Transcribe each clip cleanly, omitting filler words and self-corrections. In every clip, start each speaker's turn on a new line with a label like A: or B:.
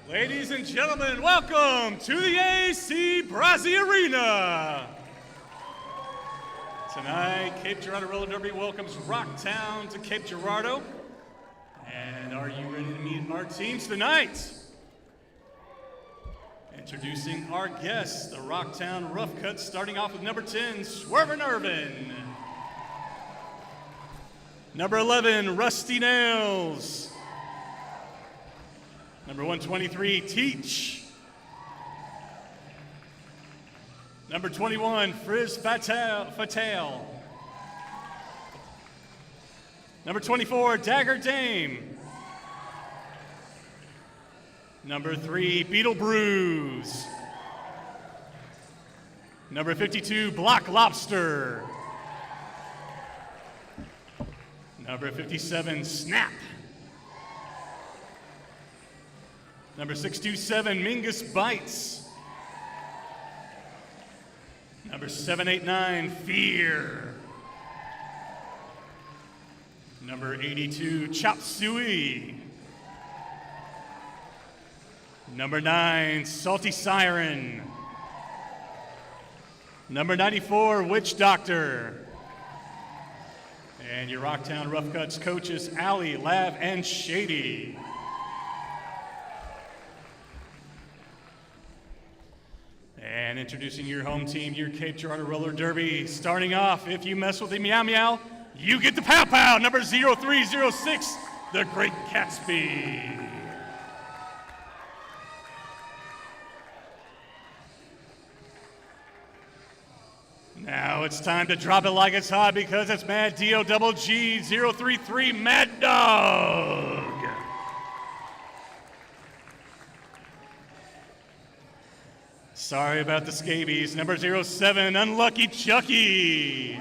A: Ladies and gentlemen, welcome to the AC Brazzi Arena. Tonight, Cape Girardeau Roller Derby welcomes Rocktown to Cape Girardeau. And are you ready to meet our teams tonight? Introducing our guests, the Rocktown Rough Cuts, starting off with number 10, Swervin' Irvin. Number 11, Rusty Nails. Number 123, Teach. Number 21, Frizz Fatale. Number 24, Dagger Dame. Number 3, Beetle Brews. Number 52, Block Lobster. Number 57, Snap. Number 627, Mingus Bites. Number 789, Fear. Number 82, Chop Suey. Number 9, Salty Siren. Number 94, Witch Doctor. And your Rocktown Rough Cuts coaches, Allie, Lav, and Shady. And introducing your home team, your Cape Girardeau Roller Derby. Starting off, if you mess with the Meow Meow, you get the Pow Pow, number 0306, the Great Gatsby. Now it's time to drop it like it's hot because it's Mad D-O-double-G 033 Mad Dog. Sorry about the scabies. Number 07, Unlucky Chucky.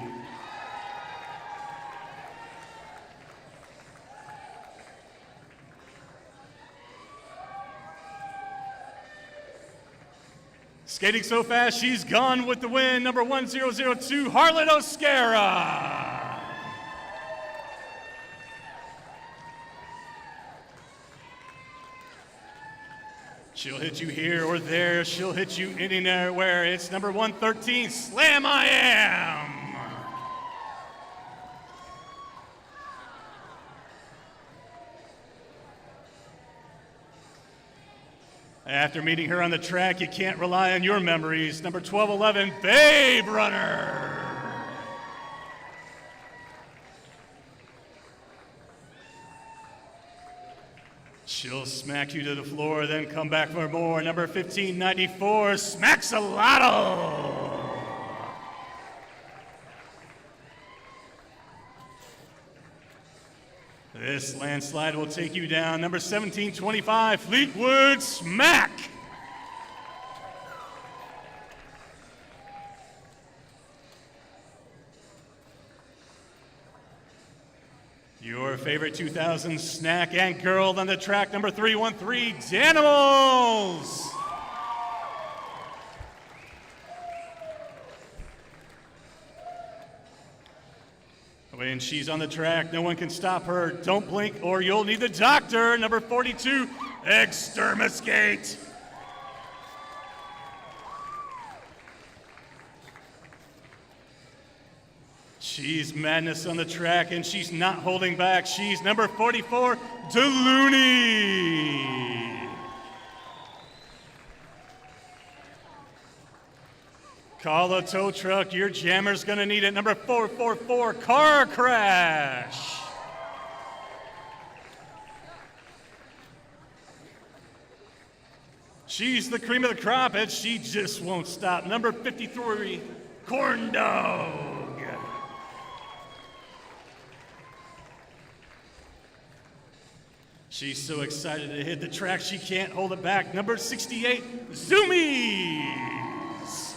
A: Skating so fast, she's gone with the win. Number 1002, Harlan Oscara. She'll hit you here or there. She'll hit you anywhere. It's number 113, Slam I Am. After meeting her on the track, you can't rely on your memories. Number 1211, Babe Runner. She'll smack you to the floor, then come back for more. Number 1594, Smaxalotto. This landslide will take you down. Number 1725, Fleetwood Smack. Your favorite 2000 snack and girl on the track, number 313, Danimals. When she's on the track, no one can stop her. Don't blink or you'll need the doctor. Number 42, Extermiscate. She's madness on the track and she's not holding back. She's number 44, Delooney. Call the tow truck, your jammer's gonna need it. Number 444, Car Crash. She's the cream of the crop and she just won't stop. Number 53, Corn Dog. She's so excited to hit the track she can't hold it back. Number 68, Zoomies.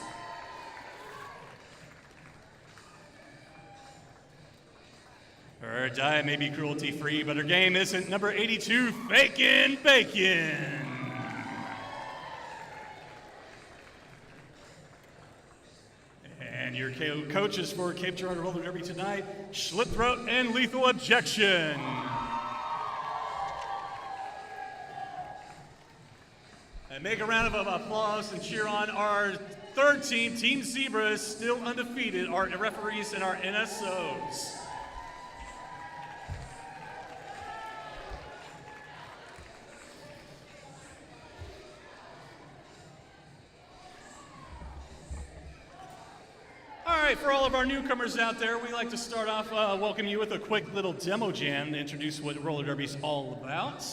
A: Her diet may be cruelty-free, but her game isn't. Number 82, Fakin' Bacon. And your coaches for Cape Girardeau Roller Derby tonight, Slit Throat and Lethal Objection. And make a round of applause and cheer on our third team, Team Zebras, still undefeated, our referees and our NSOs. All right, for all of our newcomers out there, we like to start off welcoming you with a quick little demo jam to introduce what roller derby's all about.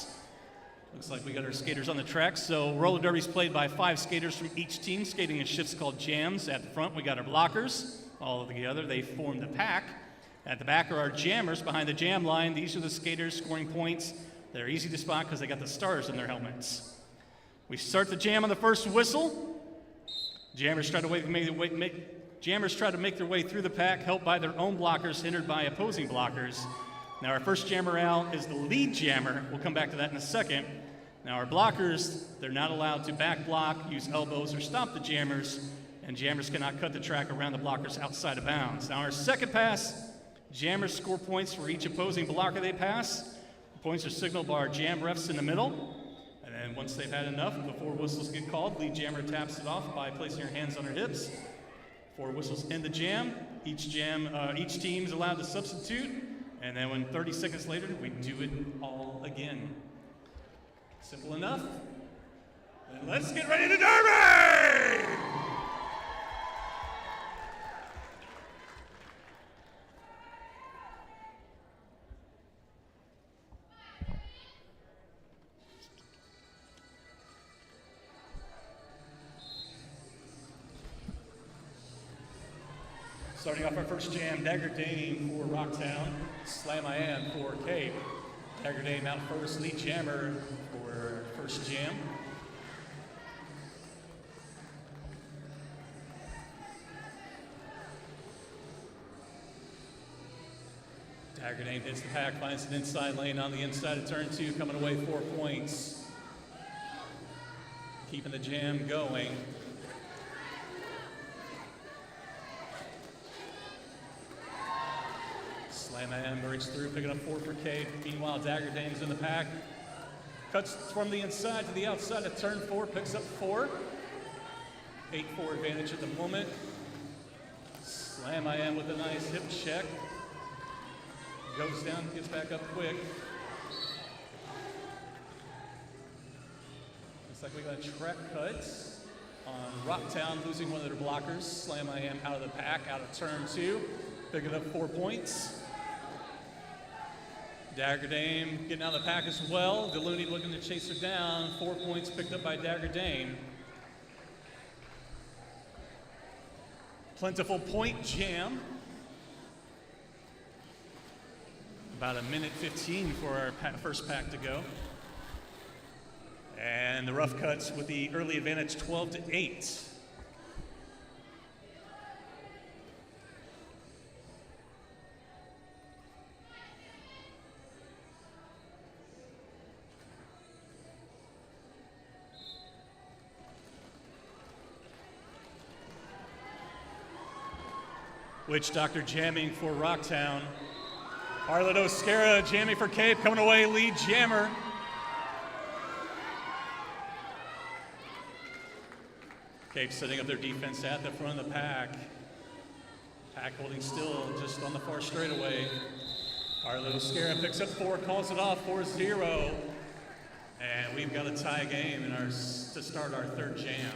A: Looks like we got our skaters on the track. So roller derby's played by 5 skaters from each team, skating in shifts called jams. At the front, we got our blockers. All together, they form the pack. At the back are our jammers behind the jam line. These are the skaters scoring points. They're easy to spot because they got the stars on their helmets. We start the jam on the first whistle. Jammers try to make their way through the pack, helped by their own blockers, hindered by opposing blockers. Now our first jammer out is the lead jammer. We'll come back to that in a second. Now our blockers, they're not allowed to back block, use elbows, or stop the jammers, and jammers cannot cut the track around the blockers outside of bounds. Now our second pass, jammers score points for each opposing blocker they pass. The points are signaled by our jam refs in the middle. And then once they've had enough, before whistles get called, lead jammer taps it off by placing her hands on her hips. 4 whistles end the jam. Each team is allowed to substitute. And then when 30 seconds later, we do it all again. Simple enough. And let's get ready to derby! Starting off our first jam, Dagger Dame for Rocktown, Slam I Am for Cape. Dagger Dame out first, lead jammer for first jam. Dagger Dame hits the pack, finds an inside lane on the inside of turn 2, coming away 4 points. Keeping the jam going. Slam AM breaks through, picking up 4 for Cade. Meanwhile, Dagger Dame's in the pack. Cuts from the inside to the outside of turn 4, picks up 4. 8-4 advantage at the moment. Slam IM with a nice hip check. Goes down, gets back up quick. Looks like we got a track cut on Rocktown, losing one of their blockers. Slam IM out of the pack, out of turn 2, picking up 4 points. Dagger Dame getting out of the pack as well. Delooney looking to chase her down. 4 points picked up by Dagger Dame. Plentiful point jam. About 1:15 for our first pack to go. And the rough cuts with the early advantage 12-8. Witch Doctor jamming for Rocktown. Arlet Oscara jamming for Cape, coming away lead jammer. Cape setting up their defense at the front of the pack. Pack holding still just on the far straightaway. Arlet Oscara picks up 4, calls it off 4-0. And we've got a tie game in to start our third jam.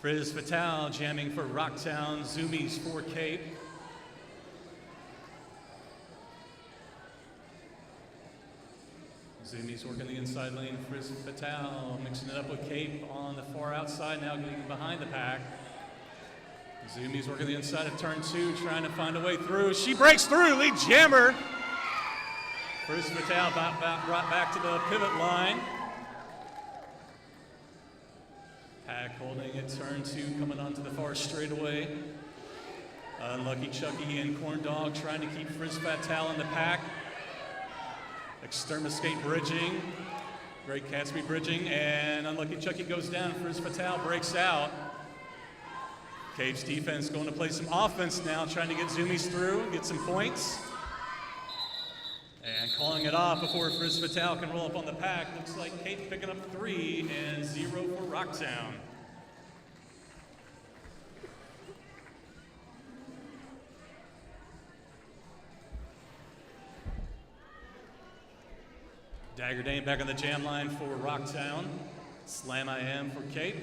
A: Friz Fatal jamming for Rocktown, Zoomies for Cape. Zoomies working the inside lane, Friz Fatal mixing it up with Cape on the far outside, now getting behind the pack. Zoomies working the inside of turn 2, trying to find a way through. She breaks through, lead jammer. Friz Fatal brought back to the pivot line. Pack holding it, turn 2, coming onto the far straightaway. Unlucky Chucky and Corn Dog trying to keep Frizz Fatale in the pack. Extermiscate bridging. Great Catsby bridging, and Unlucky Chucky goes down. Frizz Fatale breaks out. Cape's defense going to play some offense now, trying to get Zoomies through, get some points. And calling it off before Frizz Fatale can roll up on the pack. Looks like Cape picking up 3 and 0 for Rocktown. Dagger Dane back on the jam line for Rocktown. Slam I Am for Cape.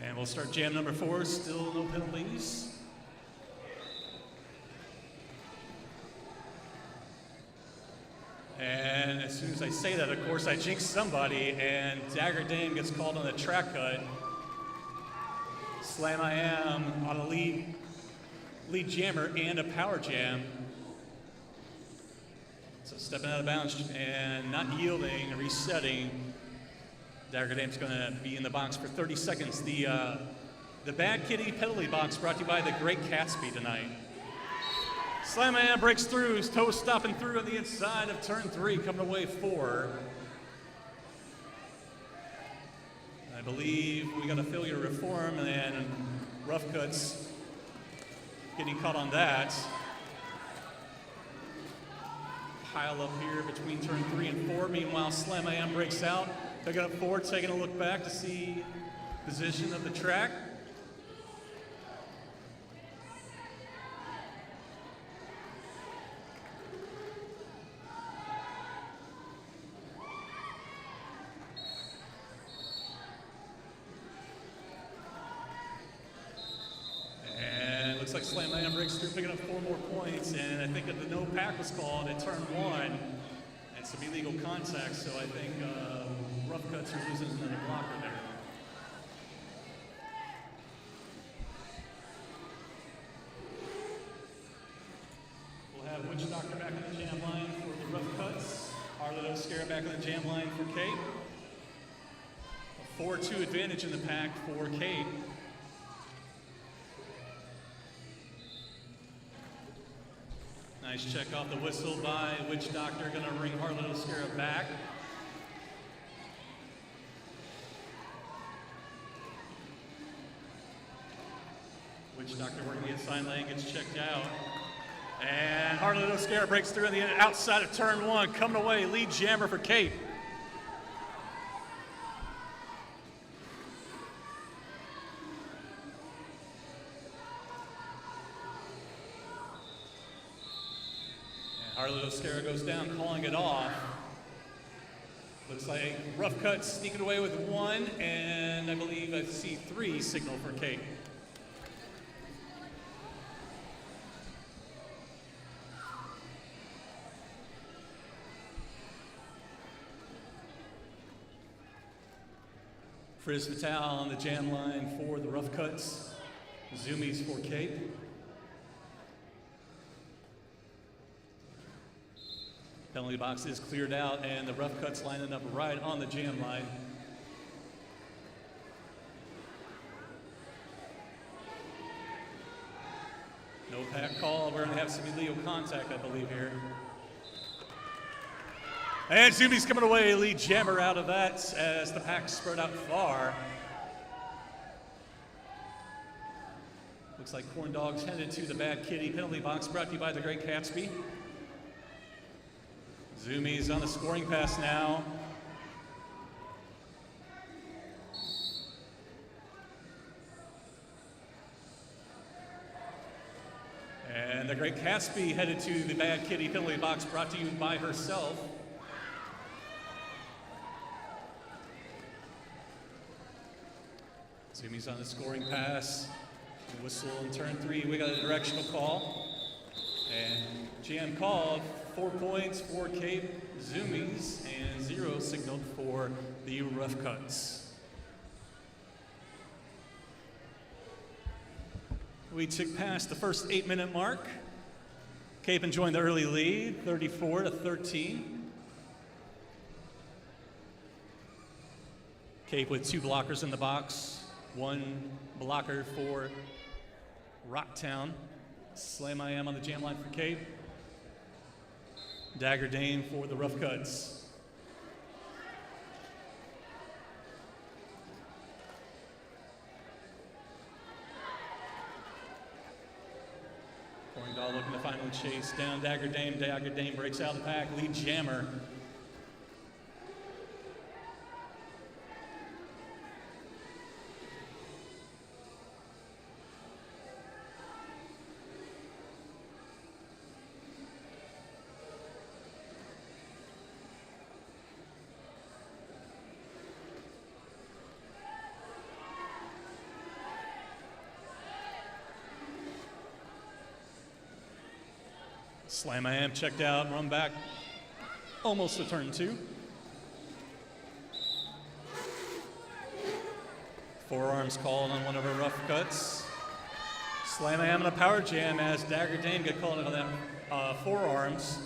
A: And we'll start jam number 4, still no penalties. And as soon as I say that, of course, I jinx somebody, and Dagger Dame gets called on the track cut. Slam I Am on a lead jammer and a power jam. So stepping out of bounds and not yielding, resetting. Dagger Dame's going to be in the box for 30 seconds. The Bad Kitty penalty box brought to you by the Great Catsby tonight. Slam Man breaks through, his toe stopping through on the inside of turn 3, coming away 4. I believe we got a failure to reform, and Rough Cuts getting caught on that. Pile up here between turn 3 and 4. Meanwhile, Slam Man breaks out, picking up 4, taking a look back to see position of the track. Looks like Slam Man breaks through, picking up 4 more points, and I think that the no pack was called at turn 1, and some illegal contact, so I think Rough Cuts are losing another blocker there. We'll have Witch Doctor back on the jam line for the Rough Cuts, Harlow Scare back on the jam line for Cape. A 4-2 advantage in the pack for Cape. Nice check off the whistle by Witch Doctor, gonna bring Harlow Scarab back. Witch Doctor working the inside lane, gets checked out. And Harlow Scarab breaks through on the outside of turn 1, coming away, lead jammer for Cape. Harlow Scarab goes down, calling it off. Looks like Rough Cuts sneaking away with 1, and I believe I see 3 signal for Cape. Frizz Fatale on the jam line for the Rough Cuts. Zoomies for Cape. Penalty box is cleared out, and the Rough Cuts lining up right on the jam line. No pack call. We're going to have some illegal contact, I believe, here. And Zoomies coming away, lead jammer out of that as the pack spread out far. Looks like Corn Dog's headed to the Bad Kitty penalty box, brought to you by the Great Catsby. Zoomies on the scoring pass now. And the Great Catsby headed to the Bad Kitty penalty box, brought to you by herself. Zoomies on the scoring pass. Whistle in turn 3. We got a directional call. And jam called. 4 points for Cape Zoomies and 0 signaled for the Rough Cuts. We tick past the first 8-minute mark. Cape enjoying the early lead, 34-13. Cape with 2 blockers in the box, 1 blocker for Rocktown. Slam I Am on the jam line for Cape. Dagger Dame for the Rough Cuts. Pouring Doll looking to finally chase down Dagger Dame. Dagger Dame breaks out of the pack. Lead jammer. Slam I Am checked out, run back, almost to turn 2. Forearms called on one of her Rough Cuts. Slam I Am and a power jam as Dagger Dame get called on them forearms.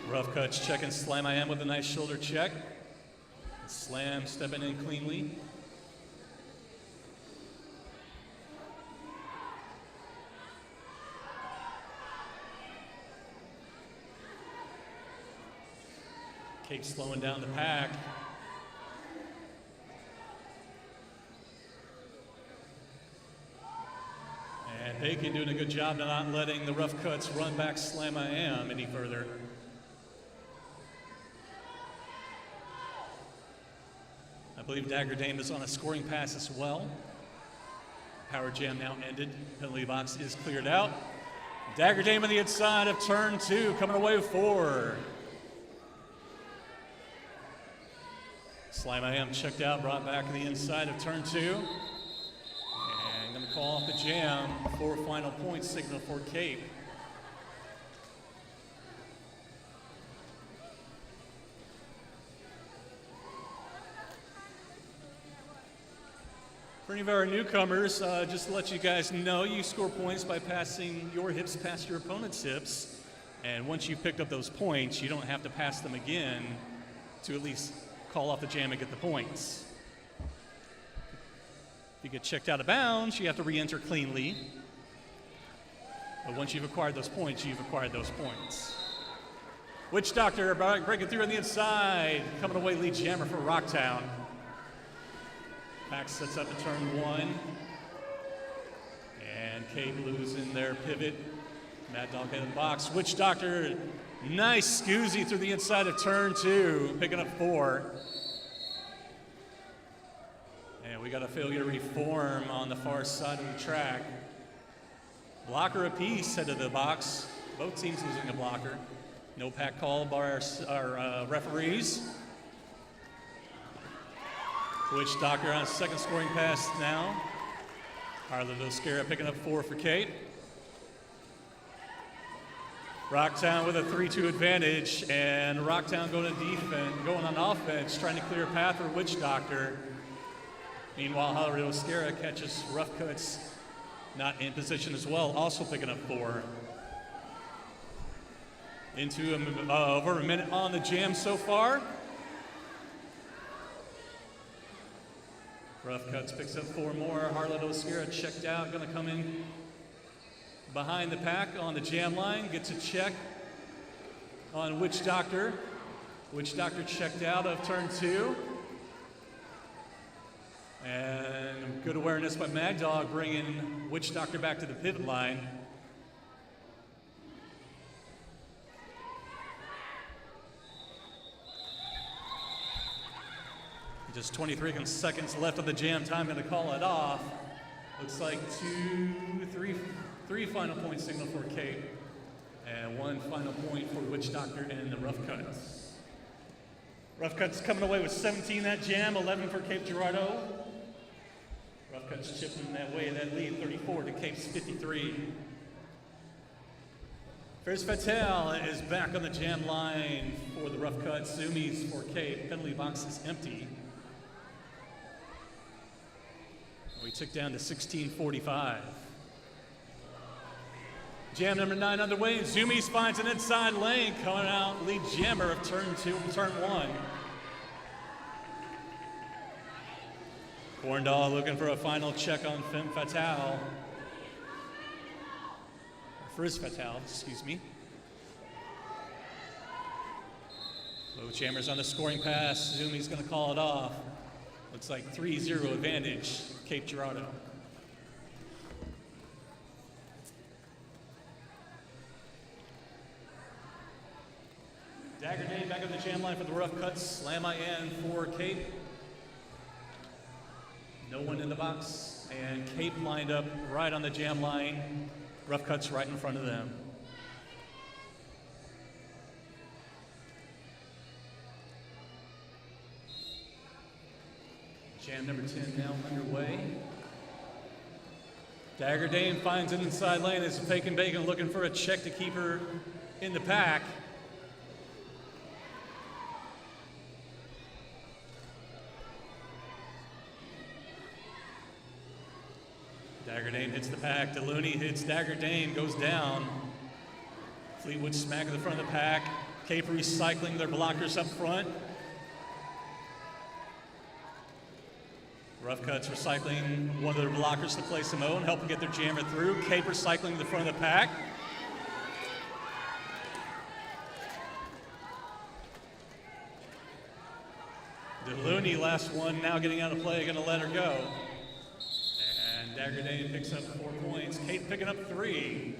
A: Rough Cuts checking Slam I Am with a nice shoulder check. Slam stepping in cleanly. Cape slowing down the pack. And Bacon doing a good job of not letting the Rough Cuts run back Slam I Am any further. I believe Dagger Dame is on a scoring pass as well. Power jam now ended. Penalty box is cleared out. Dagger Dame on the inside of turn 2, coming away with 4. Slam I Am checked out, brought back to the inside of turn 2. And going to call off the jam for final point signal for Cape. For any of our newcomers, just to let you guys know, you score points by passing your hips past your opponent's hips. And once you've picked up those points, you don't have to pass them again to at least call off the jam and get the points. If you get checked out of bounds, you have to re-enter cleanly. But once you've acquired those points, you've acquired those points. Witch Doctor breaking through on the inside, coming away lead jammer for Rocktown. Pack sets up to turn 1. And Cape losing their pivot. Mad Dog head in the box. Witch Doctor, nice scoozy through the inside of turn 2, picking up 4. And we got a failure to reform on the far side of the track. Blocker apiece head to the box. Both teams losing a blocker. No pack call by our referees. Witch Doctor on a second scoring pass now. Harlan Oscara picking up 4 for Kate. Rocktown with a 3-2 advantage, and Rocktown going on offense, trying to clear a path for Witch Doctor. Meanwhile, Harlan Oscara catches Rough Cuts, not in position as well, also picking up 4. Into over a minute on the jam so far. Rough Cuts picks up 4 more. Harlan Oscara checked out, going to come in behind the pack on the jam line, gets a check on Witch Doctor. Witch Doctor checked out of turn 2. And good awareness by Mad Dog, bringing Witch Doctor back to the pivot line. Just 23 seconds left of the jam time, going to call it off. Looks like 3 final point signal for Cape, and 1 final point for Witch Doctor and the Rough Cuts. Rough Cuts coming away with 17 that jam, 11 for Cape Girardeau. Rough Cuts chipping that way, that lead 34 to Cape's 53. First Fatale is back on the jam line for the Rough Cuts. Zoomies for Cape. Penalty box is empty. We took down to 16:45. Jam number 9 underway. Zoomies finds an inside lane coming out. Lead jammer of turn 1. Corndall looking for a final check on Femme Fatale. First Fatale, excuse me. Both jammers on the scoring pass. Zoomies going to call it off. Looks like 3-0 advantage, Cape Girardeau. Dagger Day back on the jam line for the Rough Cuts. Slam in for Cape. No one in the box. And Cape lined up right on the jam line. Rough Cuts right in front of them. Jam number 10 now underway. Dagger Dame finds an inside lane as Fake and Bacon looking for a check to keep her in the pack. Dagger Dame hits the pack. DeLooney hits Dagger Dame, goes down. Fleetwood smack at the front of the pack. Cape recycling their blockers up front. Rough Cuts recycling one of their blockers to play some O and help them get their jammer through. Cape recycling the front of the pack. DeLooney, last one, now getting out of play, gonna let her go. And Dagger Dame picks up 4 points. Cape picking up 3.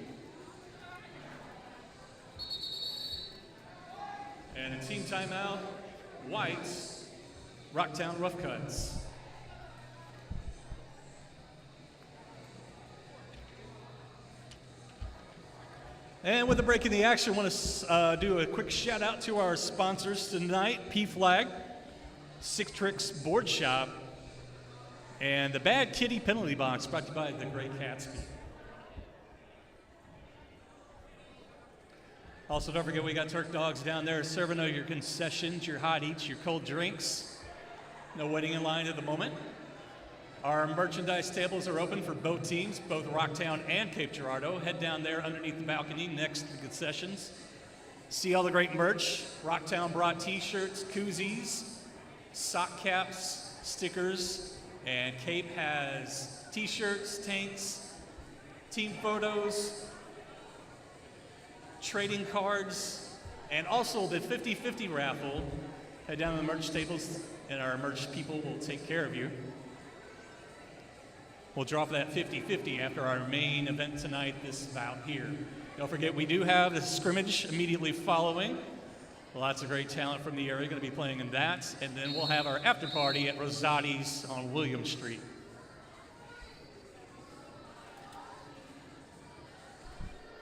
A: And a team timeout, Whites, Rocktown Rough Cuts. And with a break in the action, I want to do a quick shout out to our sponsors tonight, P-Flag, Six Tricks Board Shop, and the Bad Kitty Penalty Box, brought to you by the Great Catsby. Also, don't forget we got Turk Dogs down there serving all your concessions, your hot eats, your cold drinks. No waiting in line at the moment. Our merchandise tables are open for both teams, both Rocktown and Cape Girardeau. Head down there underneath the balcony next to the concessions. See all the great merch. Rocktown brought t-shirts, koozies, sock caps, stickers, and Cape has t-shirts, tanks, team photos, trading cards, and also the 50-50 raffle. Head down to the merch tables and our merch people will take care of you. We'll draw for that 50-50 after our main event tonight, this bout here. Don't forget, we do have the scrimmage immediately following. Lots of great talent from the area going to be playing in that. And then we'll have our after party at Rosati's on William Street.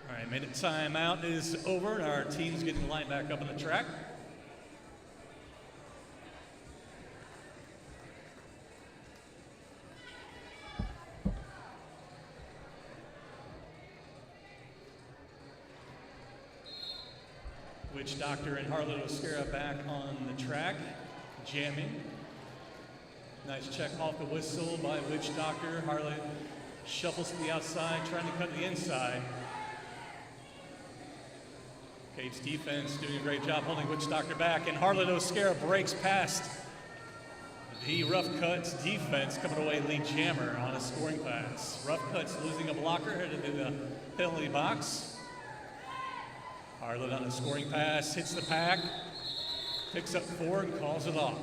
A: All right, minute timeout is over, and our team's getting lined back up on the track. Witch Doctor and Harlan Oscara back on the track, jamming. Nice check off the whistle by Witch Doctor. Harlan shuffles to the outside, trying to cut the inside. Cape's defense doing a great job holding Witch Doctor back, and Harlan Oscara breaks past the Rough Cuts defense, coming away lead jammer on a scoring pass. Rough Cuts losing a blocker, headed to the penalty box. Harlan on a scoring pass, hits the pack, picks up 4 and calls it off.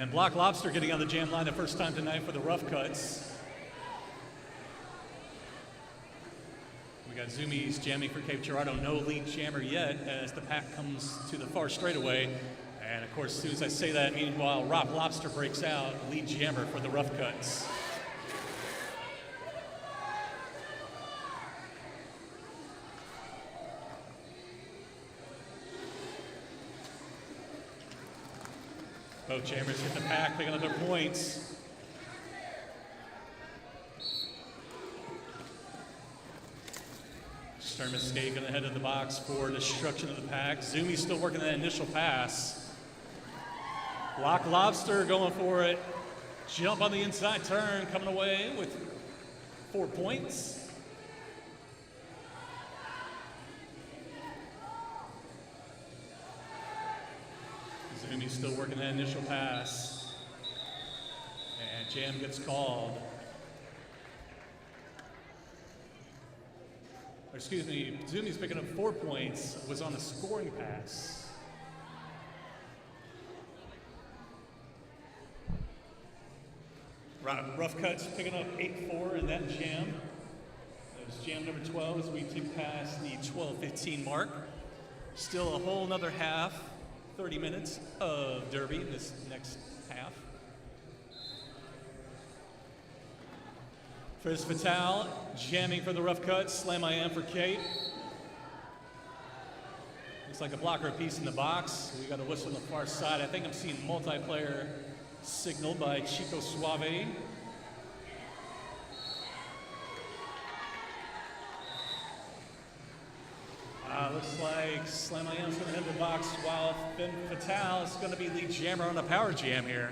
A: And Black Lobster getting on the jam line the first time tonight for the Rough Cuts. We got Zoomies jamming for Cape Girardeau. No lead jammer yet as the pack comes to the far straightaway. And of course, as soon as I say that, meanwhile, Rock Lobster breaks out, lead jammer for the Rough Cuts. Both jammers hit the pack, picking up their points. Stern mistake on the head of the box for destruction of the pack. Zoomies still working that initial pass. Rock Lobster going for it. Jump on the inside turn, coming away with 4 points. Zoomies still working that initial pass. And jam gets called. Or excuse me, Zoomies picking up 4 points, was on a scoring pass. Rough Cuts picking up 8-4 in that jam. That was jam number 12 as we tick past the 12:15 mark. Still a whole nother half, 30 minutes of Derby in this next half. First Fatal, jamming for the Rough Cuts, Slam I Am for Kate. Looks like a blocker apiece in the box. We got a whistle on the far side. I think I'm seeing multiplayer signal by Chico Suave. Looks like Slam I Am's going to hit the box while Femme Fatale is going to be lead jammer on a power jam here.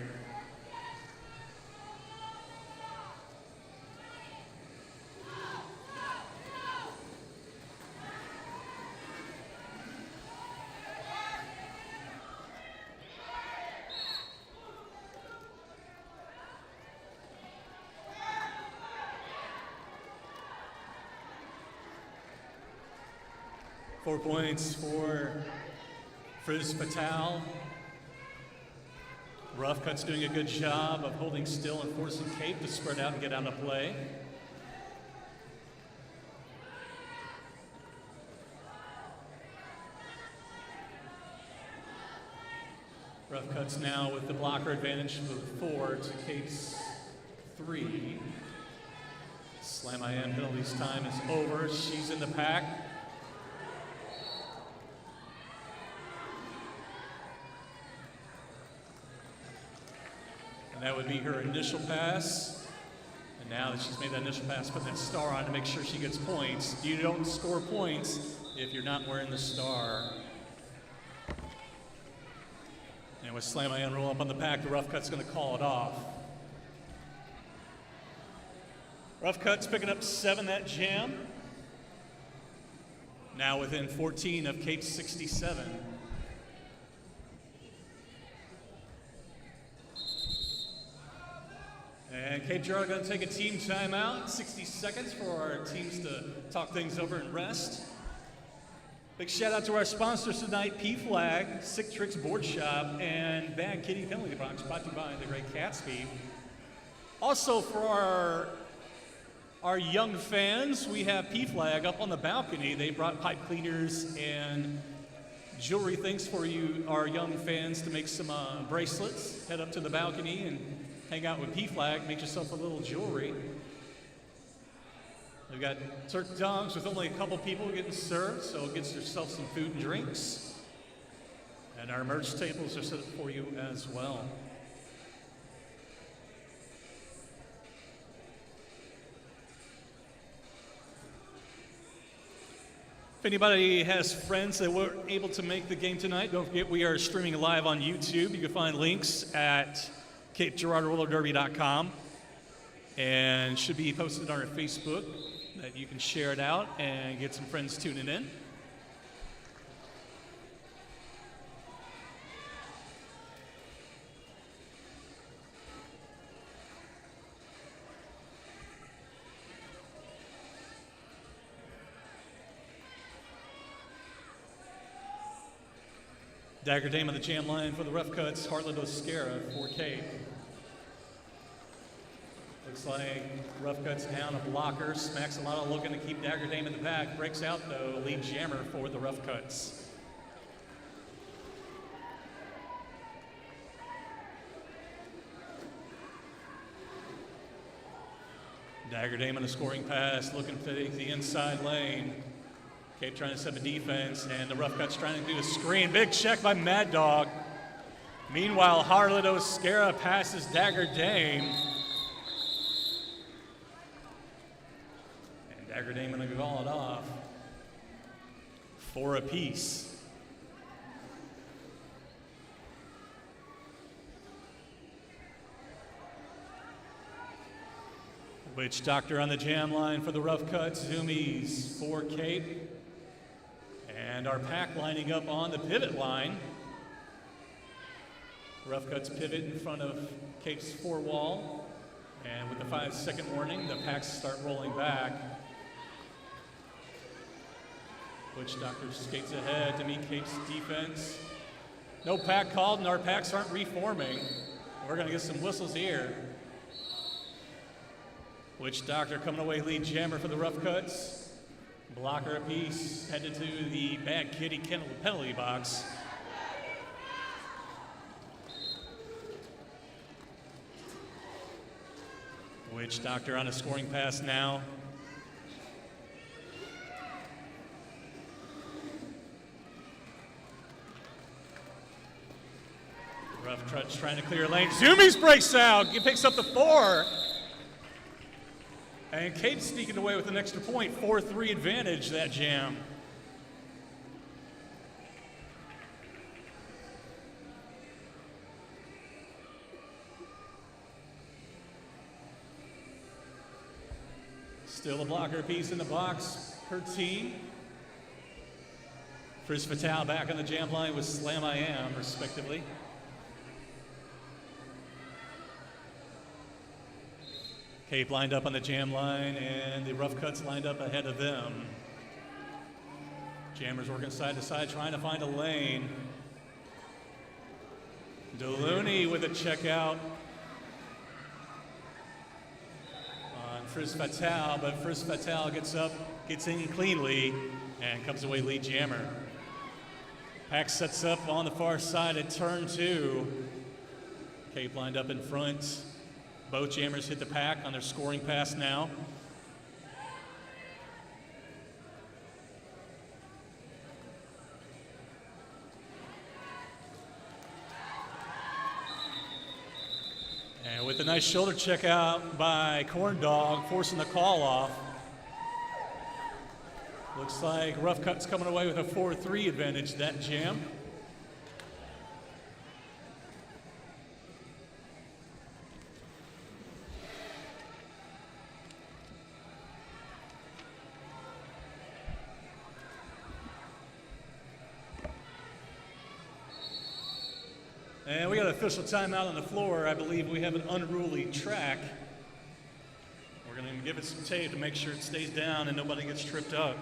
A: Four points for Frizz Fatal. Rough Cuts doing a good job of holding still and forcing Cape to spread out and get out of play. Rough Cuts now with the blocker advantage with 4 to Cape's 3. Slam I Am penalties time is over. She's in the pack. And that would be her initial pass. And now that she's made that initial pass, put that star on to make sure she gets points. You don't score points if you're not wearing the star. And with Slam I Am roll up on the pack, the Rough Cut's going to call it off. Rough Cut's picking up 7 that jam. Now within 14 of Cape 67. And Cape Girardeau going to take a team timeout, 60 seconds for our teams to talk things over and rest. Big shout out to our sponsors tonight, P-Flag, Sick Tricks Board Shop, and Bad Kitty Penalty Box, brought to you by the great Catsby. Also for our young fans, we have P-Flag up on the balcony. They brought pipe cleaners and jewelry things for you, our young fans, to make some bracelets. Head up to the balcony and hang out with P-Flag, make yourself a little jewelry. We've got turkey dogs with only a couple people getting served, so get yourself some food and drinks. And our merch tables are set up for you as well. If anybody has friends that weren't able to make the game tonight, don't forget we are streaming live on YouTube. You can find links at CapeGirardeauRollerDerby.com, and should be posted on our Facebook that you can share it out and get some friends tuning in. Dagger Dame on the jam line for the Rough Cuts, Heartland Oscara for Cape. Looks like Rough Cuts down a blocker. Smacks a lot looking to keep Dagger Dame in the back. Breaks out though, lead jammer for the Rough Cuts. Dagger Dame on a scoring pass, looking to take the inside lane. Cape trying to set a defense, and the Rough Cuts trying to do a screen. Big check by Mad Dog. Meanwhile, Harlot Oscara passes Dagger Dame. And Dagger Dame gonna call it off for a piece. Witch Doctor on the jam line for the Rough Cuts. Zoomies for Cape. And our pack lining up on the pivot line. Rough Cuts pivot in front of Cape's four wall. And with the 5-second warning, the packs start rolling back. Witch Doctor skates ahead to meet Cape's defense. No pack called, and our packs aren't reforming. We're gonna get some whistles here. Witch Doctor coming away lead jammer for the Rough Cuts. Blocker apiece, headed to the Bad Kitty penalty box. Witch Doctor on a scoring pass now. Rough Cuts trying to clear a lane. Zoomies breaks out, he picks up the 4. And Cape sneaking away with an extra point, 4-3 advantage that jam. Still a blocker piece in the box per team. Frizz Fatal back on the jam line with Slam I Am, respectively. Cape lined up on the jam line, and the Rough Cuts lined up ahead of them. Jammers working side to side, trying to find a lane. Delooney with a checkout on Frizz Fatal, but Frizz Fatal gets up, gets in cleanly, and comes away lead jammer. Pack sets up on the far side at turn 2. Cape lined up in front. Both jammers hit the pack on their scoring pass now. And with a nice shoulder check out by Corn Dog, forcing the call off. Looks like Rough Cuts coming away with a 4-3 advantage that jam. And we got an official timeout on the floor. I believe we have an unruly track. We're going to give it some tape to make sure it stays down and nobody gets tripped up.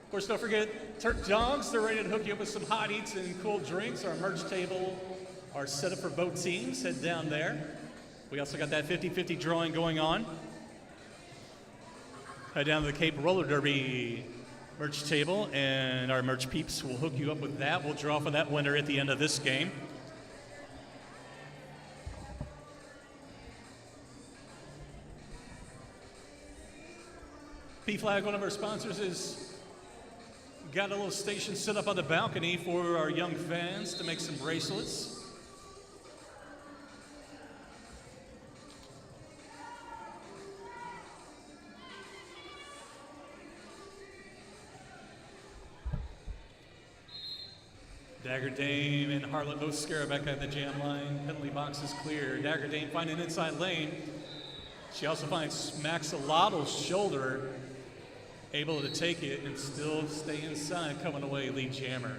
A: Of course, don't forget Turk Dogs. They're ready to hook you up with some hot eats and cool drinks. Our merch table are set up for both teams. Head down there. We also got that 50-50 drawing going on. Head down to the Cape Roller Derby merch table, and our merch peeps will hook you up with that. We'll draw for that winner at the end of this game. P-Flag, one of our sponsors, has got a little station set up on the balcony for our young fans to make some bracelets. Dagger Dame and Harlot Oscara back at the jam line. Penalty box is clear. Dagger Dame finding an inside lane. She also finds Maxolotl's shoulder, able to take it and still stay inside, coming away lead jammer.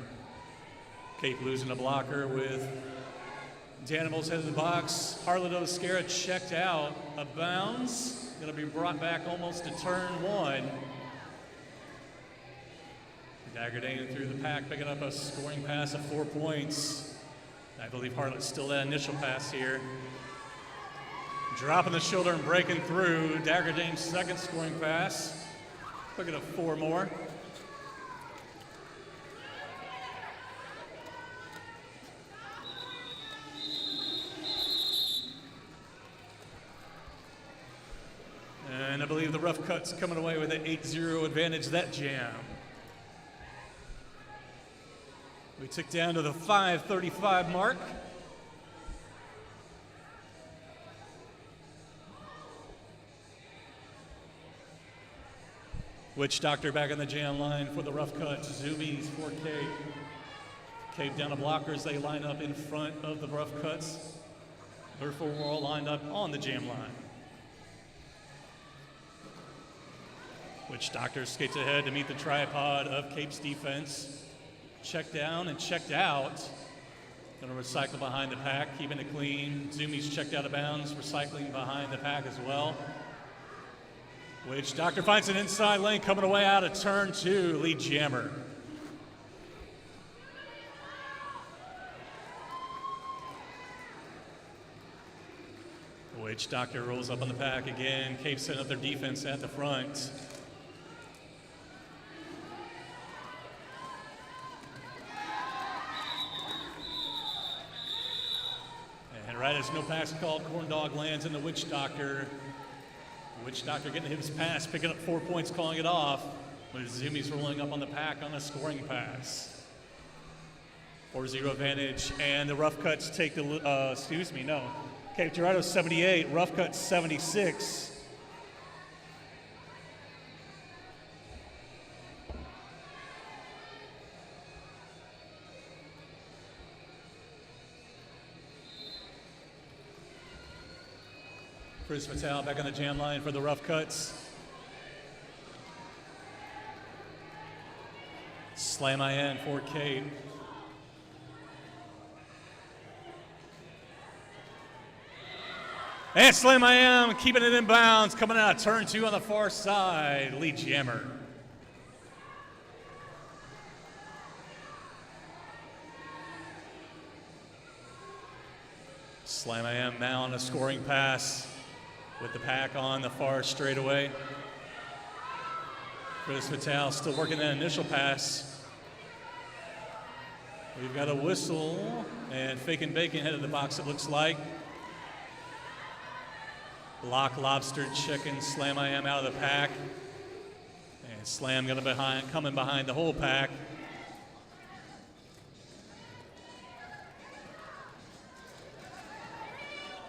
A: Cape losing a blocker with Danimals head of the box. Harlot Oscara checked out. A bounce. Going to be brought back almost to turn 1. Dagger Dame through the pack, picking up a scoring pass of 4 points. I believe Harlot's still that initial pass here. Dropping the shoulder and breaking through. Dagger Dame's second scoring pass. Looking at 4 more. And I believe the Rough Cuts coming away with an 8-0 advantage that jam. We tick down to the 5:35 mark. Witch Doctor back on the jam line for the Rough Cuts. Zoomies for Cape. Cape down to blockers. They line up in front of the Rough Cuts. Therefore, we're all lined up on the jam line. Witch Doctor skates ahead to meet the tripod of Cape's defense. Checked down and checked out. Gonna recycle behind the pack, keeping it clean. Zoomies checked out of bounds, recycling behind the pack as well. Witch Doctor finds an inside lane coming away out of turn 2, lead jammer. Witch Doctor rolls up on the pack again. Cape setting up their defense at the front. And right as no pass called, Corn Dog lands in the Witch Doctor. Witch Doctor getting his pass, picking up 4 points, calling it off. With Zoomies rolling up on the pack on a scoring pass. 4-0 advantage, and the Rough Cuts take the, Cape Girardeau 78, Rough Cuts 76. Chris Mattel back on the jam line for the Rough Cuts. Slam in for Cape. And Slam I Am, keeping it in bounds, coming out of turn 2 on the far side, lead jammer. Slam I Am now on a scoring pass with the pack on the far straightaway. Chris Vitale still working that initial pass. We've got a whistle and Fakin' Bacon headed the box, it looks like. Lock, Lobster, Chicken, Slam I Am out of the pack. And Slam coming behind the whole pack.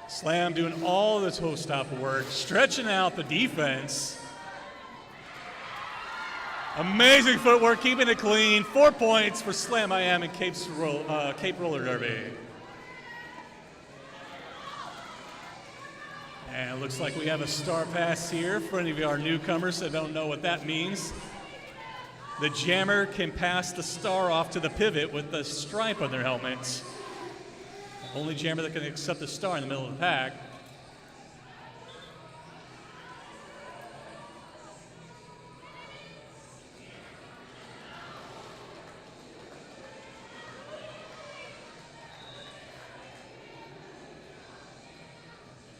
A: Slam doing all the toe stop work, stretching out the defense. Amazing footwork, keeping it clean. 4 points for Slam I Am and Cape Roller Derby. And it looks like we have a star pass here for any of our newcomers that don't know what that means. The jammer can pass the star off to the pivot with the stripe on their helmets. Only jammer that can accept the star in the middle of the pack.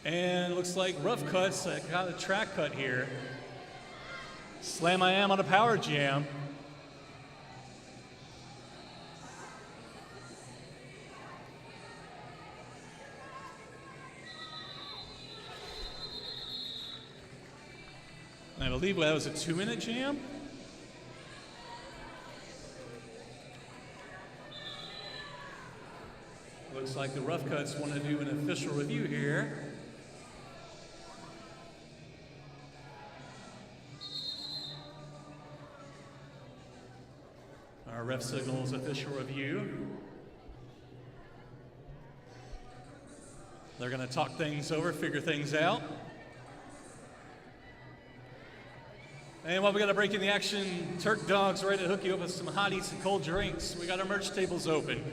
A: And looks like Rough Cuts got a track cut here. Slam I Am on a power jam. And I believe that was a 2-minute jam. Looks like the Rough Cuts want to do an official review here. Our ref signals official review. They're going to talk things over, figure things out. And while we got a break in the action, Turk Dog's ready to hook you up with some hot eats and cold drinks. We got our merch tables open.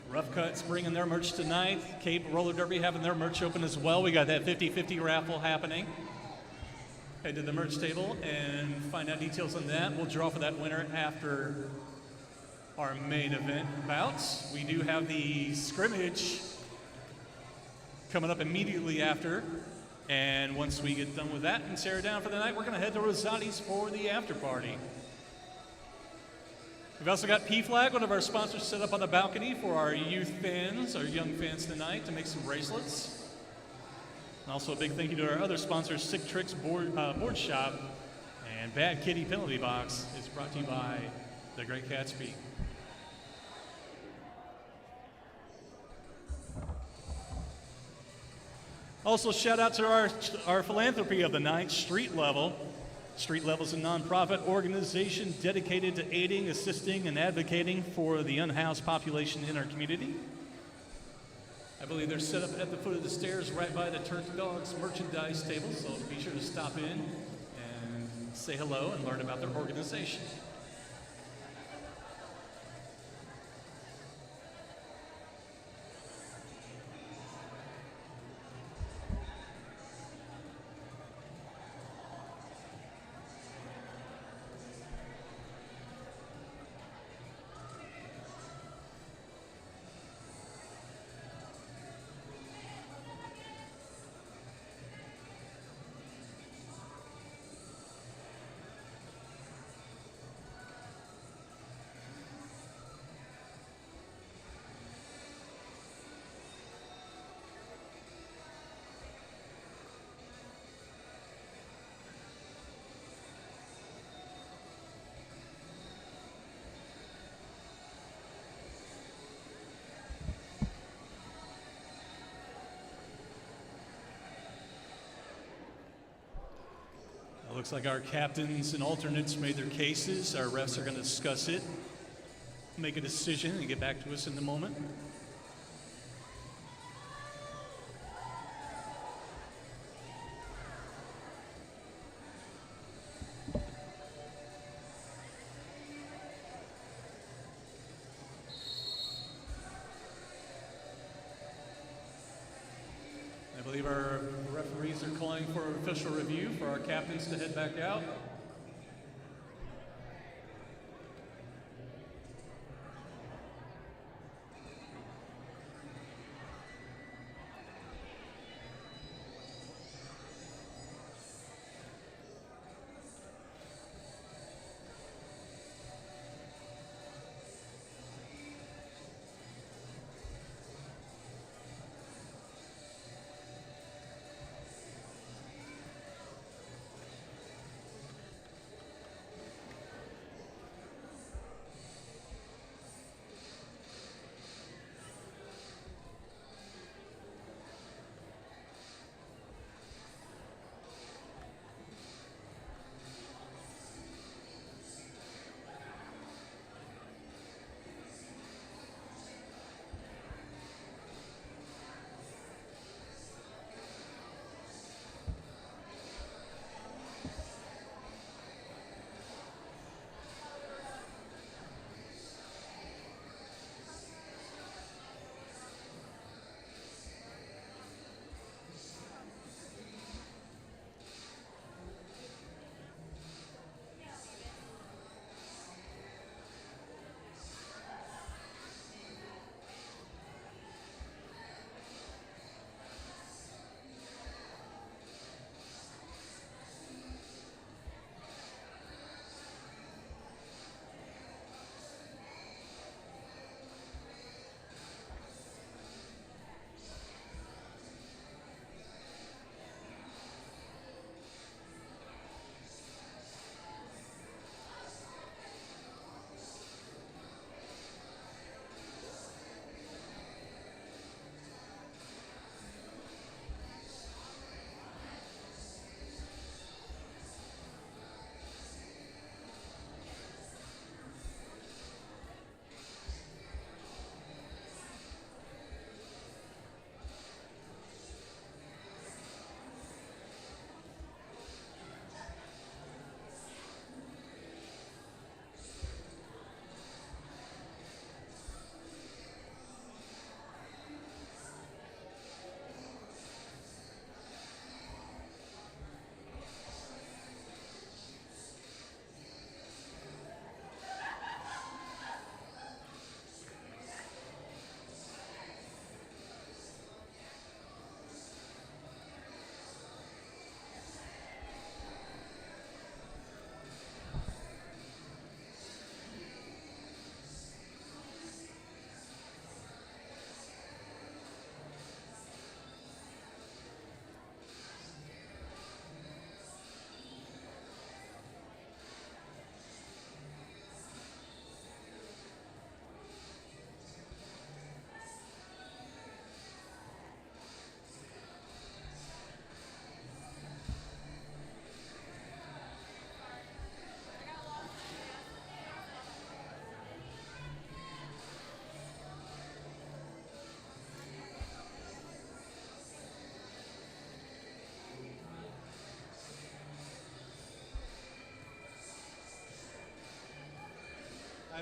A: Rough Cuts bringing their merch tonight. Cape Roller Derby having their merch open as well. We got that 50-50 raffle happening. Head to the merch table and find out details on that. We'll draw for that winner after our main event bouts. We do have the scrimmage coming up immediately after. And once we get done with that and tear down for the night, we're going to head to Rosati's for the after party. We've also got P-Flag, one of our sponsors, set up on the balcony for our youth fans, our young fans tonight, to make some bracelets. And also a big thank you to our other sponsors, Sick Tricks Board Shop and Bad Kitty Penalty Box. Is brought to you by The Great Gatsby. Also, shout out to our philanthropy of the night, Street Level. Street Level is a nonprofit organization dedicated to aiding, assisting, and advocating for the unhoused population in our community. I believe they're set up at the foot of the stairs right by the Turnt Dogs merchandise table, so be sure to stop in and say hello and learn about their organization. It looks like our captains and alternates made their cases. Our refs are going to discuss it, make a decision, and get back to us in a moment. I believe our referees are calling for an official review for our captains to head back out.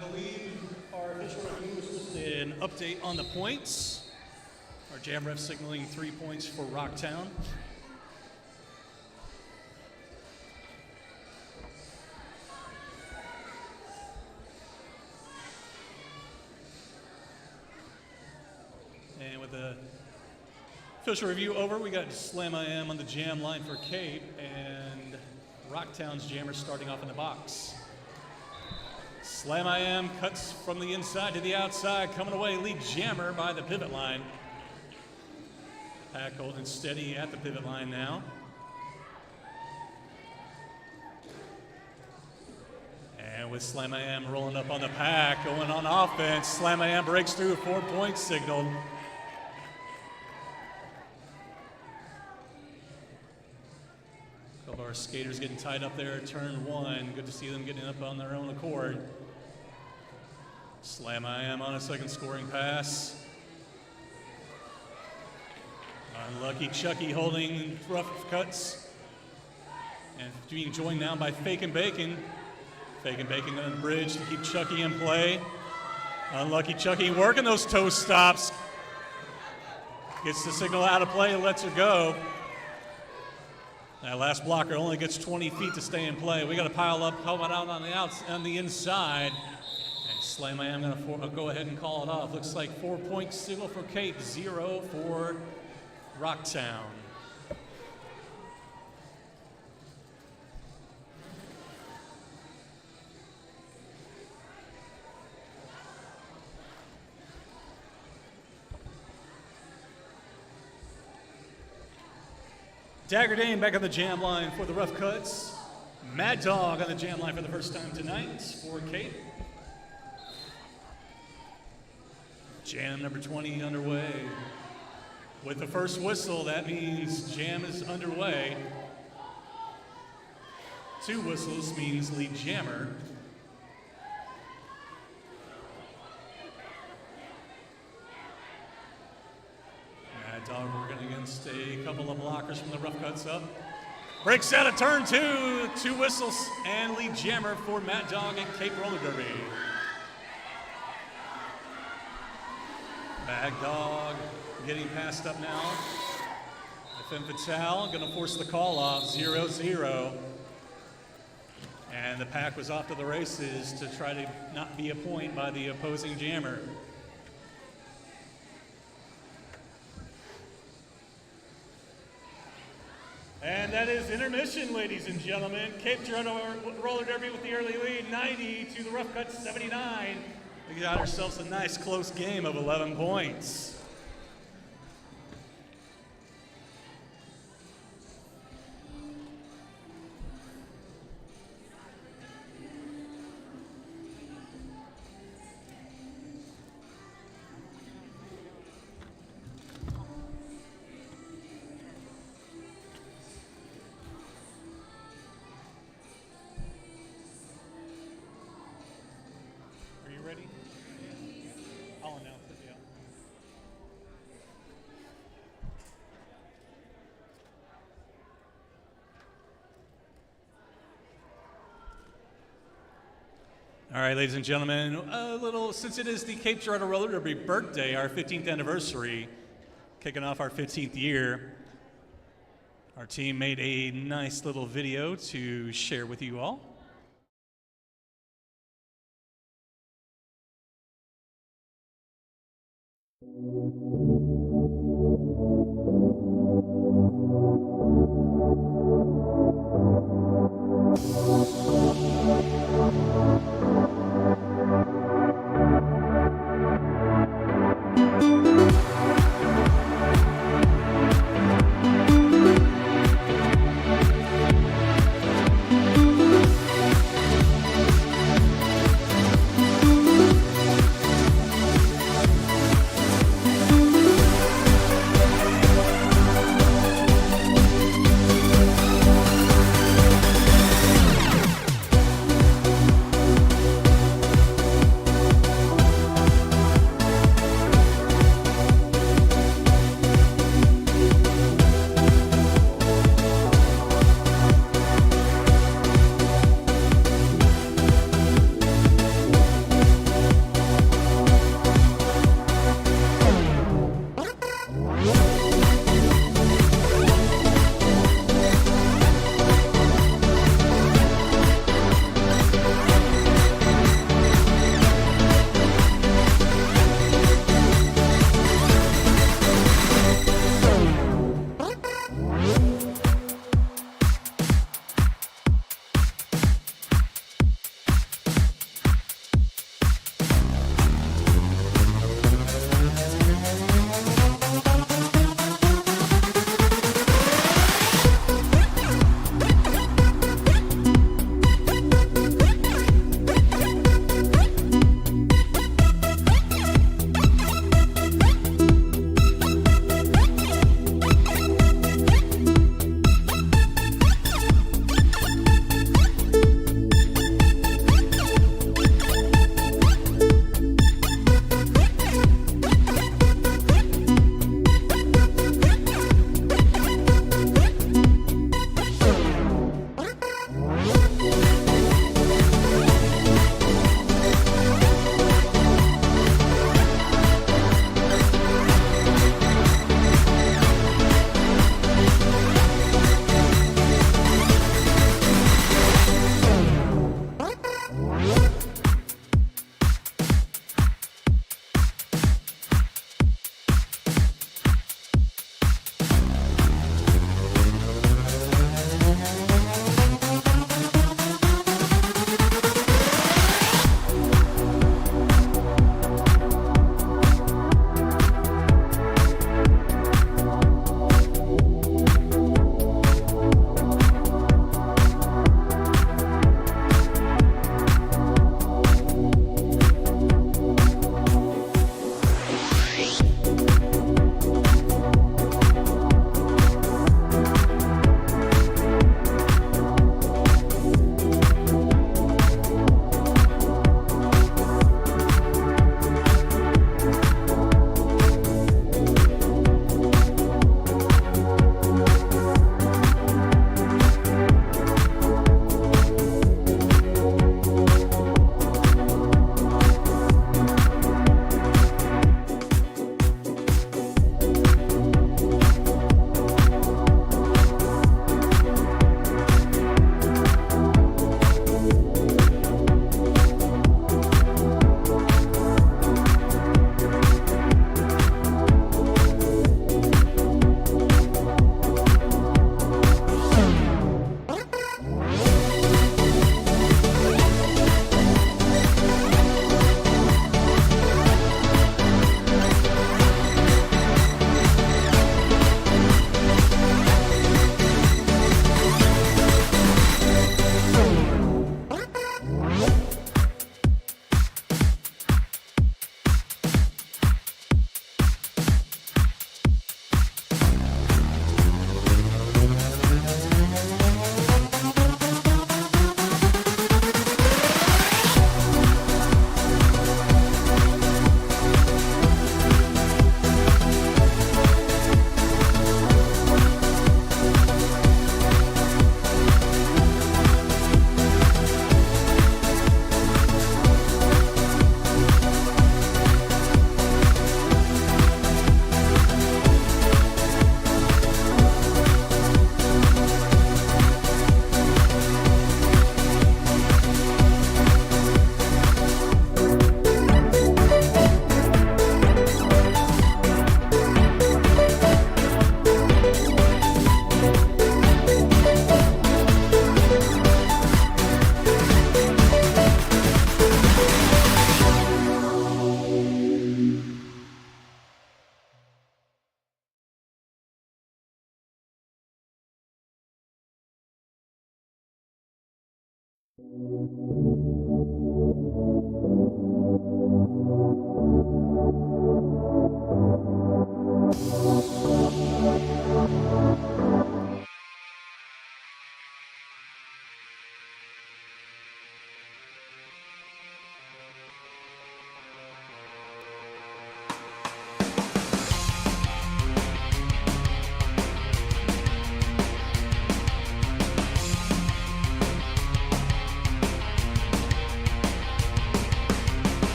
A: believe our official review is just an update on the points. Our jam ref signaling 3 points for Rocktown. And with the official review over, we got Slam I Am on the jam line for Cape, and Rocktown's jammer starting off in the box. Slam I Am cuts from the inside to the outside, coming away, lead jammer by the pivot line. Pack holding steady at the pivot line now. And with Slam I Am rolling up on the pack, going on offense, Slam I Am breaks through, 4 points signaled. Couple of our skaters getting tied up there at turn 1. Good to see them getting up on their own accord. Slam I Am on a second scoring pass. Unlucky Chucky holding rough cuts. And being joined now by Fake and Bacon. Fake and Bacon on the bridge to keep Chucky in play. Unlucky Chucky working those toe stops. Gets the signal out of play and lets her go. That last blocker only gets 20 feet to stay in play. We got to pile up, helmet out on the inside. And Slam I Am going to go ahead and call it off. Looks like 4 point signal for Cape, 0 for Rocktown. Dagger Dane back on the jam line for the rough cuts. Mad Dog on the jam line for the first time tonight for Cape. Jam number 20 underway. With the first whistle, that means jam is underway. 2 whistles means lead jammer. Mad Dog working against a couple of blockers from the rough cuts up. Breaks out of turn 2, 2 whistles, and lead jammer for Mad Dog and Cape Roller Derby. Mad Dog getting passed up now. Femme Fatale going to force the call off, 0-0. And the pack was off to the races to try to not be a point by the opposing jammer. And that is intermission, ladies and gentlemen. Cape Girardeau Roller Derby with the early lead, 90 to the rough cut, 79. We got ourselves a nice close game of 11 points. All right, ladies and gentlemen, since it is the Cape Girardeau Roller Derby birthday, our 15th anniversary, kicking off our 15th year, our team made a nice little video to share with you all.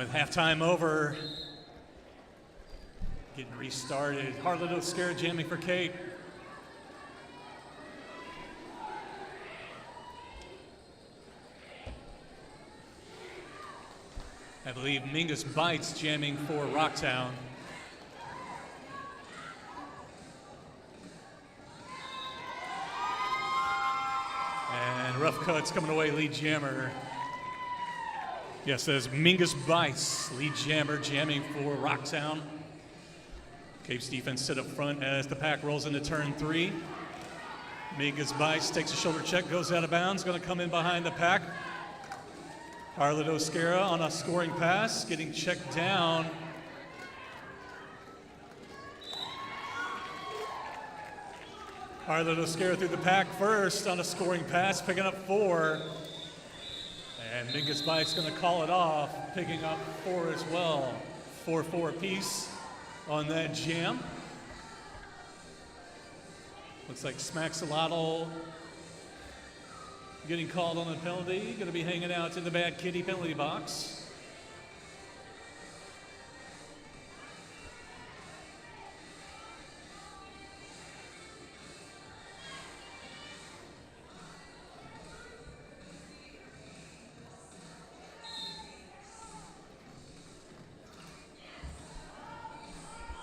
A: With halftime over, getting restarted. Girardeau Roller jamming for Kate. I believe Mingus Bites jamming for Rocktown. And Rough Cuts coming away, lead jammer. Yes, there's Mingus Bites, lead jammer, jamming for Rocktown. Cape's defense sit up front as the pack rolls into turn 3. Mingus Bites takes a shoulder check, goes out of bounds, going to come in behind the pack. Girardeau on a scoring pass, getting checked down. Girardeau through the pack first on a scoring pass, picking up 4. And Mingus Bites going to call it off, picking up 4 as well. 4-4 apiece on that jam. Looks like Smaxolotl getting called on a penalty, going to be hanging out in the Bad Kitty penalty box.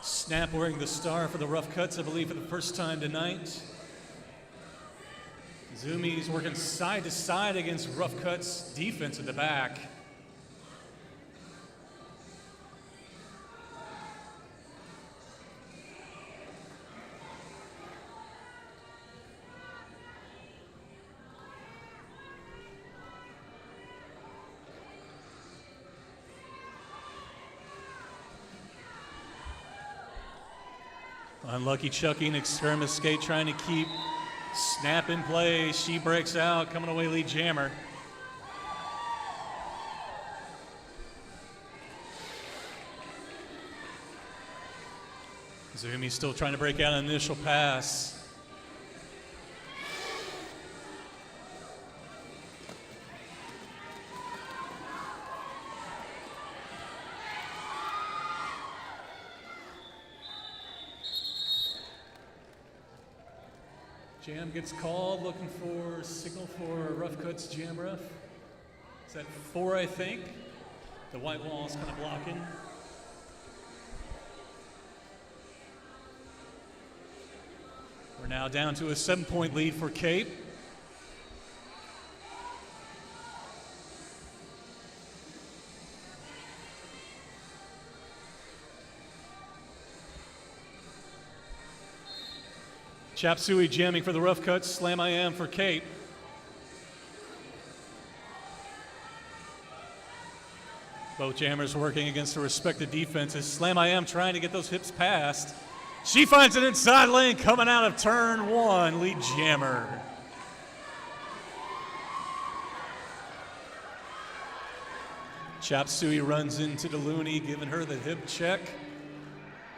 A: Snap wearing the star for the Rough Cuts, I believe, for the first time tonight. Zumi's working side to side against Rough Cuts defense at the back. Unlucky Chucky and Extremis Skate trying to keep Snap in play. She breaks out, coming away lead jammer. Zumi still trying to break out an initial pass. Jam gets called, looking for signal for Rough Cuts jam ref. Is that 4, I think? The white wall is kind of blocking. We're now down to a 7-point lead for Cape. Chop Suey jamming for the Rough Cuts, Slam I Am for Kate. Both jammers working against their respective defenses. Slam I Am trying to get those hips past. She finds it inside lane coming out of turn 1, lead jammer. Chop Suey runs into Deluni, giving her the hip check.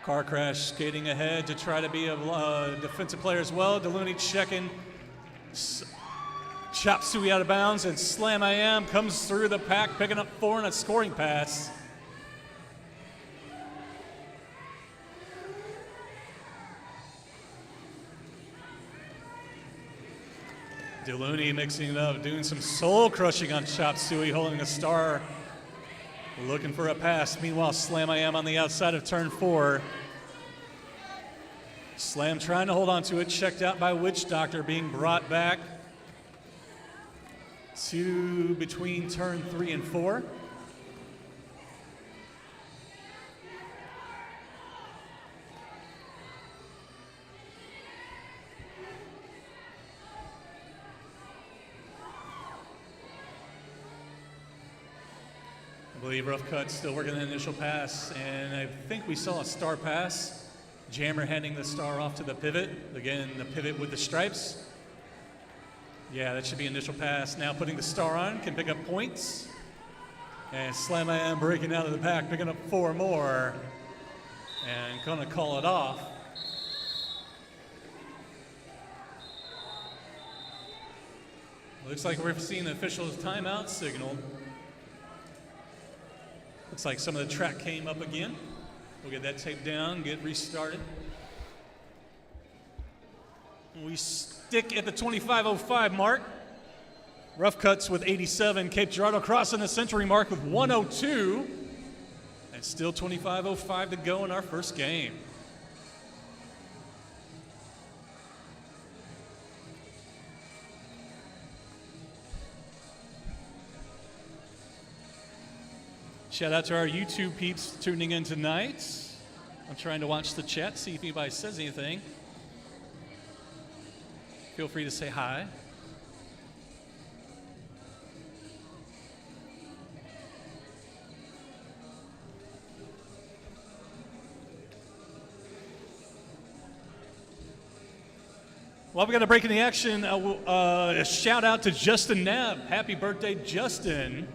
A: Car crash skating ahead to try to be a defensive player as well. Deluni checking. Chop Suey out of bounds, and Slam I Am comes through the pack, picking up 4 on a scoring pass. Deluni mixing it up, doing some soul crushing on Chop Suey, holding a star, looking for a pass. Meanwhile, Slam I Am on the outside of turn 4. Slam trying to hold on to it, checked out by Witch Doctor, being brought back to between turn 3 and 4. I believe Rough Cuts still working the initial pass, and I think we saw a star pass. Jammer handing the star off to the pivot. Again, the pivot with the stripes. Yeah, that should be initial pass. Now putting the star on, can pick up points. And Slam I Am breaking out of the pack, picking up 4 more. And gonna call it off. Looks like we're seeing the official's timeout signal. The Looks like some of the track came up again. We'll get that tape down, get restarted. We stick at the 25:05 mark. Rough Cuts with 87. Cape Girardeau crossing the century mark with 102. And still 25:05 to go in our first game. Shout out to our YouTube peeps tuning in tonight. I'm trying to watch the chat, see if anybody says anything. Feel free to say hi. Well, we got a break in the action. A shout out to Justin Nebb. Happy birthday, Justin.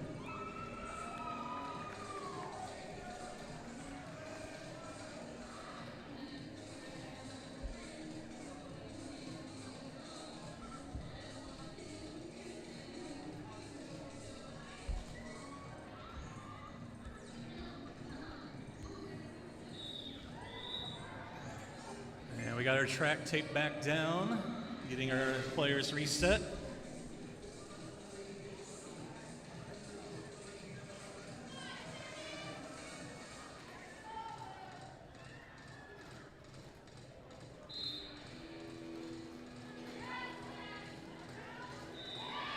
A: We got our track taped back down, getting our players reset.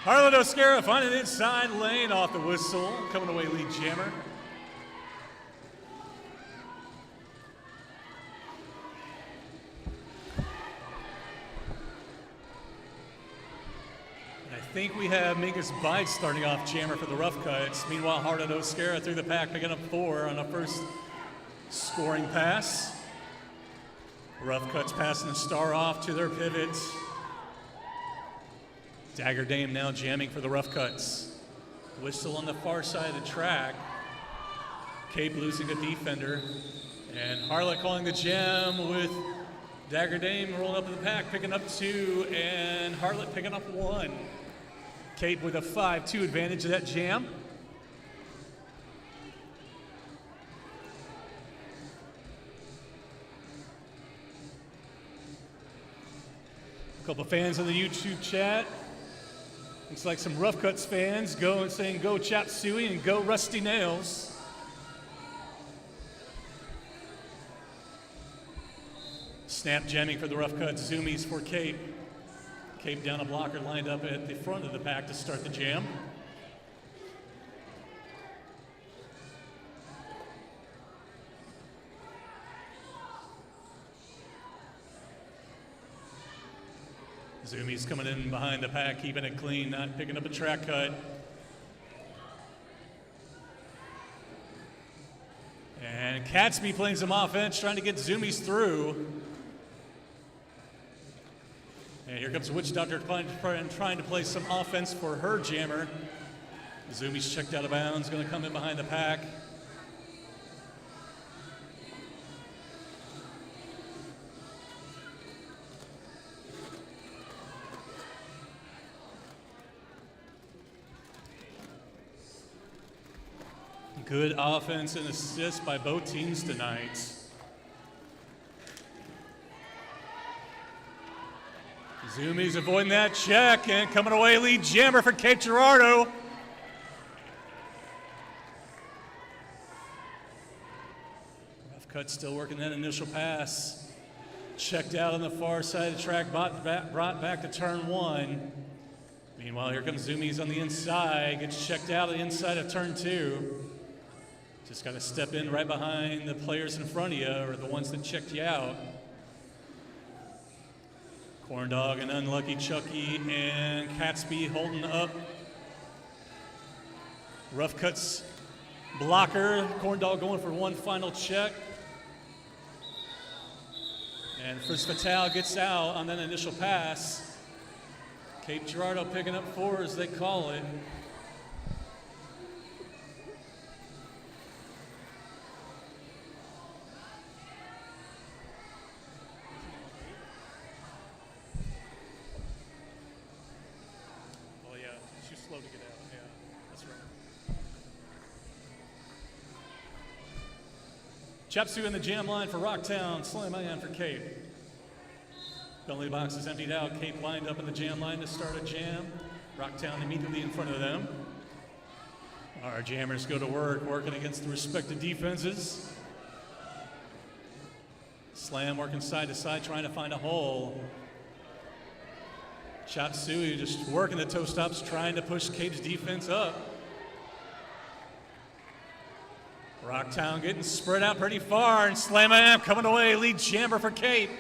A: Harlan Oscara finding the inside lane off the whistle, coming away lead jammer. I think we have Minkus Bide starting off jammer for the Rough Cuts. Meanwhile, Harlan Oscara through the pack, picking up 4 on a first scoring pass. Rough Cuts passing the star off to their pivots. Dagger Dame now jamming for the Rough Cuts. Whistle on the far side of the track. Cape losing a defender. And Harlan calling the jam with Dagger Dame rolling up to the pack, picking up 2, and Harlan picking up 1. Cape with a 5-2 advantage of that jam. A couple fans in the YouTube chat. Looks like some Rough Cuts fans saying go Chop Suey and go Rusty Nails. Snap jamming for the Rough Cuts, zoomies for Cape. Cape down a blocker lined up at the front of the pack to start the jam. Zoomies coming in behind the pack, keeping it clean, not picking up a track cut. And Catsby playing some offense, trying to get Zoomies through. And here comes Witch Doctor trying to play some offense for her jammer. Zoomies checked out of bounds, going to come in behind the pack. Good offense and assists by both teams tonight. Zoomies avoiding that check and coming away lead jammer for Cape Girardeau. Rough Cut still working that initial pass. Checked out on the far side of the track, brought back to turn 1. Meanwhile, here comes Zoomies on the inside, gets checked out on the inside of turn 2. Just got to step in right behind the players in front of you or the ones that checked you out. Corn Dog and Unlucky Chucky and Catsby holding up. Rough Cuts blocker. Corn Dog going for one final check. And Fritz Fatal gets out on that initial pass. Cape Girardeau picking up 4 as they call it. Slow to get out, yeah, that's right. Chapsu in the jam line for Rocktown, Slam Man for Cape. Penalty box is emptied out. Cape lined up in the jam line to start a jam. Rocktown immediately in front of them. Our jammers go to work, working against the respective defenses. Slam working side to side, trying to find a hole. Chapsu just working the toe stops, trying to push Cape's defense up. Rocktown getting spread out pretty far, and Slam Man coming away, lead jammer for Cape.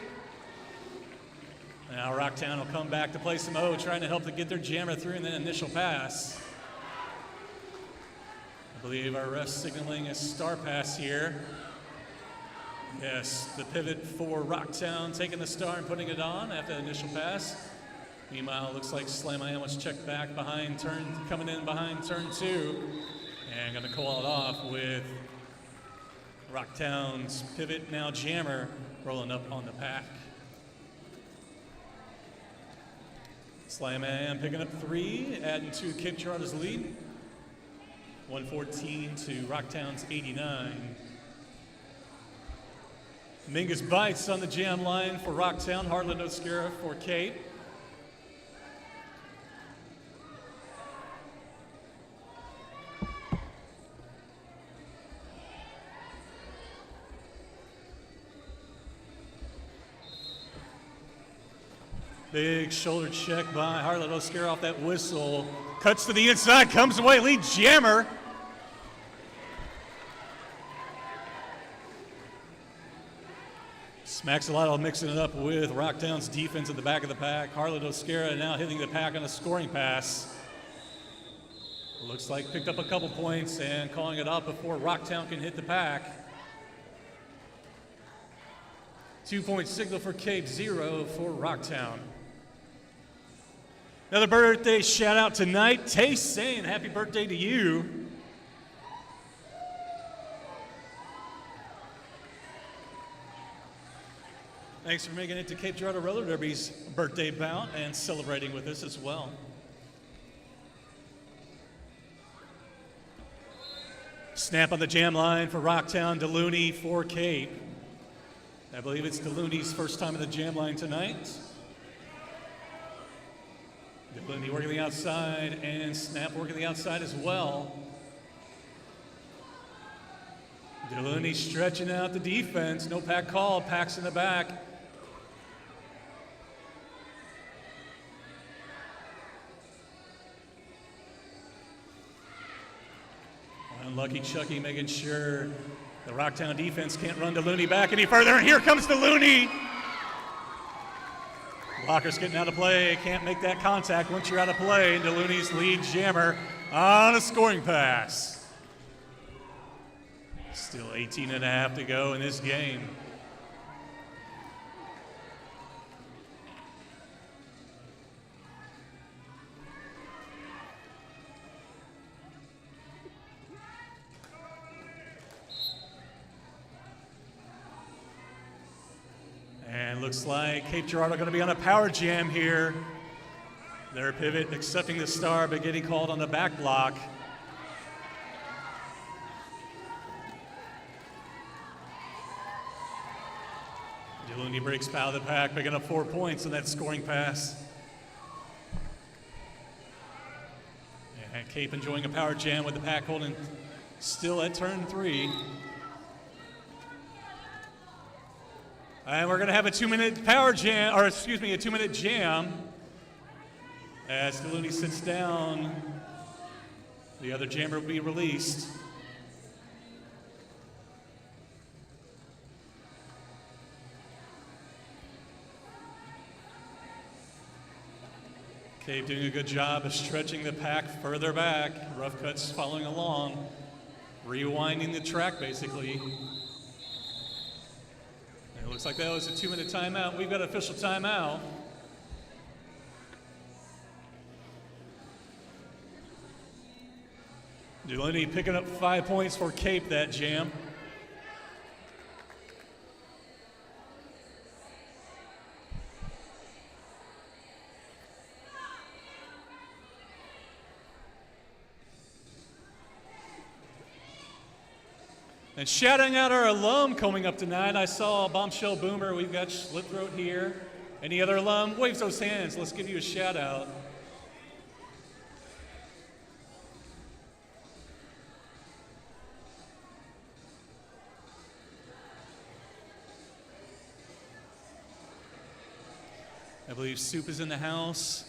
A: Now Rocktown will come back to play some O, trying to help to get their jammer through in the initial pass. I believe our ref's signaling a star pass here. Yes, the pivot for Rocktown, taking the star and putting it on after the initial pass. Meanwhile, it looks like Slam Man was checked back behind coming in behind turn 2. And gonna call it off with Rocktown's pivot, now jammer, rolling up on the pack. Slam Man picking up 3, adding to Cape Girardeau's lead. 114 to Rocktown's 89. Mingus Bites on the jam line for Rocktown, Harlan Oscara for Cape. Big shoulder check by Harlan Oscara off that whistle. Cuts to the inside, comes away, lead jammer. Smacks a lot of mixing it up with Rocktown's defense at the back of the pack. Harlan Oscara now hitting the pack on a scoring pass. Looks like picked up a couple points and calling it up before Rocktown can hit the pack. 2-point signal for Cape, 0 for Rocktown. Another birthday shout out tonight. Tace saying happy birthday to you. Thanks for making it to Cape Girardeau Roller Derby's birthday bout and celebrating with us as well. Snap on the jam line for Rocktown, DeLooney for Cape. I believe it's DeLooney's first time in the jam line tonight. DeLooney working the outside and Snap working the outside as well. DeLooney stretching out the defense. No pack call, packs in the back. Unlucky Chucky making sure the Rocktown defense can't run DeLooney back any further, and here comes DeLooney. Blocker's getting out of play, can't make that contact once you're out of play, and DeLooney's lead jammer on a scoring pass. Still 18 and a half to go in this game. And looks like Cape Girardeau going to be on a power jam here. Their pivot accepting the star, but getting called on the back block. DeLooney breaks out of the pack, picking up 4 points on that scoring pass. And Cape enjoying a power jam with the pack holding still at turn 3. And we're going to have a 2-minute power jam, or excuse me, a 2-minute jam. As DeLooney sits down, the other jammer will be released. Cape doing a good job of stretching the pack further back. Rough Cuts following along, rewinding the track basically. It looks like that was a 2-minute timeout. We've got an official timeout. DeLooney picking up 5 points for Cape that jam. And shouting out our alum coming up tonight, I saw Bombshell Boomer. We've got Slit Throat here. Any other alum? Wave those hands. Let's give you a shout out. I believe Soup is in the house.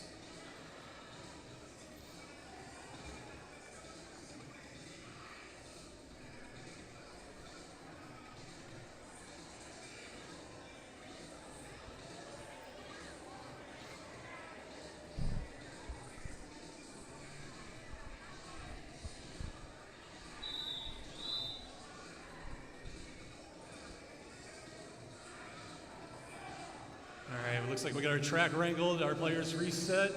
A: Looks like we got our track wrangled, our players reset.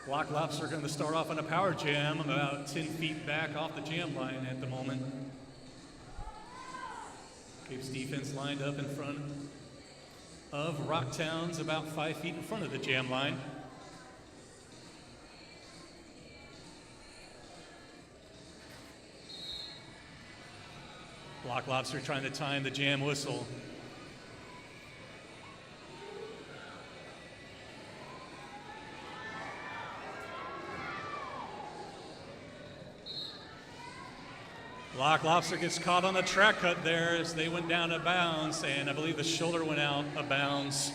A: Black Lobster going to start off on a power jam. I'm about 10 feet back off the jam line at the moment. Cape's defense lined up in front of Rocktown's about 5 feet in front of the jam line. Black Lobster trying to time the jam whistle. Black Lobster gets caught on the track cut there as they went down of bounds, and I believe the shoulder went out of bounds.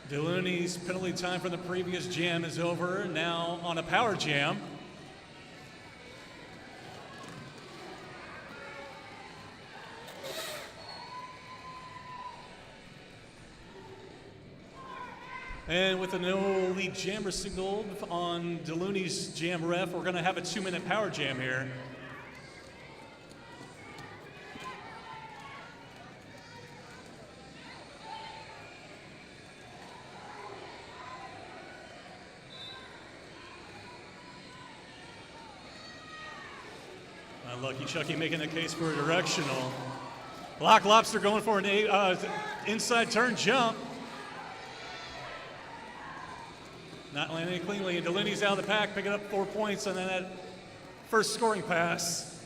A: Deluni's penalty time from the previous jam is over, now on a power jam. And with a no lead jammer signaled on Deluni's jam ref, we're going to have a 2-minute power jam here. Lucky Chucky making the case for a directional. Black Lobster going for an inside turn jump. Not landing it cleanly, and Deluni's out of the pack, picking up 4 points on that first scoring pass.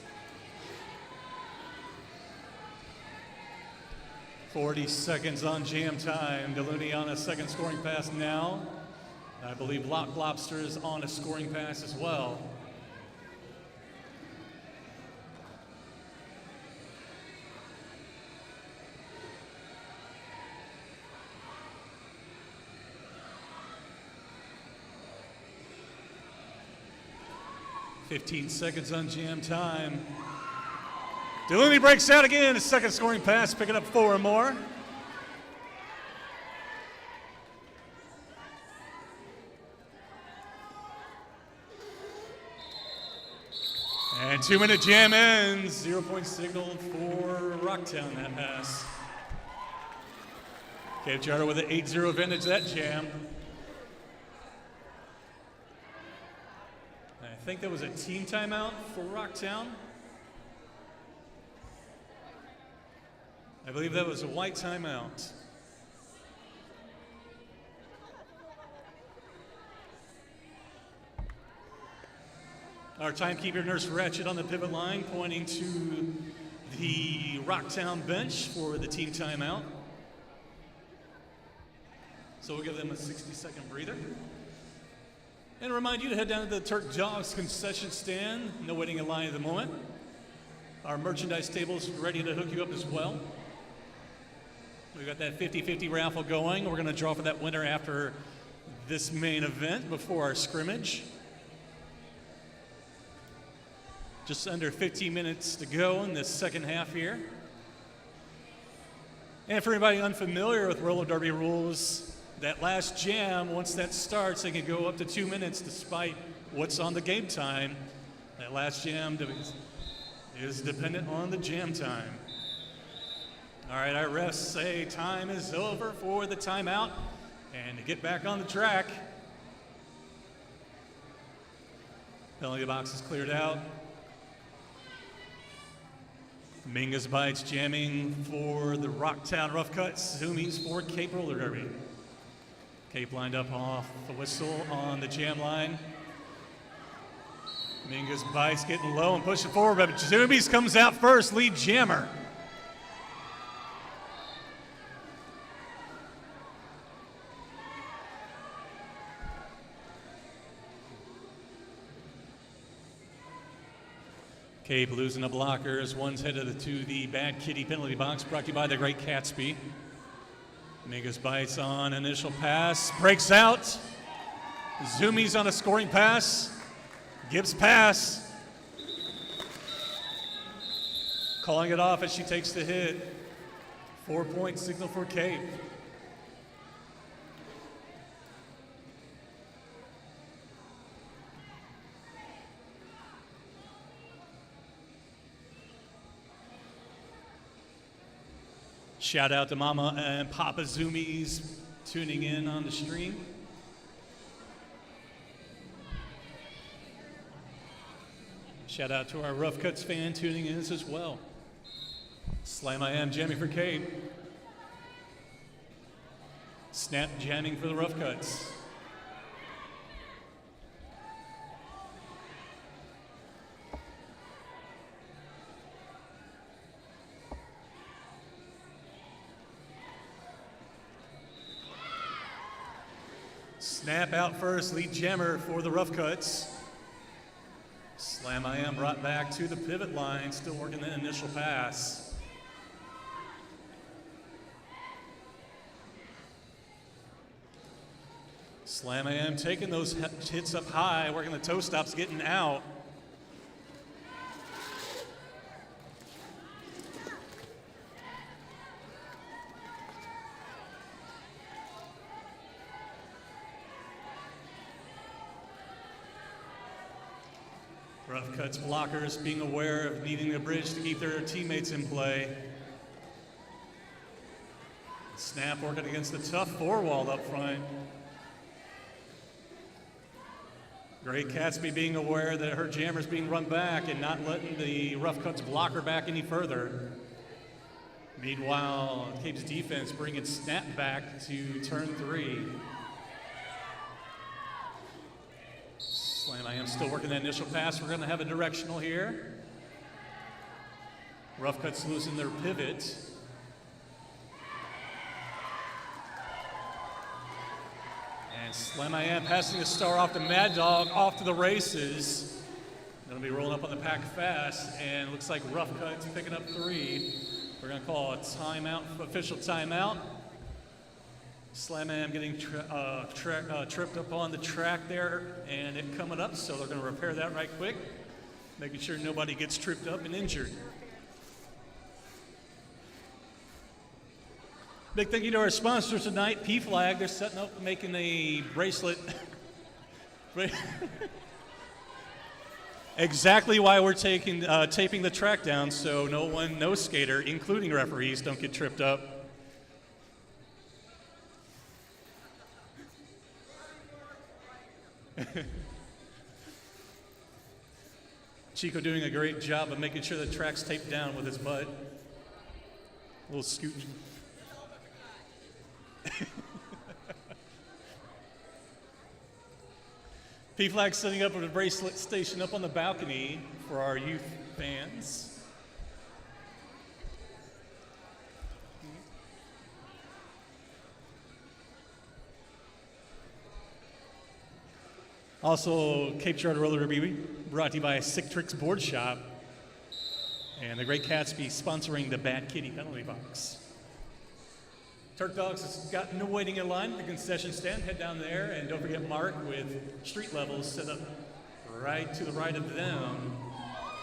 A: 40 seconds on jam time. Deluni on a second scoring pass now. I believe Black Lobster is on a scoring pass as well. .15 seconds on jam time. Deluni breaks out again, his second scoring pass, picking up 4 or more. And 2-minute jam ends. 0 point signal for Rocktown that pass. Cape Girardeau with an 8-0 advantage that jam. I think that was a team timeout for Rocktown. I believe that was a white timeout. Our timekeeper, Nurse Ratchet, on the pivot line, pointing to the Rocktown bench for the team timeout. So we'll give them a 60-second breather. And remind you to head down to the Turk Dogs concession stand. No waiting in line at the moment. Our merchandise table's ready to hook you up as well. We've got that 50-50 raffle going. We're going to draw for that winner after this main event before our scrimmage. Just under 15 minutes to go in this second half here. And for anybody unfamiliar with roller derby rules, that last jam, once that starts, they can go up to 2 minutes despite what's on the game time. That last jam is dependent on the jam time. All right, our refs say time is over for the timeout and to get back on the track. Penalty box is cleared out. Mingus Bites jamming for the Rocktown Rough Cuts. Zoomies for Cape Roller Derby. Cape lined up off the whistle on the jam line. Mingus Bites getting low and pushing forward, but Zoomies comes out first, lead jammer. Cape losing the blockers. One's headed to the Bad Kitty penalty box, brought to you by the Great Catsby. Mingus Bites on initial pass, breaks out. Zoomies on a scoring pass. Gibbs pass. Calling it off as she takes the hit. 4-point signal for Cape. Shout out to Mama and Papa Zoomies tuning in on the stream. Shout out to our Rough Cuts fan tuning in as well. Slam I am jamming for Cape. Snap jamming for the Rough Cuts. Snap out first, lead jammer for the Rough Cuts. Slam I am brought back to the pivot line, still working the initial pass. Slam I am taking those hits up high, working the toe stops, getting out. Rough Cuts blockers being aware of needing a bridge to keep their teammates in play. Snap working against the tough four-wall up front. Great Catsby being aware that her jammer's being run back and not letting the Rough Cuts blocker back any further. Meanwhile, Cape's defense bringing Snap back to turn 3. Slam I am still working that initial pass. We're going to have a directional here. Rough Cuts losing their pivot. And Slam I am passing the star off to Mad Dog, off to the races. Going to be rolling up on the pack fast, and looks like Rough Cuts picking up 3. We're going to call a timeout, official timeout. Slam Am getting tripped up on the track there and it coming up, so they're going to repair that right quick, making sure nobody gets tripped up and injured. Big thank you to our sponsors tonight, P-Flag. They're setting up, making a bracelet. Exactly why we're taping the track down, so no skater, including referees, don't get tripped up. Chico doing a great job of making sure the track's taped down with his butt. A little scoot. P-Flag setting up a bracelet station up on the balcony for our youth fans. Also, Cape Girardeau Roller Derby brought to you by Sick Tricks Board Shop and the Great Catsby sponsoring the Bad Kitty penalty box. Turk Dogs has got no waiting in line at the concession stand. Head down there, and don't forget Mark with street levels set up right to the right of them,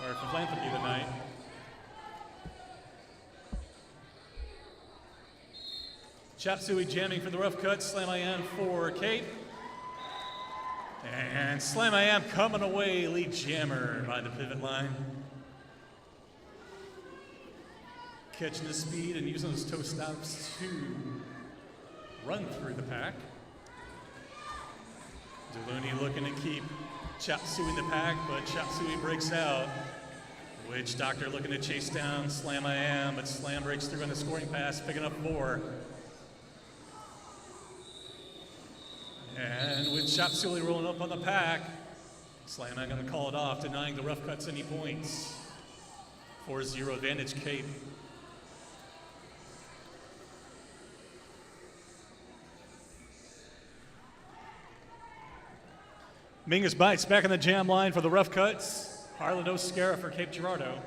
A: or for philanthropy tonight. Chop Suey jamming for the Rough Cuts, Slam I Am for Cape. And Slam I Am coming away, lead jammer by the pivot line. Catching the speed and using those toe stops to run through the pack. Deloney looking to keep Chop Suey in the pack, but Chop Suey breaks out. Witch Doctor looking to chase down Slam I Am, but Slam breaks through on the scoring pass, picking up 4. And with Chop Suey rolling up on the pack, Slam not going to call it off, denying the rough cuts any points. 4-0 advantage, Cape. Mingus Bites back on the jam line for the rough cuts. Harlan O'Scara for Cape Girardeau.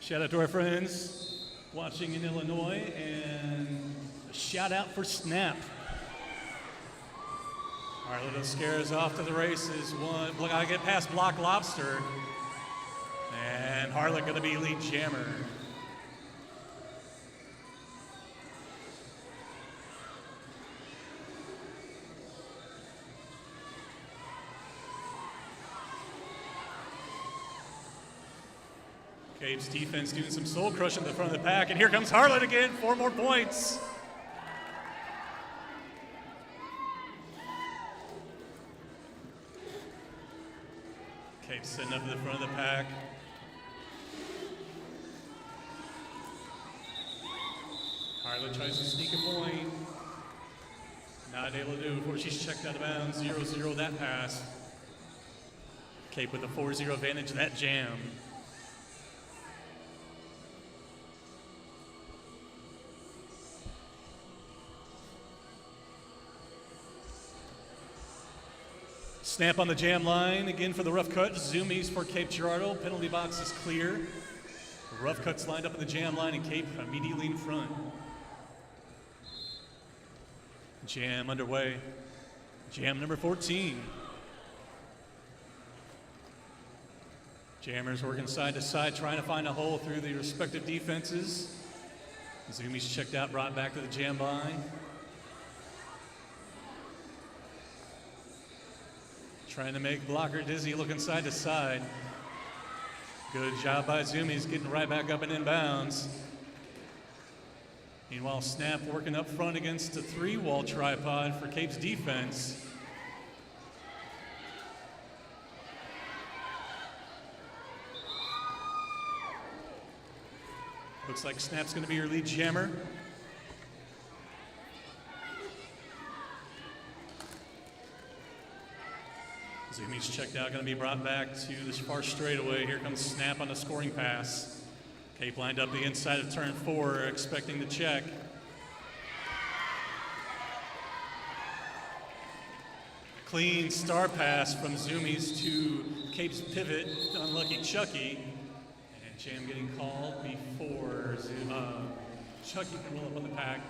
A: Shout out to our friends watching in Illinois, and a shout out for Snap. Harlan O'Scara is off to the races. Look, I get past Block Lobster, and Harlan going to be lead jammer. Cape's defense doing some soul crushing at the front of the pack, and here comes Harlan again, 4 more points. Cape sitting up at the front of the pack. Harlan tries to sneak a point. Not able to do before she's checked out of bounds. 0-0 that pass. Cape with a 4-0 advantage of that jam. Snap on the jam line again for the rough cut. Zoomies for Cape Girardeau. Penalty box is clear. The rough cuts lined up in the jam line, and Cape immediately in front. Jam underway. Jam number 14. Jammers working side to side, trying to find a hole through the respective defenses. Zoomies checked out, brought back to the jam line. Trying to make blocker dizzy, looking side to side. Good job by Zoomies, getting right back up and inbounds. Meanwhile, Snap working up front against a 3-wall tripod for Cape's defense. Looks like Snap's going to be your lead jammer. Zoomies checked out, going to be brought back to this far straightaway. Here comes Snap on the scoring pass. Cape lined up the inside of turn 4, expecting the check. Clean star pass from Zoomies to Cape's pivot, unlucky Chucky. And jam getting called before Chucky can roll up on the pack.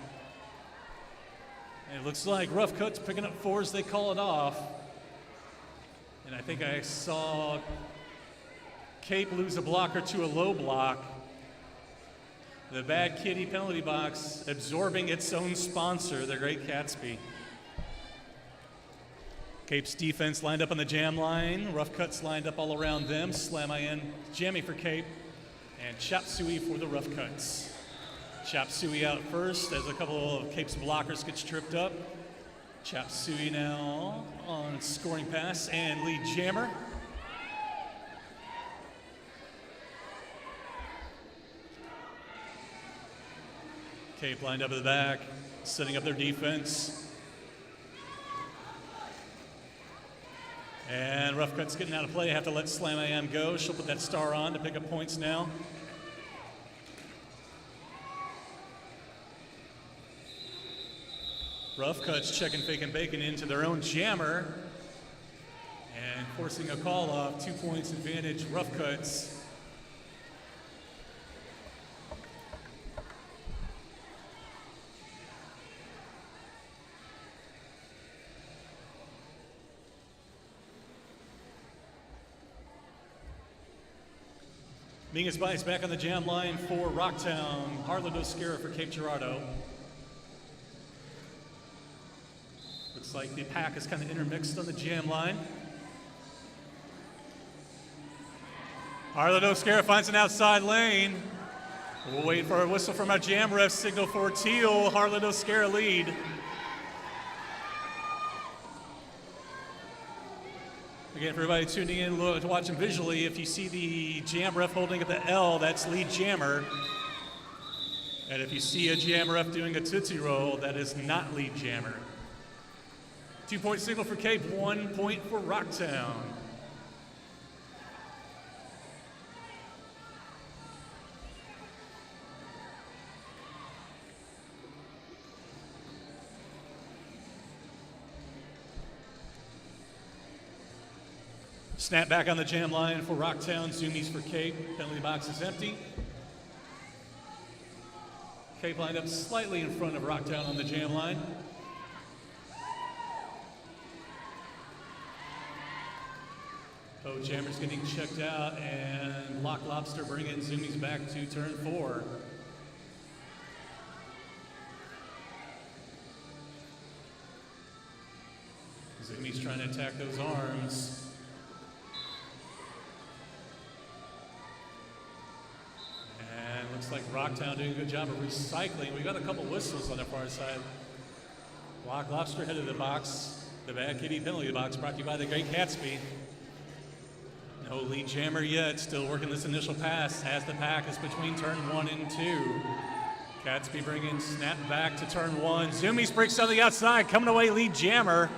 A: And it looks like rough cuts picking up 4s, they call it off. And I think I saw Cape lose a blocker to a low block. The Bad Kitty penalty box absorbing its own sponsor, the Great Catsby. Cape's defense lined up on the jam line. Rough cuts lined up all around them. Slam-I-N, jamming for Cape. And Chop Suey for the rough cuts. Chop Suey out first as a couple of Cape's blockers gets tripped up. Chop Suey now on scoring pass and lead jammer. Cape lined up at the back, setting up their defense. And rough cuts getting out of play. Have to let Slam-I-Am go. She'll put that star on to pick up points now. Rough cuts checking fake and bacon into their own jammer and forcing a call off. 2 points advantage, rough cuts. Mingus Bites back on the jam line for Rocktown. Harlan O'Scara for Cape Girardeau. Looks like the pack is kind of intermixed on the jam line. Harlan O'Scara finds an outside lane. We'll wait for a whistle from our jam ref, signal for teal. Harlan O'Scara lead. Again, for everybody tuning in, watching visually, if you see the jam ref holding at the L, that's lead jammer. And if you see a jam ref doing a Tootsie Roll, that is not lead jammer. 2-point signal for Cape, 1 point for Rocktown. Snap back on the jam line for Rocktown, zoomies for Cape, penalty box is empty. Cape lined up slightly in front of Rocktown on the jam line. Jammer's getting checked out, and Lock Lobster bringing zoomies back to turn 4. Zoomies trying to attack those arms. And looks like Rocktown doing a good job of recycling. We got a couple whistles on the far side. Lock Lobster head of the box. The Bad Kitty penalty box brought to you by the Great Gatsby. No lead jammer yet, still working this initial pass. Has the pack, it's between turn 1 and 2. Gatsby bringing snap back to turn 1. Zoomies breaks on the outside, coming away lead jammer.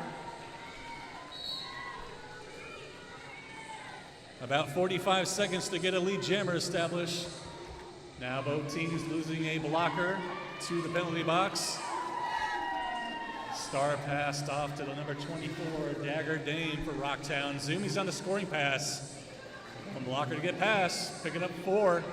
A: About 45 seconds to get a lead jammer established. Now both teams losing a blocker to the penalty box. Star passed off to the number 24, Dagger Dame for Rocktown. Zoomies on the scoring pass. One blocker to get past, picking up 4.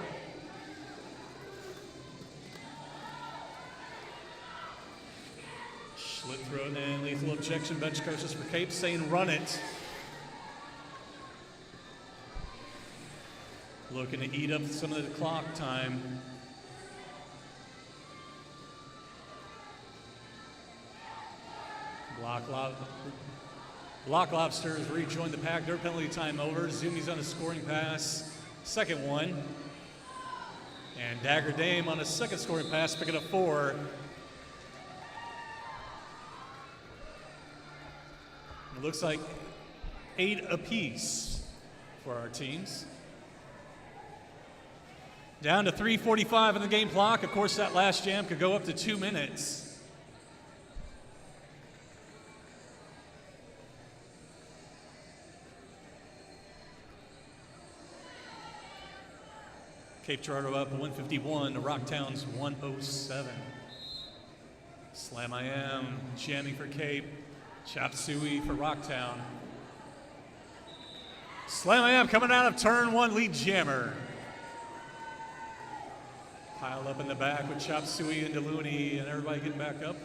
A: Slit throw and lethal objection, bench curses for Cape, saying run it. Looking to eat up some of the clock time. Lock Lobster has rejoined the pack. Their penalty time over. Zoomies on a scoring pass. Second one. And Dagger Dame on a second scoring pass, picking up 4. It looks like 8 apiece for our teams. Down to 3:45 in the game clock. Of course, that last jam could go up to 2 minutes. Cape Girardeau up 151 to Rocktown's 107. Slam I Am jamming for Cape. Chop Suey for Rocktown. Slam I Am coming out of turn 1, lead jammer. Piled up in the back with Chop Suey and DeLuny and everybody getting back up.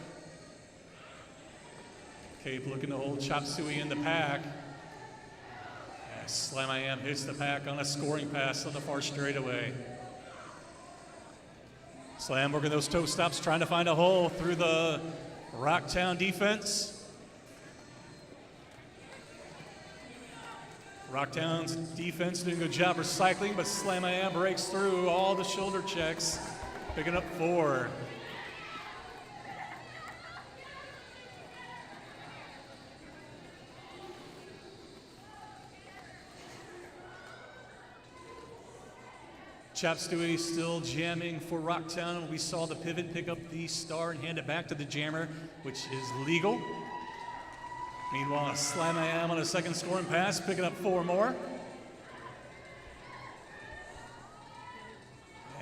A: Cape looking to hold Chop Suey in the pack. Slam I Am hits the pack on a scoring pass on the far straightaway. Slam working those toe stops, trying to find a hole through the Rocktown defense. Rocktown's defense doing a good job recycling, but Slam I Am breaks through all the shoulder checks, picking up 4. Chop Stewie still jamming for Rocktown. We saw the pivot pick up the star and hand it back to the jammer, which is legal. Meanwhile, Slam I Am on a second scoring pass, picking up 4 more.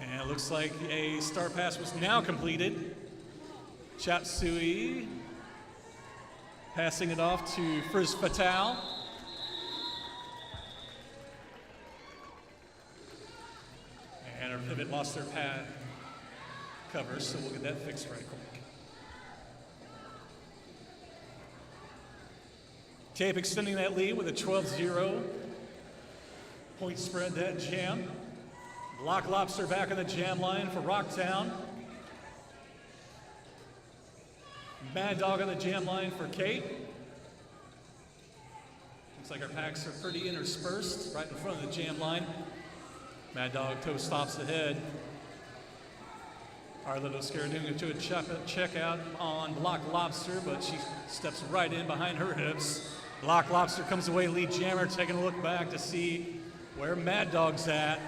A: And it looks like a star pass was now completed. Chop Stewie passing it off to Frizz Fatal. And our pivot lost their pad cover, so we'll get that fixed right quick. Cape extending that lead with a 12-0 point spread that jam. Lock Lobster back on the jam line for Rocktown. Mad Dog on the jam line for Cape. Looks like our packs are pretty interspersed right in front of the jam line. Mad Dog toe stops ahead. Our little Scaradunga to a check out on Lock Lobster, but she steps right in behind her hips. Lock Lobster comes away lead jammer, taking a look back to see where Mad Dog's at.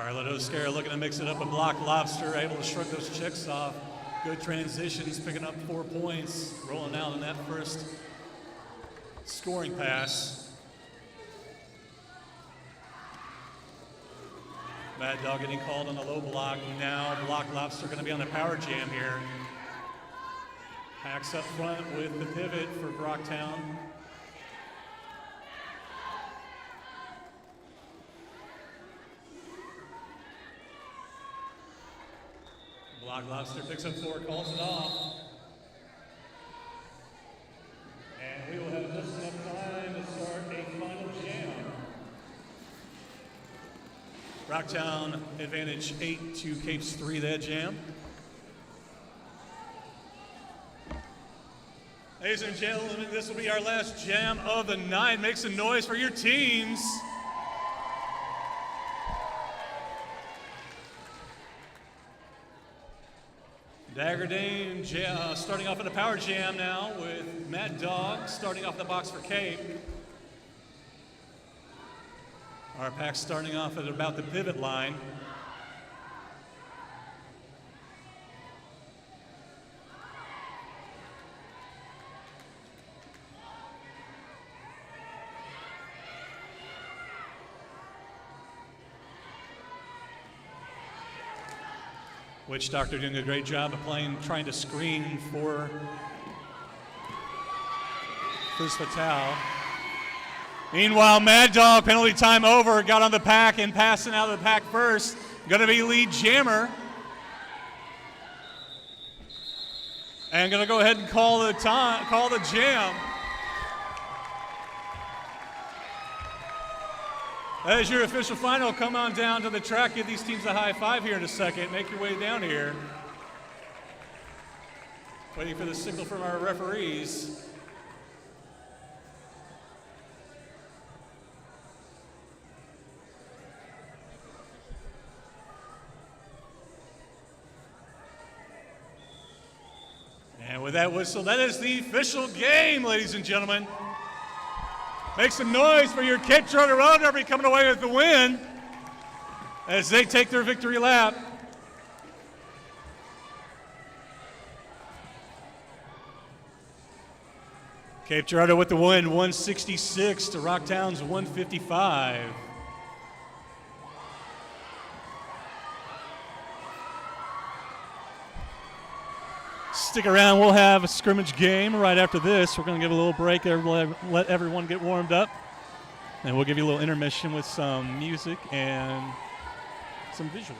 B: Charlotte Oscar looking to mix it up with Block Lobster, able to shrug those checks off. Good transitions, picking up 4 points, rolling out in that first scoring pass. Mad Dog getting called on the low block. Now Block Lobster going to be on the power jam here. Hacks up front with the pivot for Rocktown. Block Lobster picks up 4, calls it off. And we will have just enough time to start a final jam. Rocktown advantage 8 to Cape's 3 that jam. Ladies and gentlemen, this will be our last jam of the night. Make some noise for your teams. Dagger Dame starting off in a power jam now with Mad Dog starting off the box for Cape. Our pack starting off at about the pivot line. Witch Doctor doing a great job of trying to screen for Fus Fatale. Meanwhile, Mad Dog, penalty time over, got on the pack and passing out of the pack first. Going to be lead jammer. And going to go ahead and call the jam. That is your official final. Come on down to the track. Give these teams a high five here in a second. Make your way down here. Waiting for the signal from our referees. And with that whistle, that is the official game, ladies and gentlemen. Make some noise for your Cape Girardeau Roller Derby coming away with the win as they take their victory lap. Cape Girardeau with the win, 166 to Rocktown's 155. Stick around, we'll have a scrimmage game right after this. We're going to give a little break there, let everyone get warmed up. And we'll give you a little intermission with some music and some visuals.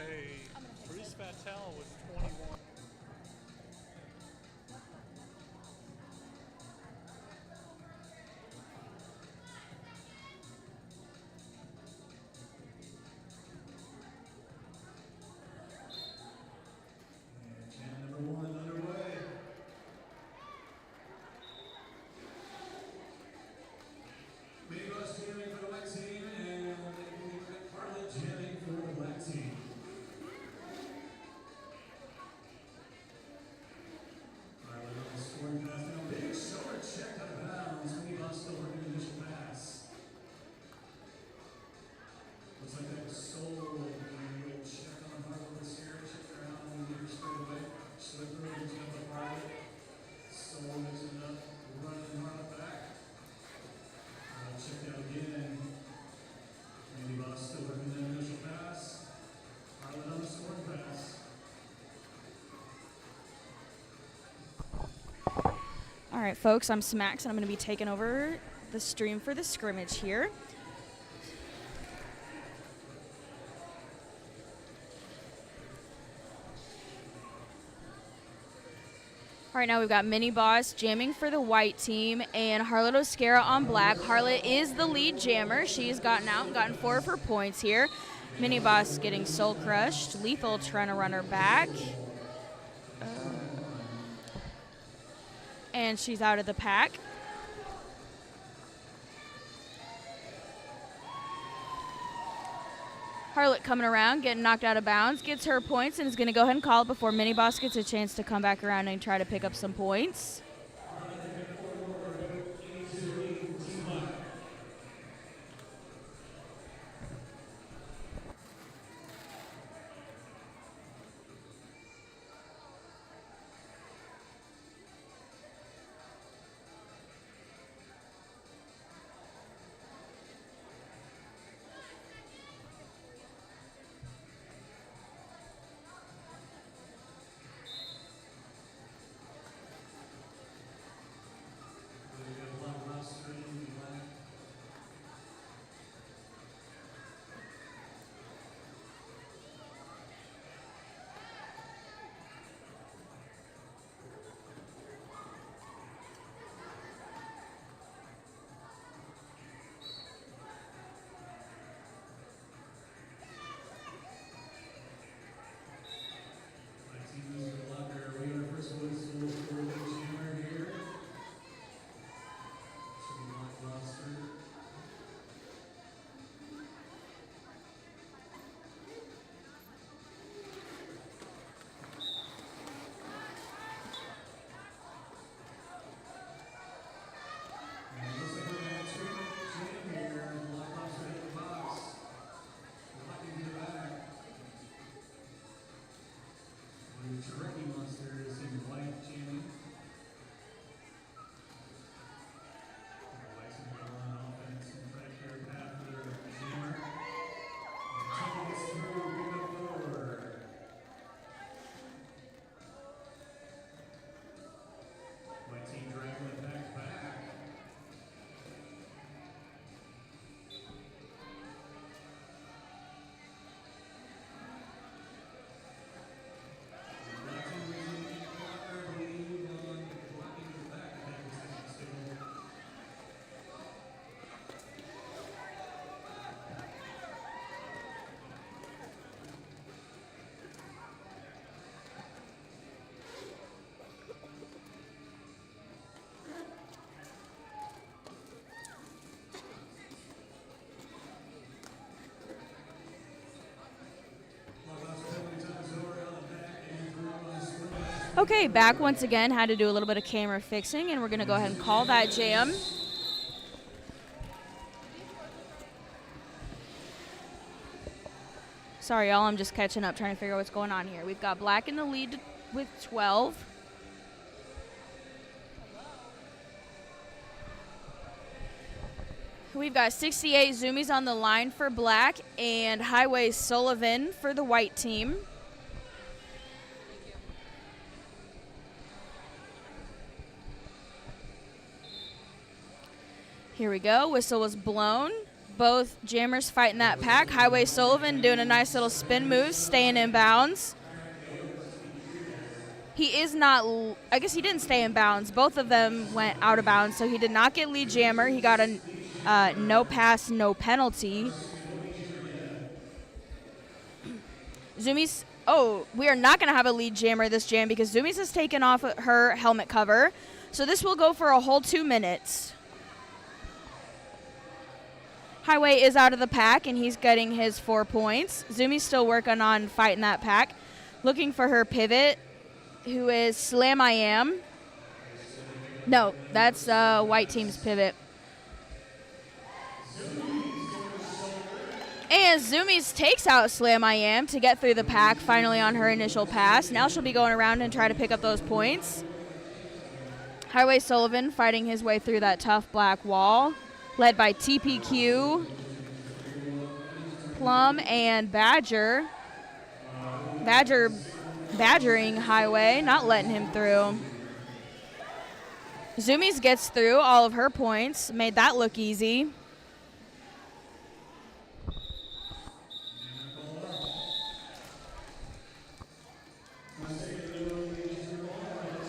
B: Hey, Bruce Fattel was 21.
C: And number 1 underway. Big Bus jamming for the white team, and Harlan jamming for the black team. Harlan on the scoring pass now. Big shoulder check out of bounds. Big Bus still working the initial pass. Looks like that was Soul. And we'll check on Harlan this year. Check around and get her straight away. Slippery into the Harlan. Soul mixing it up. Running Harlan back. Check out again. Andy Boss still working that initial pass. Harlan on the scoring pass.
D: All right, folks, I'm Smax, and I'm going to be taking over the stream for the scrimmage here. All right, now we've got Mini Boss jamming for the white team and Harlot Oscara on black. Harlot is the lead jammer. She's gotten out and gotten 4 of her points here. Mini Boss getting soul crushed. Lethal trying to run her back. And she's out of the pack. Harlot coming around, getting knocked out of bounds, gets her points, and is going to go ahead and call it before Mini Boss gets a chance to come back around and try to pick up some points. Okay, back once again. Had to do a little bit of camera fixing, and we're going to go ahead and call that jam. Sorry, y'all. I'm just catching up, trying to figure out what's going on here. We've got black in the lead with 12. We've got 68 Zoomies on the line for black and Highway Sullivan for the white team. Here we go. Whistle was blown. Both jammers fighting that pack. Highway Sullivan doing a nice little spin move, staying in bounds. He is not, I guess he didn't stay in bounds. Both of them went out of bounds, so he did not get lead jammer. He got a no pass, no penalty. Zumi's, we are not going to have a lead jammer this jam because Zumi's has taken off her helmet cover. So this will go for a whole 2 minutes. Highway is out of the pack, and he's getting his 4 points. Zumi's still working on fighting that pack. Looking for her pivot, who is Slam I Am. No, that's white team's pivot. And Zumi's takes out Slam I Am to get through the pack finally on her initial pass. Now she'll be going around and try to pick up those points. Highway Sullivan fighting his way through that tough black wall, led by TPQ, Plum, and Badger. Badger badgering Highway, not letting him through. Zumi's gets through all of her points, made that look easy.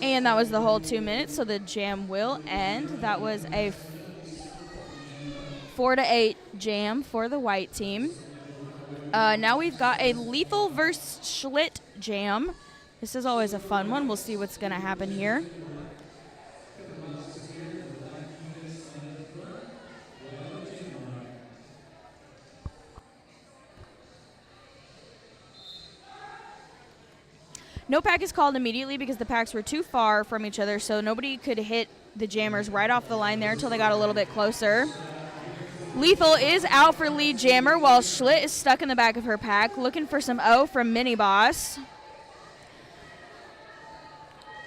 D: And that was the whole 2 minutes, so the jam will end. That was a 4-8 jam for the white team. Now we've got a Lethal versus Schlitt jam. This is always a fun one. We'll see what's going to happen here. No pack is called immediately because the packs were too far from each other, so nobody could hit the jammers right off the line there until they got a little bit closer. Lethal is out for lead jammer while Schlitt is stuck in the back of her pack looking for some O from Mini Boss.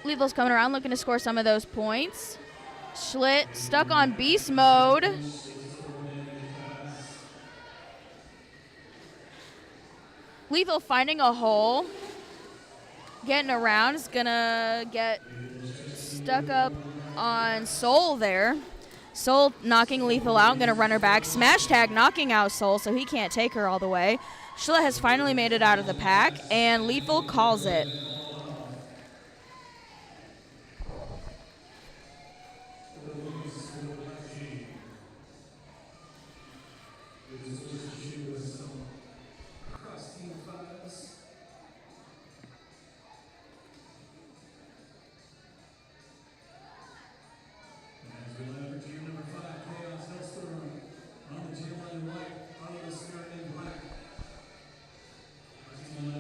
D: Lethal's coming around looking to score some of those points. Schlitt stuck on beast mode. Lethal finding a hole. Getting around is gonna get stuck up on Soul there. Soul knocking Lethal out, gonna run her back. Smash tag knocking out Soul, so he can't take her all the way. Schlitt has finally made it out of the pack, and Lethal calls it.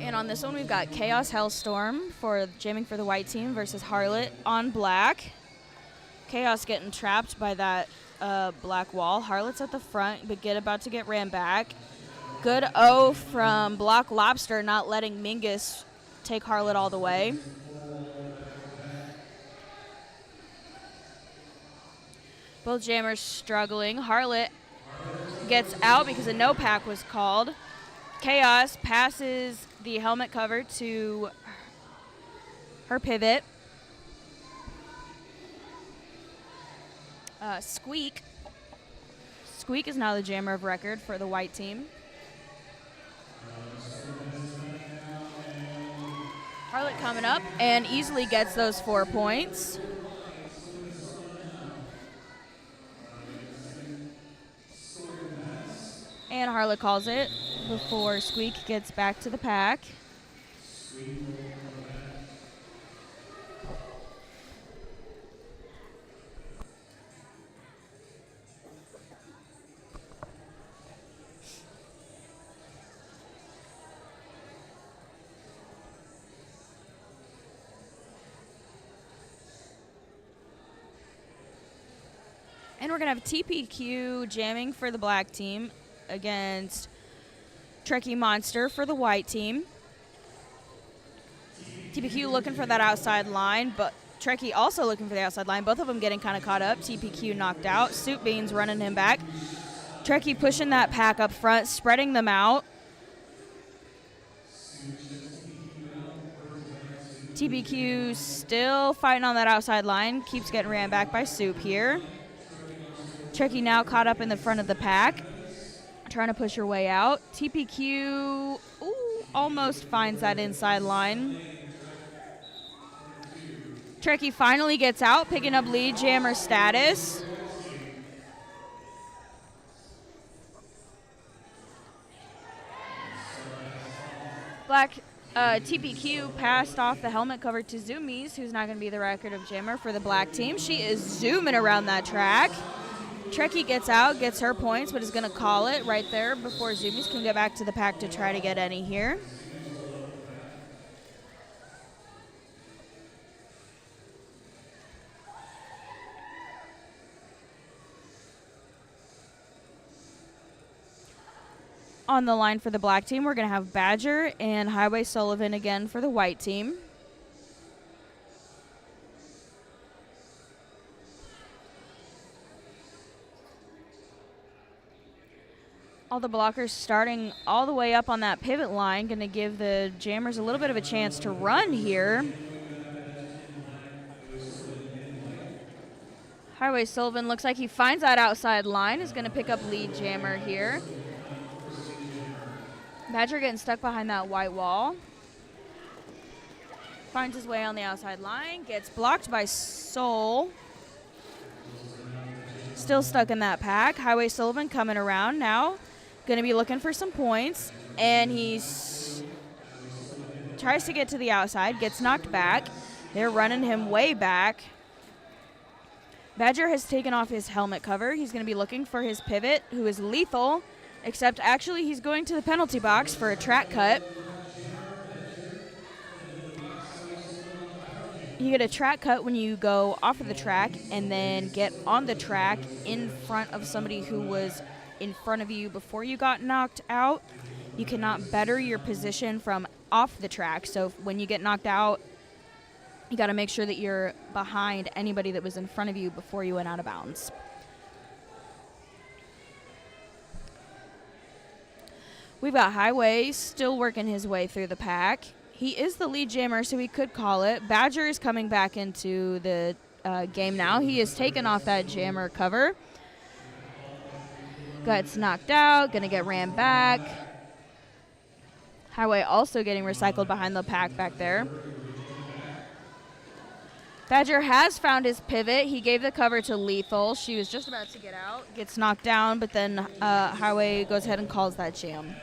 D: And on this one, we've got Chaos Hellstorm for jamming for the white team versus Harlot on black. Chaos getting trapped by that black wall. Harlot's at the front, but about to get ran back. Good O from Block Lobster, not letting Mingus take Harlot all the way. Both jammers struggling. Harlot gets out because a no pack was called. Chaos passes the helmet cover to her pivot. Squeak. Squeak is now the jammer of record for the white team. Harlot coming up and easily gets those 4 points. And Harlot calls it before Squeak gets back to the pack. And we're going to have TPQ jamming for the black team against Trekkie Monster for the white team. TPQ looking for that outside line, but Trekkie also looking for the outside line. Both of them getting kind of caught up. TPQ knocked out. Soup Beans running him back. Trekkie pushing that pack up front, spreading them out. TPQ still fighting on that outside line. Keeps getting ran back by Soup here. Trekkie now caught up in the front of the pack. trying to push her way out. TPQ almost finds that inside line. Trekkie finally gets out, picking up lead jammer status. Black TPQ passed off the helmet cover to Zoomies, who's not going to be the record of jammer for the black team. She is zooming around that track. Trekkie gets out, gets her points, but is going to call it right there before Zoomies can get back to the pack to try to get any here. On the line for the black team, we're going to have Badger and Highway Sullivan again for the white team. All the blockers starting all the way up on that pivot line, going to give the jammers a little bit of a chance to run here. Highway Sullivan looks like he finds that outside line, is going to pick up lead jammer here. Badger getting stuck behind that white wall. Finds his way on the outside line, gets blocked by Soul. Still stuck in that pack. Highway Sullivan coming around now. Going to be looking for some points. And he tries to get to the outside, gets knocked back. They're running him way back. Badger has taken off his helmet cover. He's going to be looking for his pivot, who is lethal. Except actually he's going to the penalty box for a track cut. You get a track cut when you go off of the track and then get on the track in front of somebody who was in front of you before you got knocked out. You cannot better your position from off the track. So when you get knocked out, you got to make sure that you're behind anybody that was in front of you before you went out of bounds. We've got Highway still working his way through the pack. He is the lead jammer, so we could call it. Badger is coming back into the game now. He has taken off that jammer cover. Gets knocked out, going to get ran back. Highway also getting recycled behind the pack back there. Badger has found his pivot. He gave the cover to Lethal. She was just about to get out, gets knocked down, but then Highway goes ahead and calls that jam.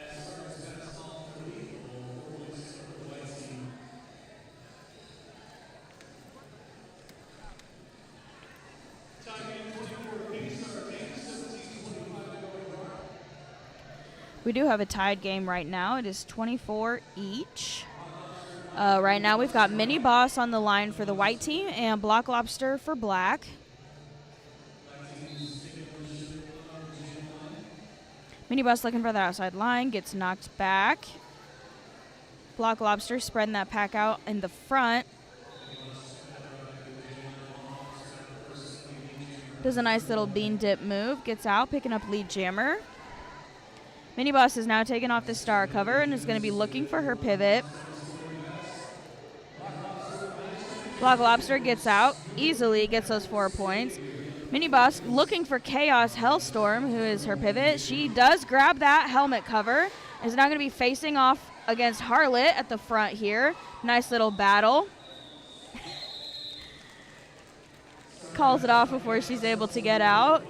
D: We do have a tied game right now. It is 24 each. Right now we've got Mini Boss on the line for the white team and Block Lobster for black. Mini Boss looking for the outside line, gets knocked back. Block Lobster spreading that pack out in the front. Does a nice little bean dip move, gets out, picking up lead jammer. Mini Boss is now taking off the star cover and is going to be looking for her pivot. Block Lobster gets out, easily gets those 4 points. Mini Boss looking for Chaos Hellstorm, who is her pivot. She does grab that helmet cover. Is now going to be facing off against Harlot at the front here. Nice little battle. Calls it off before she's able to get out.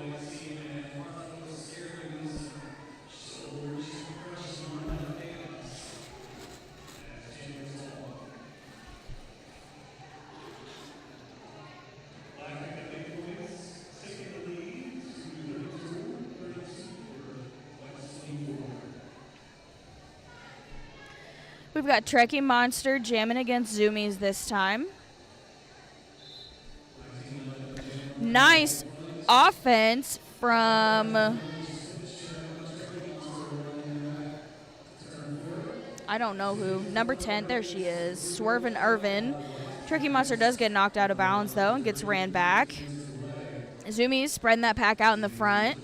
D: We've got Trekkie Monster jamming against Zoomies this time. Nice offense from, I don't know who, number 10, there she is, Swervin' Irvin. Trekkie Monster does get knocked out of bounds, though, and gets ran back. Zoomies spreading that pack out in the front,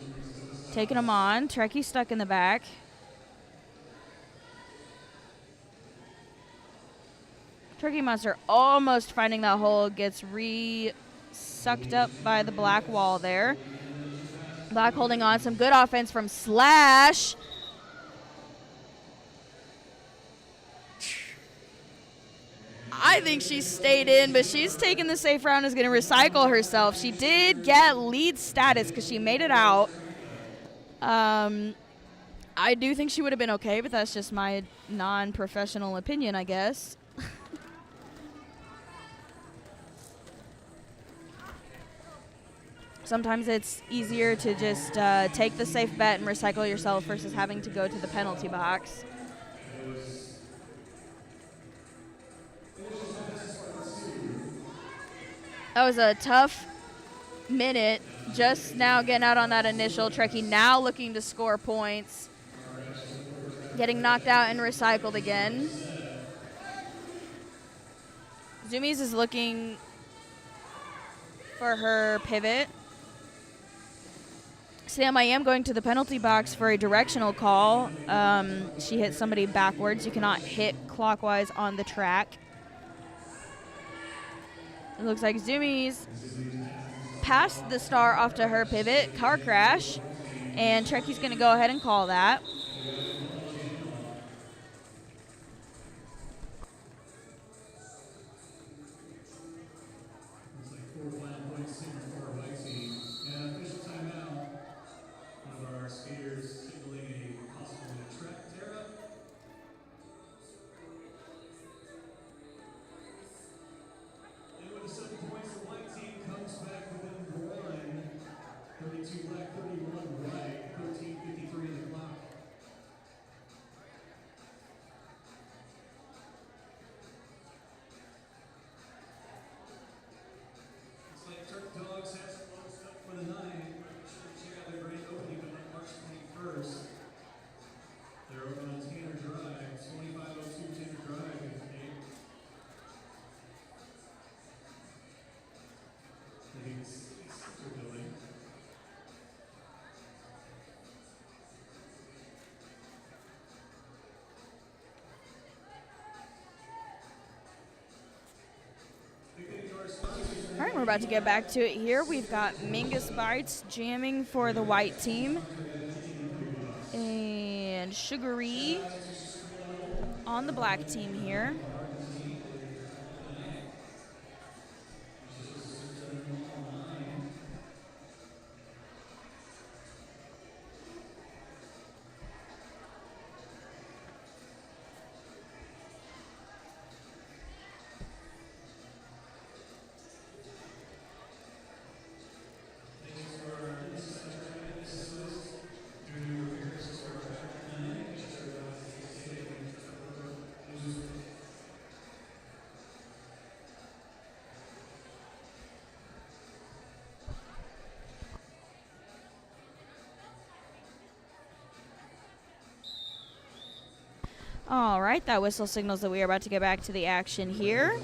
D: taking them on. Trekkie stuck in the back. Trekkie Monster almost finding that hole, gets sucked up by the black wall there. Black holding on. Some good offense from Slash. I think she stayed in, but she's taking the safe route and is going to recycle herself. She did get lead status because she made it out. I do think she would have been okay, but that's just my non-professional opinion, I guess. Sometimes it's easier to just take the safe bet and recycle yourself versus having to go to the penalty box. That was a tough minute. Just now getting out on that initial. Trekkie now looking to score points. Getting knocked out and recycled again. Zoomies is looking for her pivot. Sam, I am going to the penalty box for a directional call. She hit somebody backwards. You cannot hit clockwise on the track. It looks like Zoomies passed the star off to her pivot, car crash, and Trekkie's going to go ahead and call that.
C: Looks like 4 final points signal for our white team. And official timeout. One of our skaters signaling a possible track tear-up. And with the 7 points, the white team comes back within 1. 32 black, 31 white, 13:53 in the clock. Looks like Turk Dogs has closed up for the night. Check out their great opening on March 21st. They're over on Tanner Drive, 2502 Tanner Drive. I think it's their building.
D: All right, we're about to get back to it here. We've got Mingus Bites jamming for the white team. And Sugary on the black team here. All right, that whistle signals that we are about to get back to the action here.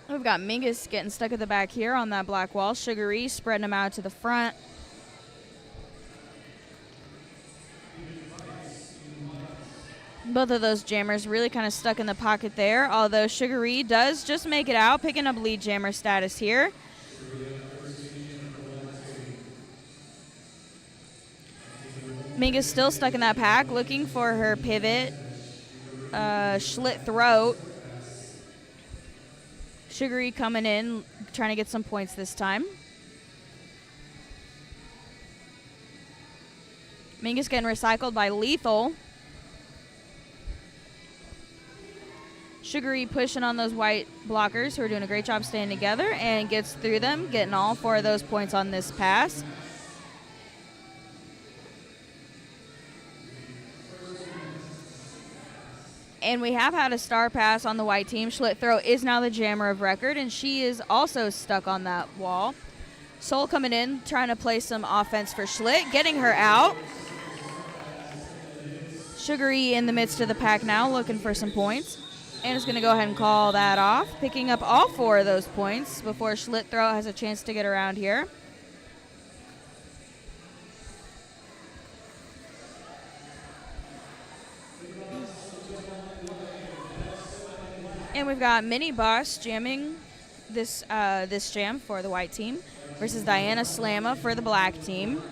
D: We've got Mingus getting stuck at the back here on that black wall. Sugary spreading them out to the front. Both of those jammers really kind of stuck in the pocket there, although Sugary does just make it out, picking up lead jammer status here. Mingus still stuck in that pack, looking for her pivot. Schlitt throat. Sugary coming in, trying to get some points this time. Mingus getting recycled by Lethal. Sugary pushing on those white blockers who are doing a great job staying together and gets through them, getting all 4 of those points on this pass. And we have had a star pass on the white team. Schlitt throw is now the jammer of record, and she is also stuck on that wall. Soul coming in, trying to play some offense for Schlitt, getting her out. Sugary in the midst of the pack now, looking for some points. And is going to go ahead and call that off, picking up all 4 of those points before Schlitt throw has a chance to get around here. And we've got Mini Boss jamming this jam for the white team versus Diana Slamma for the black team.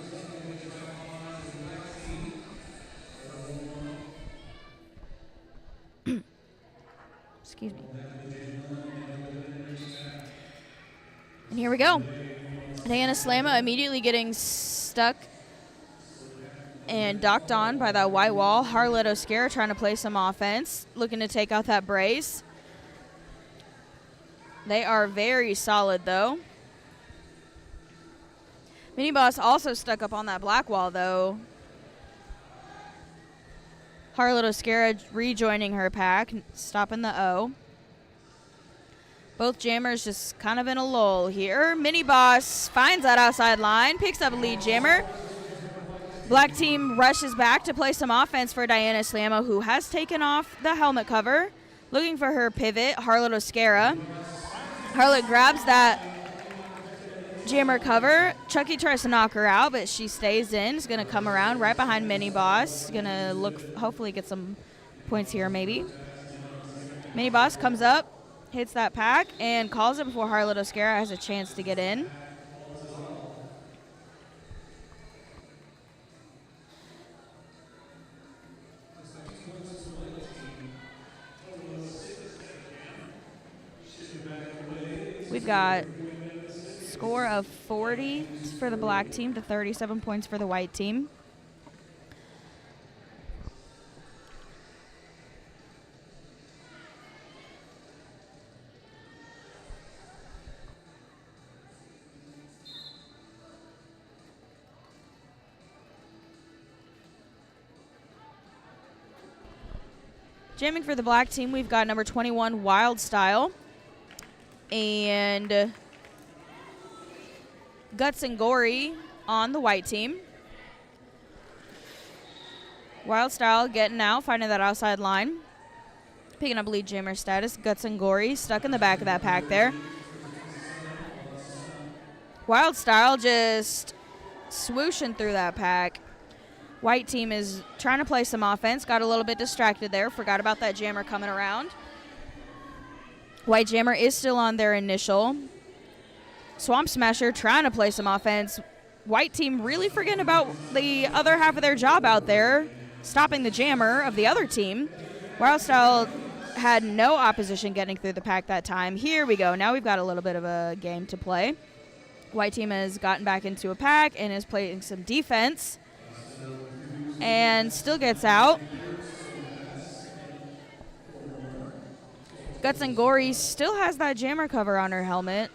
D: Excuse me. And here we go. Diana Slamma immediately getting stuck and docked on by that white wall. Harlette O'Scara trying to play some offense, looking to take out that brace. They are very solid, though. Mini Boss also stuck up on that black wall, though. Harlette O'Scara rejoining her pack, stopping the O. Both jammers just kind of in a lull here. Mini Boss finds that outside line, picks up lead jammer. Black team rushes back to play some offense for Diana Slamma, who has taken off the helmet cover, looking for her pivot, Harlette O'Scara. Harlette grabs that jammer cover. Chucky tries to knock her out, but she stays in. Is going to come around right behind Mini Boss. Going to look, hopefully get some points here maybe. Mini Boss comes up, hits that pack, and calls it before Harlette O'Scara has a chance to get in. We've got score of 40 for the black team to 37 points for the white team. Jamming for the black team, we've got number 21, Wild Style. And Guts and Gory on the white team. Wild Style getting out, finding that outside line. Picking up lead jammer status. Guts and Gory stuck in the back of that pack there. Wild Style just swooshing through that pack. White team is trying to play some offense. Got a little bit distracted there. Forgot about that jammer coming around. White jammer is still on their initial. Swamp Smasher trying to play some offense. White team really forgetting about the other half of their job out there, stopping the jammer of the other team. Wild Style had no opposition getting through the pack that time. Here we go. Now we've got a little bit of a game to play. White team has gotten back into a pack and is playing some defense and still gets out. Guts and Gory still has that jammer cover on her helmet.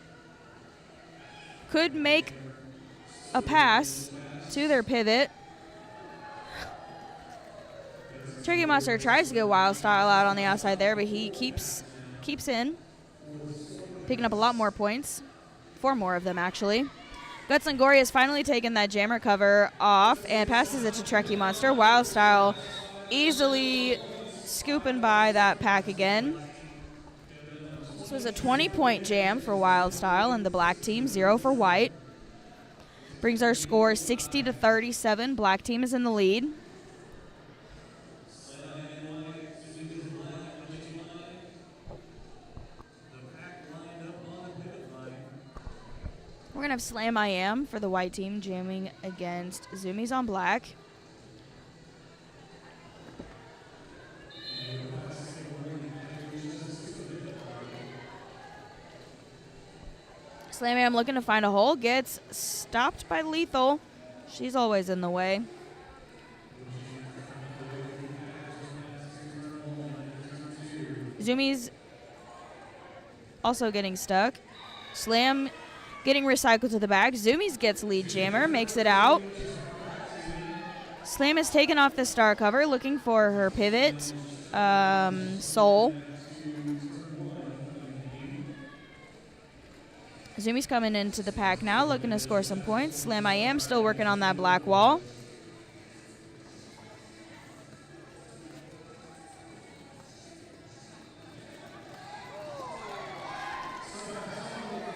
D: Could make a pass to their pivot. Turkey Monster tries to get Wild Style out on the outside there, but he keeps in. Picking up a lot more points. 4 more of them, actually. Guts and Gory has finally taken that jammer cover off and passes it to Trekkie Monster. Wild Style easily scooping by that pack again. This was a 20-point jam for Wild Style and the black team, 0 for white. Brings our score 60 to 37. Black team is in the lead. We're going to have Slam I Am for the white team jamming against Zoomies on black. Slam I Am looking to find a hole, gets stopped by Lethal. She's always in the way. Zoomies also getting stuck. Slam getting recycled to the back. Zoomies gets lead jammer, makes it out. Slam has taken off the star cover, looking for her pivot. Soul. Zoomies coming into the pack now, looking to score some points. Slam I Am still working on that black wall.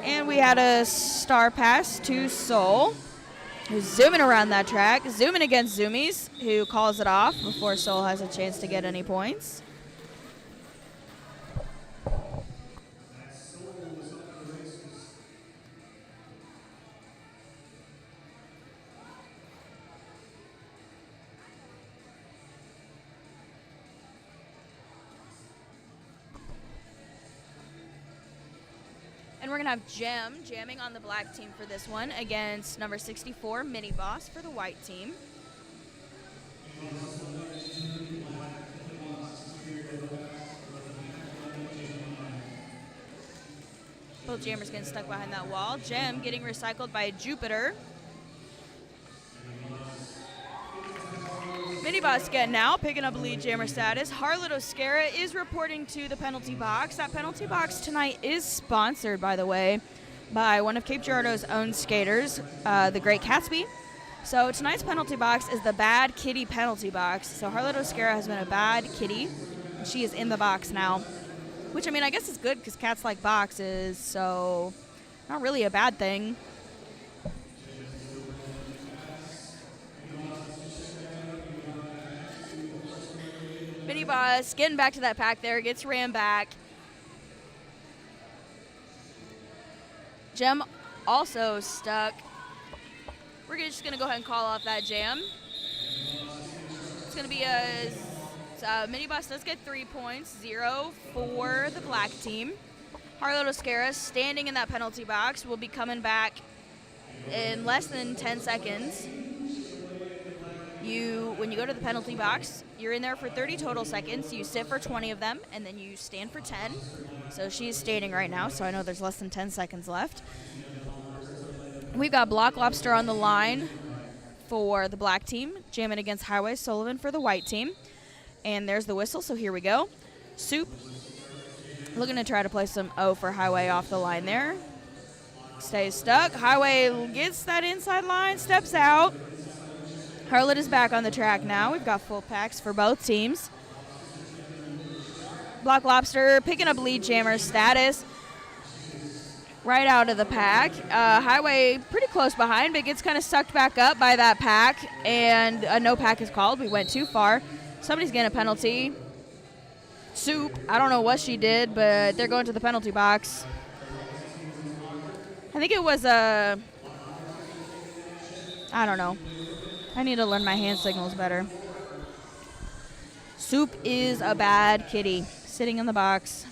D: And we had a star pass to Soul, who's zooming around that track, zooming against Zoomies, who calls it off before Soul has a chance to get any points. we're going to have jamming on the black team for this one against number 64, Mini Boss for the white team. Both jammers getting stuck behind that wall. Gem getting recycled by Jupiter. Mini Boss getting out, picking up lead jammer status. Harlot Oscara is reporting to the penalty box. That penalty box tonight is sponsored, by the way, by one of Cape Girardeau's own skaters, the Great Gatsby. So tonight's penalty box is the Bad Kitty penalty box. So Harlot Oscara has been a bad kitty. She is in the box now, which, I mean, I guess is good because cats like boxes, so not really a bad thing. Mini Boss getting back to that pack there, gets ran back. Gem also stuck. We're just going to go ahead and call off that jam. It's going to be Mini Boss does get 3 points, 0 for the black team. Harlot Oscara standing in that penalty box will be coming back in less than 10 seconds. When you go to the penalty box, you're in there for 30 total seconds. You sit for 20 of them, and then you stand for 10. So she's standing right now, so I know there's less than 10 seconds left. We've got Block Lobster on the line for the black team, jamming against Highway Sullivan for the white team. And there's the whistle, so here we go. Soup looking to try to play some O for Highway off the line there. Stays stuck. Highway gets that inside line, steps out. Harlot is back on the track now. We've got full packs for both teams. Block Lobster picking up lead jammer status right out of the pack. Highway pretty close behind, but gets kind of sucked back up by that pack, and a no pack is called. We went too far. Somebody's getting a penalty. Soup, I don't know what she did, but they're going to the penalty box. I think it was I don't know. I need to learn my hand signals better. Soup is a bad kitty, sitting in the box.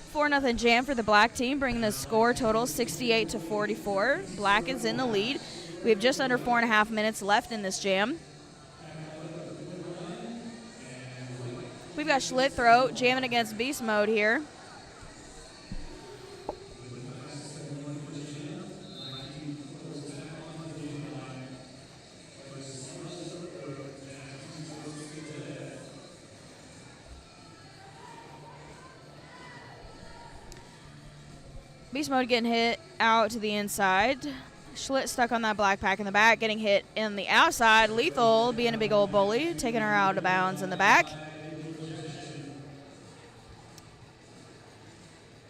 D: Four 0 jam for the black team, bringing the score total 68-44. Black is in the lead. We have just under 4.5 minutes left in this jam. We've got Schlitt Throat jamming against Beast Mode here. Beast Mode getting hit out to the inside. Schlitt stuck on that black pack in the back, getting hit in the outside. Lethal being a big old bully, taking her out of bounds in the back.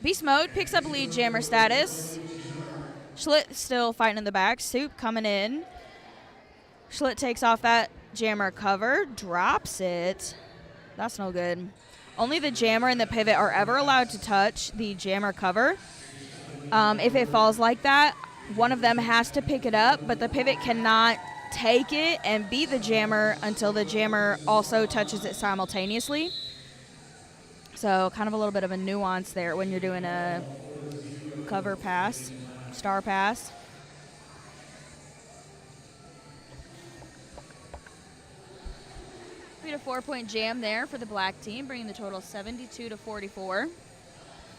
D: Beast Mode picks up lead jammer status. Schlitt still fighting in the back. Soup coming in. Schlitt takes off that jammer cover, drops it. That's no good. Only the jammer and the pivot are ever allowed to touch the jammer cover. If it falls like that, one of them has to pick it up, but the pivot cannot take it and beat the jammer until the jammer also touches it simultaneously. So kind of a little bit of a nuance there when you're doing a cover pass, star pass. We had a 4-point jam there for the black team, bringing the total 72-44.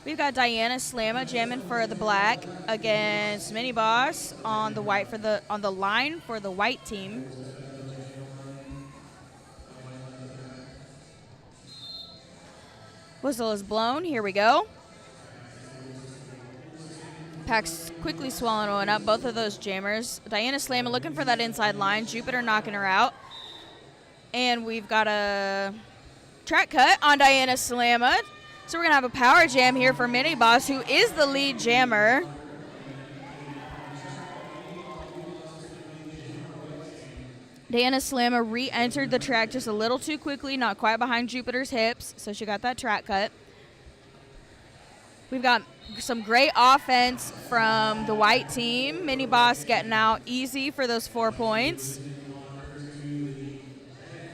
D: We've got Diana Slamma jamming for the black against Mini Boss on the white on the line for the white team. Whistle is blown. Here we go. Pack's quickly swallowing up both of those jammers. Diana Slamma looking for that inside line. Jupiter knocking her out. And we've got a track cut on Diana Slamma. So we're going to have a power jam here for Mini Boss, who is the lead jammer. Diana Slamma re-entered the track just a little too quickly, not quite behind Jupiter's hips, so she got that track cut. We've got some great offense from the white team. Mini Boss getting out easy for those 4 points.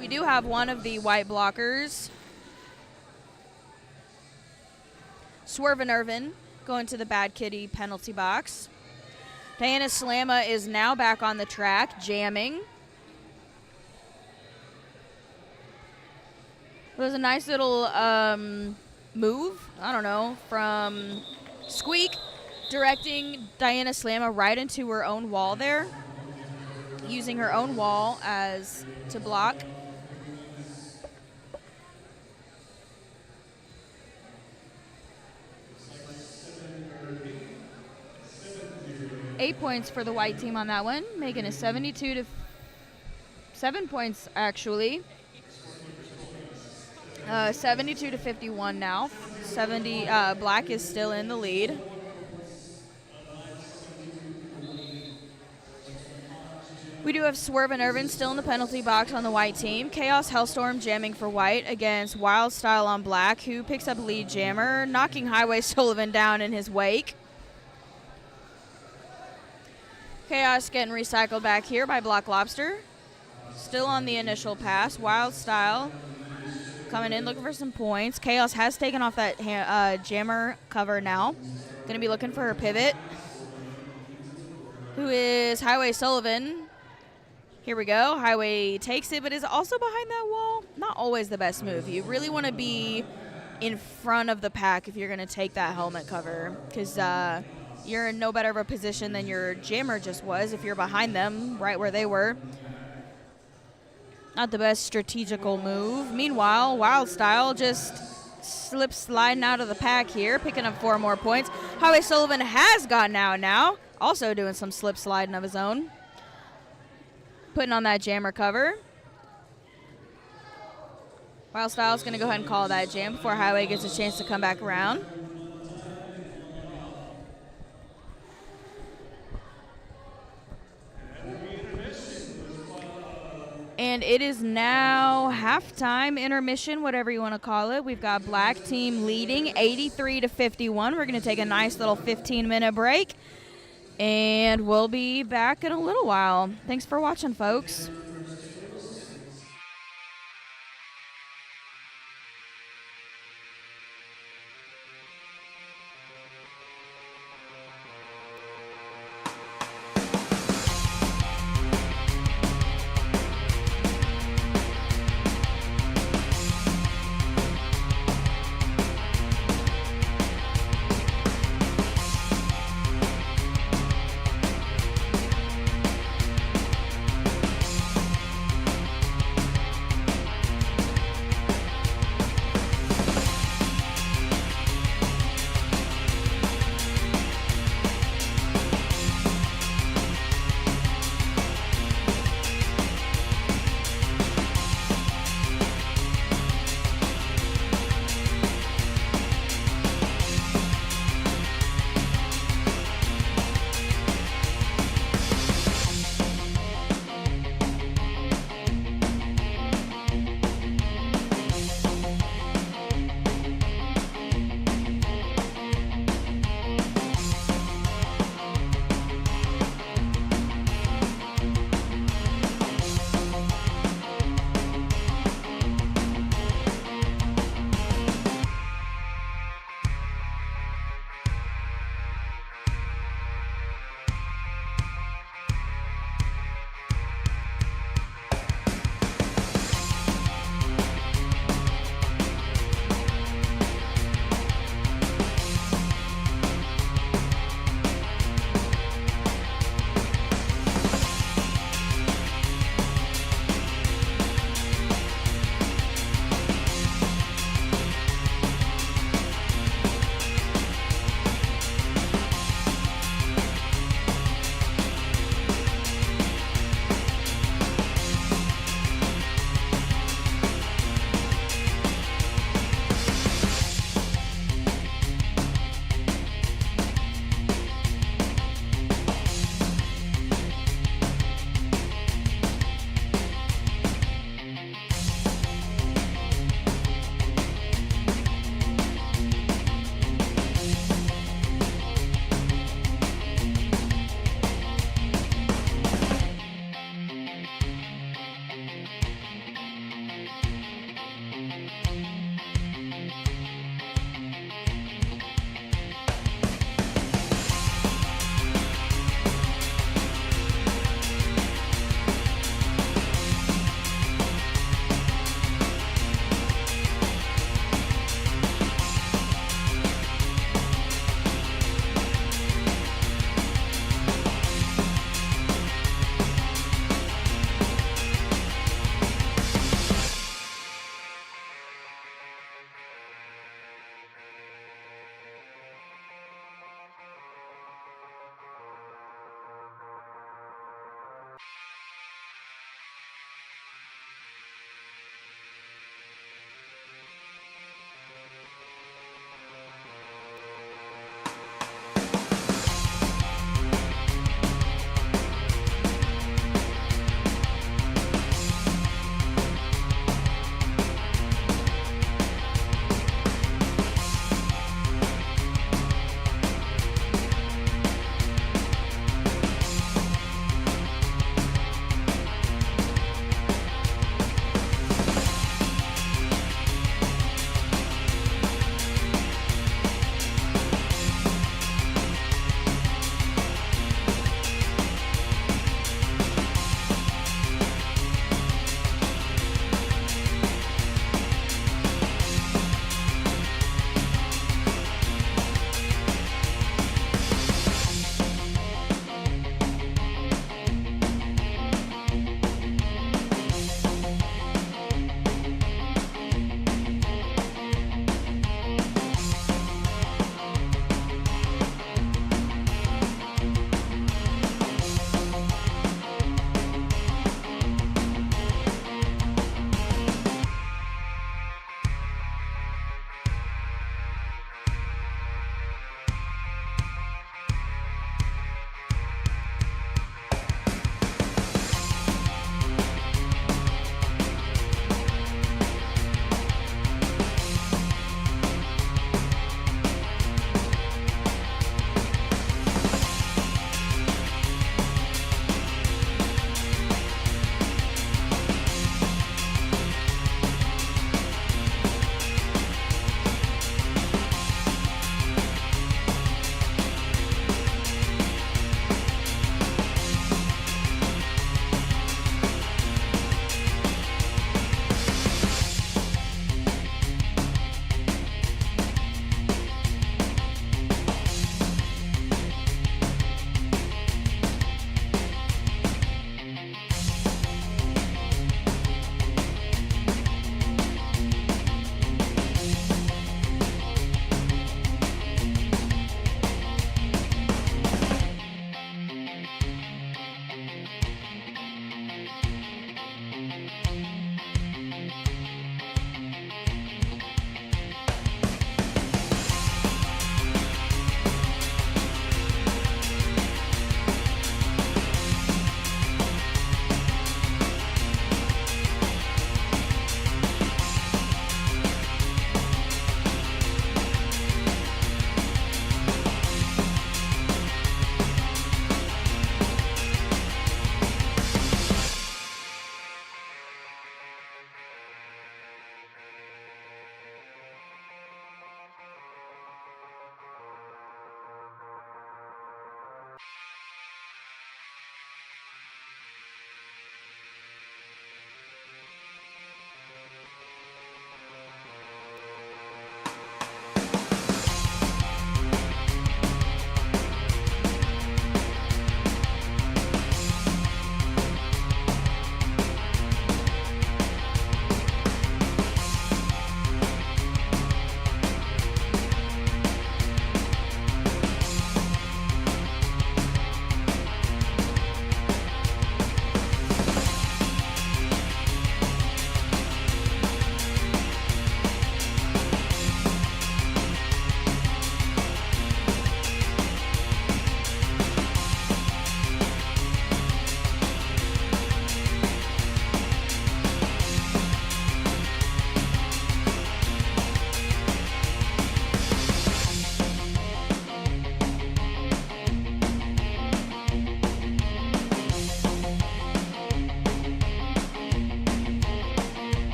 D: We do have one of the white blockers Swervin' Irvin going to the Bad Kitty penalty box. Diana Slamma is now back on the track, jamming. It was a nice little move, I don't know, from Squeak, directing Diana Slamma right into her own wall there, using her own wall as to block. Eight points for the white team on that one, making it 72 to 7 points actually. 72 to 51 now. 70. Black is still in the lead. We do have Swervin' Irvin still in the penalty box on the white team. Chaos Hellstorm jamming for white against Wild Style on black, who picks up lead jammer, knocking Highway Sullivan down in his wake. Chaos getting recycled back here by Black Lobster. Still on the initial pass. Wild Style coming in looking for some points. Chaos has taken off that jammer cover now. Going to be looking for her pivot. Who is Highway Sullivan. Here we go. Highway takes it, but is also behind that wall. Not always the best move. You really want to be in front of the pack if you're going to take that helmet cover, because you're in no better of a position than your jammer just was if you're behind them right where they were. Not the best strategical move. Meanwhile, Wild Style just slips sliding out of the pack here, picking up 4 more points. Highway Sullivan has gotten out now, also doing some slip sliding of his own. Putting on that jammer cover. Wild Style's going to go ahead and call that jam before Highway gets a chance to come back around. And it is now halftime, intermission, whatever you want to call it. We've got black team leading 83 to 51. We're going to take a nice little 15-minute break, and we'll be back in a little while. Thanks for watching, folks.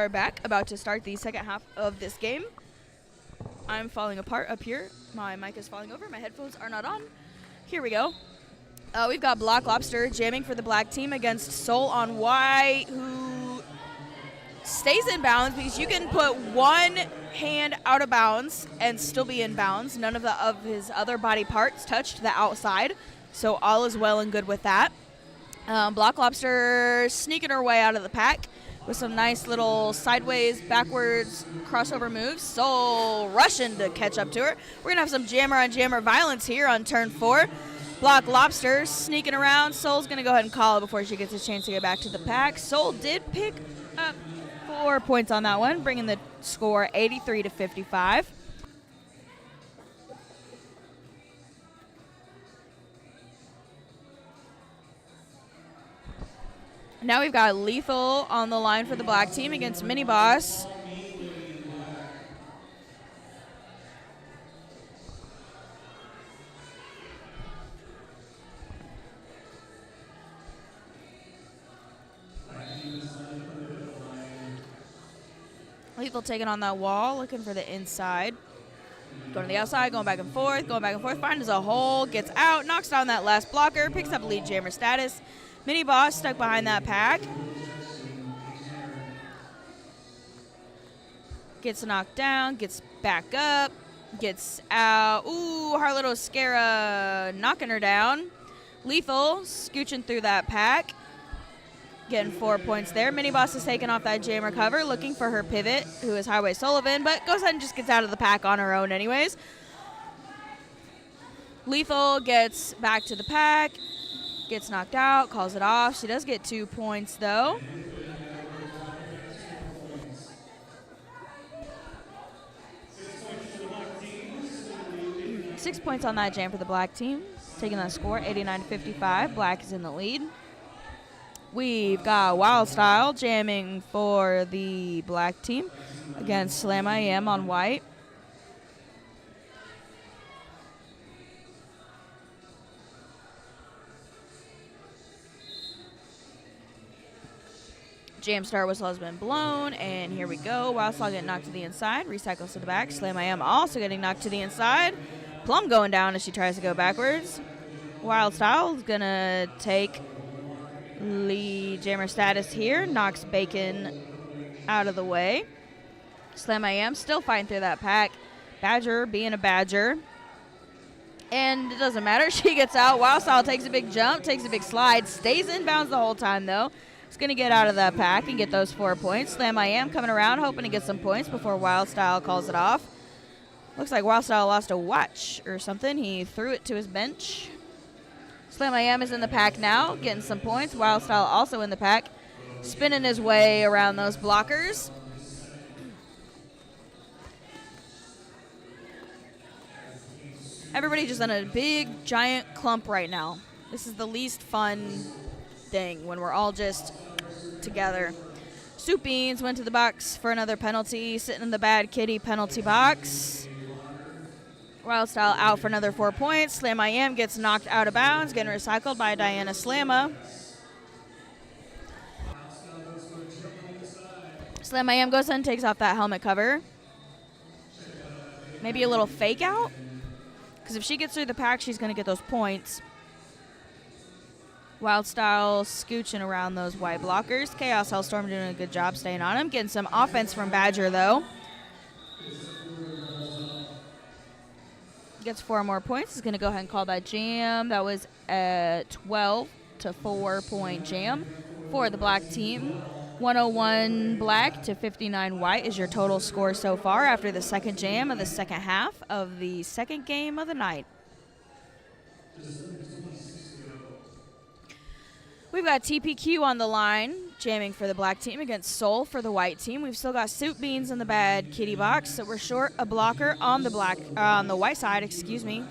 D: are back, about to start the second half of this game. I'm falling apart up here. My mic is falling over. My headphones are not on. Here we go. We've got Black Lobster jamming for the black team against Soul on white, who stays in bounds because you can put one hand out of bounds and still be in bounds. None of his other body parts touched the outside, so all is well and good with that. Black Lobster sneaking her way out of the pack with some nice little sideways, backwards crossover moves. Soul rushing to catch up to her. We're going to have some jammer on jammer violence here on turn 4. Black Lobster sneaking around. Soul's going to go ahead and call it before she gets a chance to get back to the pack. Soul did pick up 4 points on that one, bringing the score 83-55. Now we've got Lethal on the line for the black team against Mini Boss. Lethal taking on that wall, looking for the inside. Going to the outside, going back and forth, finds a hole, gets out, knocks down that last blocker, picks up lead jammer status. Mini Boss stuck behind that pack. Gets knocked down, gets back up, gets out. Ooh, Harlot Oscara knocking her down. Lethal scooching through that pack. Getting 4 points there. Mini Boss is taking off that jammer cover, looking for her pivot, who is Highway Sullivan, but goes ahead and just gets out of the pack on her own anyways. Lethal gets back to the pack. Gets knocked out, calls it off. She does get 2 points, though. Six points on that jam for the black team. Taking that score, 89-55. Black is in the lead. We've got Wild Style jamming for the black team against Slam I Am on white. Jam Star whistle has been blown, and here we go. Wild Style getting knocked to the inside, recycles to the back. Slam I Am also getting knocked to the inside. Plum going down as she tries to go backwards. Wild Style is going to take lead jammer status here. Knocks Bacon out of the way. Slam I Am still fighting through that pack. Badger being a badger. And it doesn't matter. She gets out. Wild Style takes a big jump, takes a big slide, stays in bounds the whole time, though. Is going to get out of that pack and get those 4 points. Slam I Am coming around, hoping to get some points before Wild Style calls it off. Looks like Wild Style lost a watch or something. He threw it to his bench. Slam I Am is in the pack now, getting some points. Wild Style also in the pack, spinning his way around those blockers. Everybody just in a big, giant clump right now. This is the least fun thing when we're all just together. Soup Beans went to the box for another penalty, sitting in the bad kitty penalty box. Wild Style out for another 4 points. Slam I Am gets knocked out of bounds, getting recycled by Diana Slamma. Slam I Am goes in and takes off that helmet cover. Maybe a little fake out, because if she gets through the pack, she's going to get those points. Wild Style scooching around those white blockers. Chaos Hellstorm doing a good job staying on him. Getting some offense from Badger, though. Gets 4 more points. He's going to go ahead and call that jam. That was a 12 to 4 point jam for the black team. 101 black to 59 white is your total score so far after the second jam of the second half of the second game of the night. We've got TPQ on the line, jamming for the black team against Soul for the white team. We've still got Soup Beans in the bad kitty box, so we're short a blocker on the on the white side, excuse me.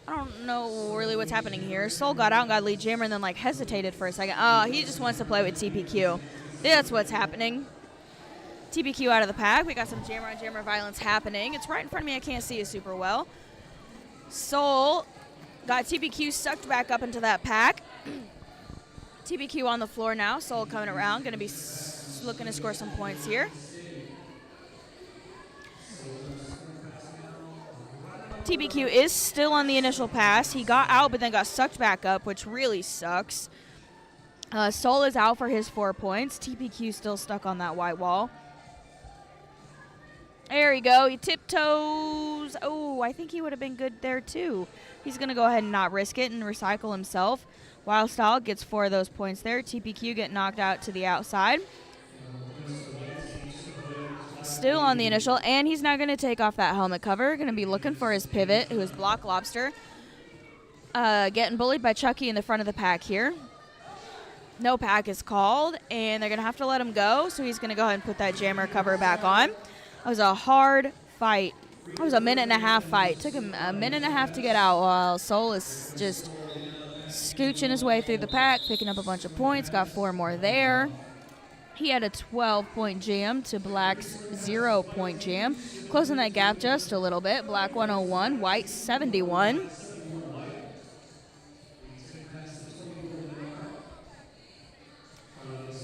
D: I don't know really what's happening here. Soul got out and got lead jammer and then hesitated for a second. Oh, he just wants to play with TPQ. That's what's happening. TPQ out of the pack. We got some jammer on jammer violence happening. It's right in front of me. I can't see it super well. Soul got TBQ sucked back up into that pack. TBQ on the floor now. Soul coming around, going to be looking to score some points here. TBQ is still on the initial pass. He got out but then got sucked back up, which really sucks. Soul is out for his 4 points. TBQ still stuck on that white wall. There you go. He tiptoes. Oh, I think he would have been good there too. He's going to go ahead and not risk it and recycle himself. Wild Style gets 4 of those points there. TPQ get knocked out to the outside. Still on the initial, and he's now going to take off that helmet cover. Going to be looking for his pivot, who is Block Lobster. Getting bullied by Chucky in the front of the pack here. No pack is called, and they're going to have to let him go, so he's going to go ahead and put that jammer cover back on. It was a hard fight. It was a 1.5-minute fight. Took him a 1.5 minutes to get out, while Soul is just scooching his way through the pack, picking up a bunch of points, got 4 more there. He had a 12-point jam to Black's 0-point jam, closing that gap just a little bit. Black 101, White 71.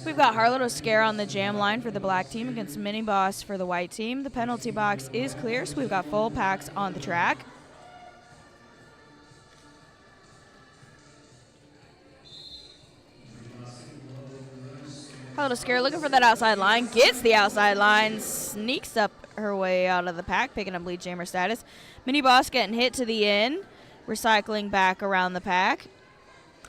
D: We've got Harlow Scare on the jam line for the black team against Mini Boss for the white team. The penalty box is clear, so we've got full packs on the track. Harlow Scare looking for that outside line, gets the outside line, sneaks up her way out of the pack, picking up lead jammer status. Mini Boss getting hit to the end, recycling back around the pack.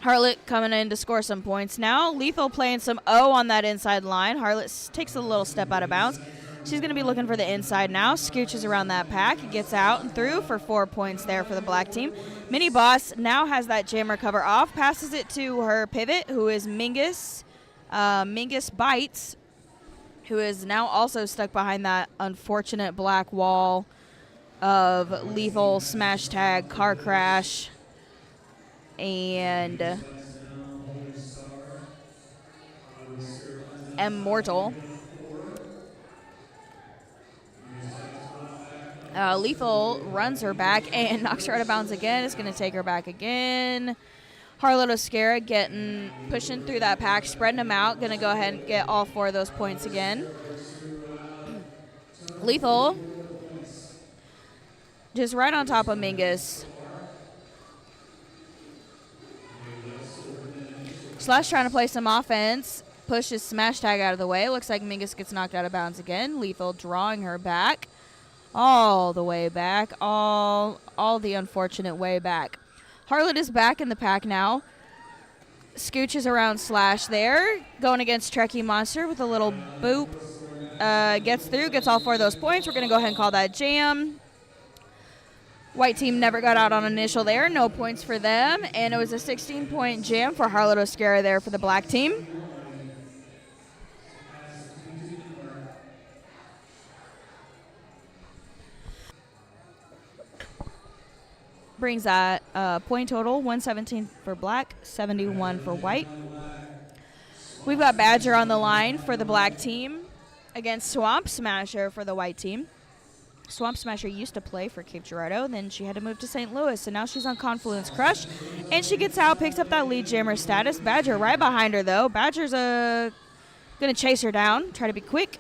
D: Harlot coming in to score some points now. Lethal playing some O on that inside line. Harlot takes a little step out of bounds. She's going to be looking for the inside now. Scooches around that pack. Gets out and through for 4 points there for the black team. Mini Boss now has that jammer cover off. Passes it to her pivot, who is Mingus. Mingus Bites, who is now also stuck behind that unfortunate black wall of Lethal, Smash Tag, Car Crash, and Immortal. Lethal runs her back and knocks her out of bounds again. It's going to take her back again. Harlow Oscara pushing through that pack, spreading them out. Going to go ahead and get all 4 of those points again. Lethal just right on top of Mingus. Slash trying to play some offense. Pushes Smash Tag out of the way. Looks like Mingus gets knocked out of bounds again. Lethal drawing her back. All the way back. All the unfortunate way back. Harlot is back in the pack now. Scooches around Slash there. Going against Trekkie Monster with a little boop. Gets through. Gets all 4 of those points. We're going to go ahead and call that jam. White team never got out on initial there. No points for them. And it was a 16-point jam for Harlot Oscara there for the black team. Brings that point total, 117 for black, 71 for white. We've got Badger on the line for the black team against Swamp Smasher for the white team. Swamp Smasher used to play for Cape Girardeau, then she had to move to St. Louis, and now she's on Confluence Crush. And she gets out, picks up that lead jammer status. Badger right behind her, though. Badger's going to chase her down, try to be quick.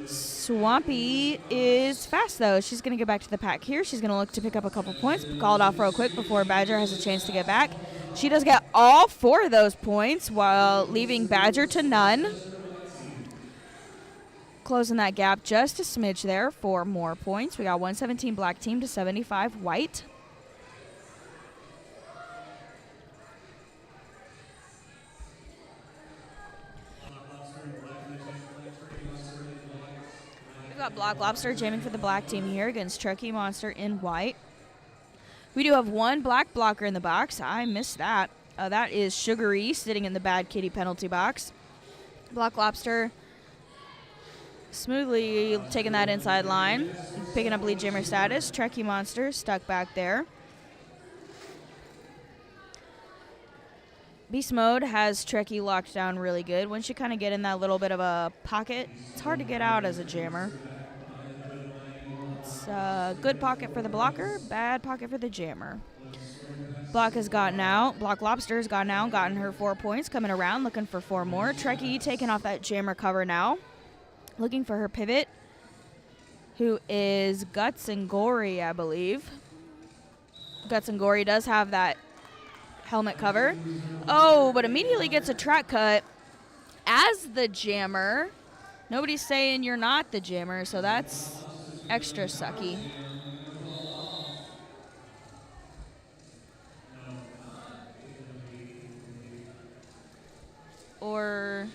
D: Swampy is fast, though. She's going to get back to the pack here. She's going to look to pick up a couple points. Call it off real quick before Badger has a chance to get back. She does get all 4 of those points while leaving Badger to none. Closing that gap just a smidge there for more points. We got 117 black team to 75 white. We've got Block Lobster jamming for the black team here against Trekkie Monster in white. We do have 1 black blocker in the box. I missed that. That is Sugary sitting in the Bad Kitty penalty box. Block Lobster smoothly taking that inside line, picking up lead jammer status. Trekkie Monster stuck back there. Beast Mode has Trekkie locked down really good. Once you kind of get in that little bit of a pocket, it's hard to get out as a jammer. It's a good pocket for the blocker, bad pocket for the jammer. Block has gotten out. Block Lobster has gotten out, gotten her 4 points, coming around, looking for 4 more. Trekkie taking off that jammer cover now, looking for her pivot, who is Guts and Gory, I believe. Guts and Gory does have that helmet cover. Oh, but immediately gets a track cut as the jammer. Nobody's saying you're not the jammer, so that's extra sucky. Or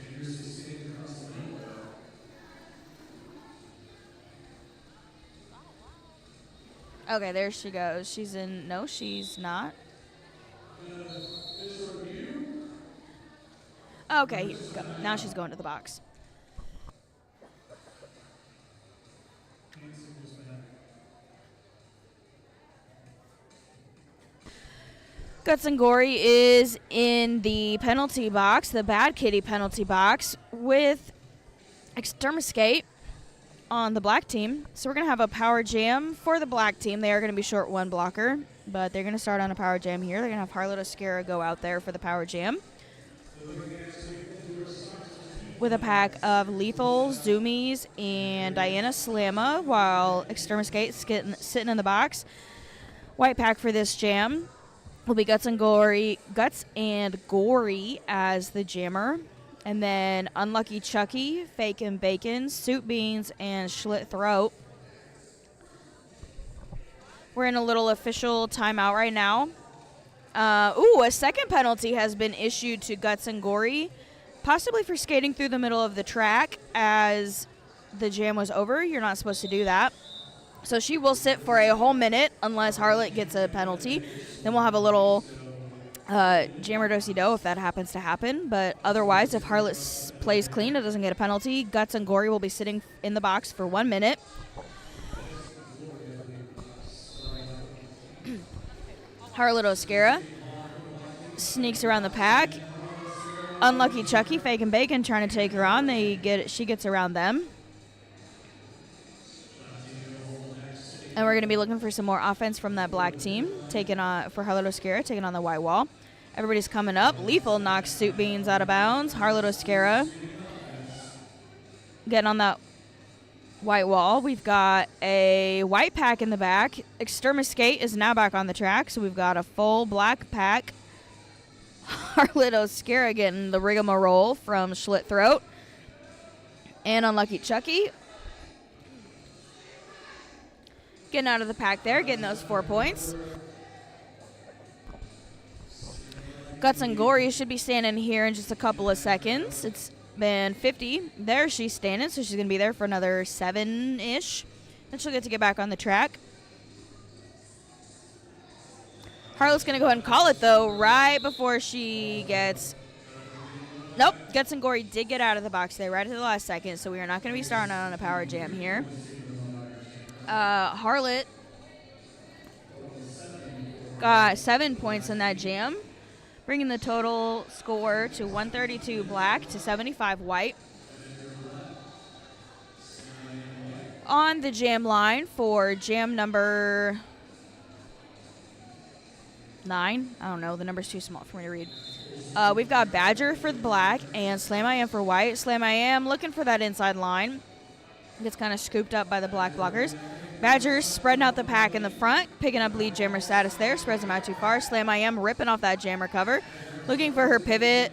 D: okay, there she goes. She's in. No, she's not. Okay, go. Now she's going to the box. Guts and Gory is in the penalty box, the Bad Kitty penalty box, with Extermiscate on the black team. So we're going to have a power jam for the black team. They are going to be short 1 blocker, but they're going to start on a power jam here. They're going to have Harlot Oscara go out there for the power jam with a pack of Lethal, Zoomies, and Diana Slamma, while Extermiscate's sitting in the box. White pack for this jam will be Guts and Gory as the jammer. And then Unlucky Chucky, Fake and Bacon, Soup Beans, and Schlit Throat. We're in a little official timeout right now. A second penalty has been issued to Guts and Gory, possibly for skating through the middle of the track as the jam was over. You're not supposed to do that. So she will sit for a whole minute unless Harlot gets a penalty. Then we'll have a little jammer do-si-do if that happens to happen. But otherwise, if Harlot plays clean and doesn't get a penalty, Guts and Gory will be sitting in the box for 1 minute. Harlot Oscara sneaks around the pack. Unlucky Chucky, Fake and Bacon trying to take her on. She gets around them. And we're going to be looking for some more offense from that black team, for Harlot Oscara, taking on the white wall. Everybody's coming up. Lethal knocks Soup Beans out of bounds. Harlot Oscara getting on that white wall. We've got a white pack in the back. Extermiscate is now back on the track, so we've got a full black pack. Harlot Oscara getting the rigmarole from Schlit Throat. And Unlucky Chucky getting out of the pack there, getting those 4 points. Guts and Gory should be standing here in just a couple of seconds. It's been 50. There she's standing, so she's going to be there for another 7-ish. Then she'll get back on the track. Harlot's going to go ahead and call it, though, right before she gets... Nope, Guts and Gory did get out of the box there right at the last second, so we are not going to be starting on a power jam here. Harlot got 7 points in that jam, bringing the total score to 132 black to 75 white. On the jam line for jam number 9, I don't know, the number's too small for me to read. We've got Badger for the black and Slam I Am for white. Slam I Am looking for that inside line. Gets kind of scooped up by the black blockers. Badgers spreading out the pack in the front, picking up lead jammer status there, spreads them out too far. Slam I Am ripping off that jammer cover, looking for her pivot.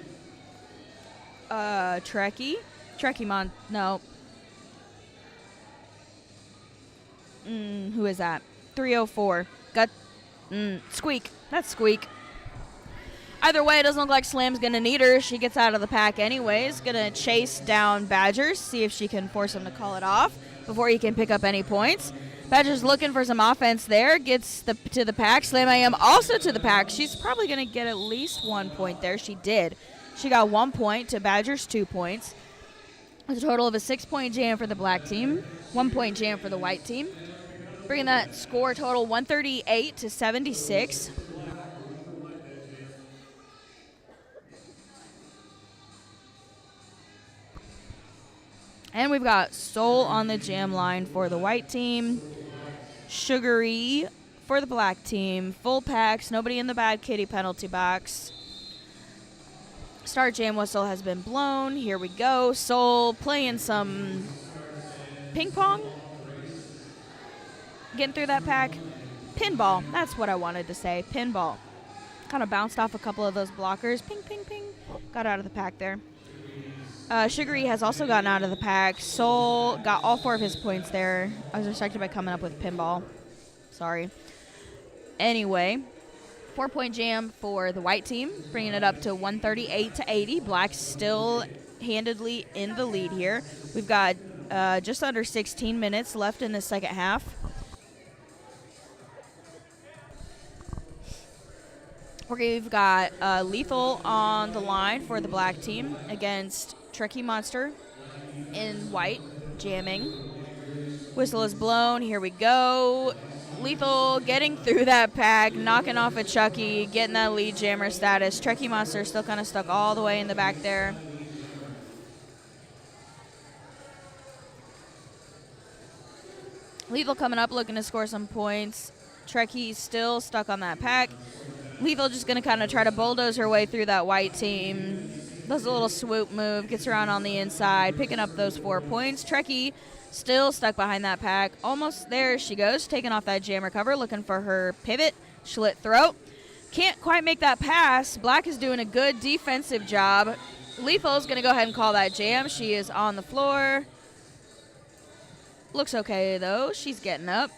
D: Trekkie no. Who is that? 304. Squeak. That's Squeak. Either way, it doesn't look like Slam's going to need her. She gets out of the pack anyways. Going to chase down Badgers, see if she can force him to call it off before he can pick up any points. Badgers looking for some offense there. Gets to the pack. Slam I Am also to the pack. She's probably going to get at least 1 point there. She did. She got 1 point to Badgers' 2 points. It's a total of a 6-point jam for the black team, 1 point jam for the white team. Bringing that score total 138 to 76. And we've got Soul on the jam line for the white team. Sugary for the black team. Full packs, nobody in the bad kitty penalty box. Start jam whistle has been blown. Here we go. Soul playing some ping pong. Getting through that pack. Pinball. That's what I wanted to say. Pinball. Kind of bounced off a couple of those blockers. Ping, ping, ping. Got out of the pack there. Sugary has also gotten out of the pack. Soul got all 4 of his points there. I was distracted by coming up with pinball. Sorry. Anyway, 4-point jam for the white team, bringing it up to 138-80. Black still handedly in the lead here. We've got just under 16 minutes left in the second half. We've got Lethal on the line for the black team against Trekkie Monster in white, jamming. Whistle is blown. Here we go. Lethal getting through that pack, knocking off a Chucky, getting that lead jammer status. Trekkie Monster still kind of stuck all the way in the back there. Lethal coming up looking to score some points. Trekkie still stuck on that pack. Lethal just going to kind of try to bulldoze her way through that white team. Does a little swoop move, gets around on the inside, picking up those 4 points. Trekkie still stuck behind that pack. Almost there she goes, taking off that jammer cover, looking for her pivot, slit throat. Can't quite make that pass. Black is doing a good defensive job. Lethal is going to go ahead and call that jam. She is on the floor. Looks okay, though. She's getting up.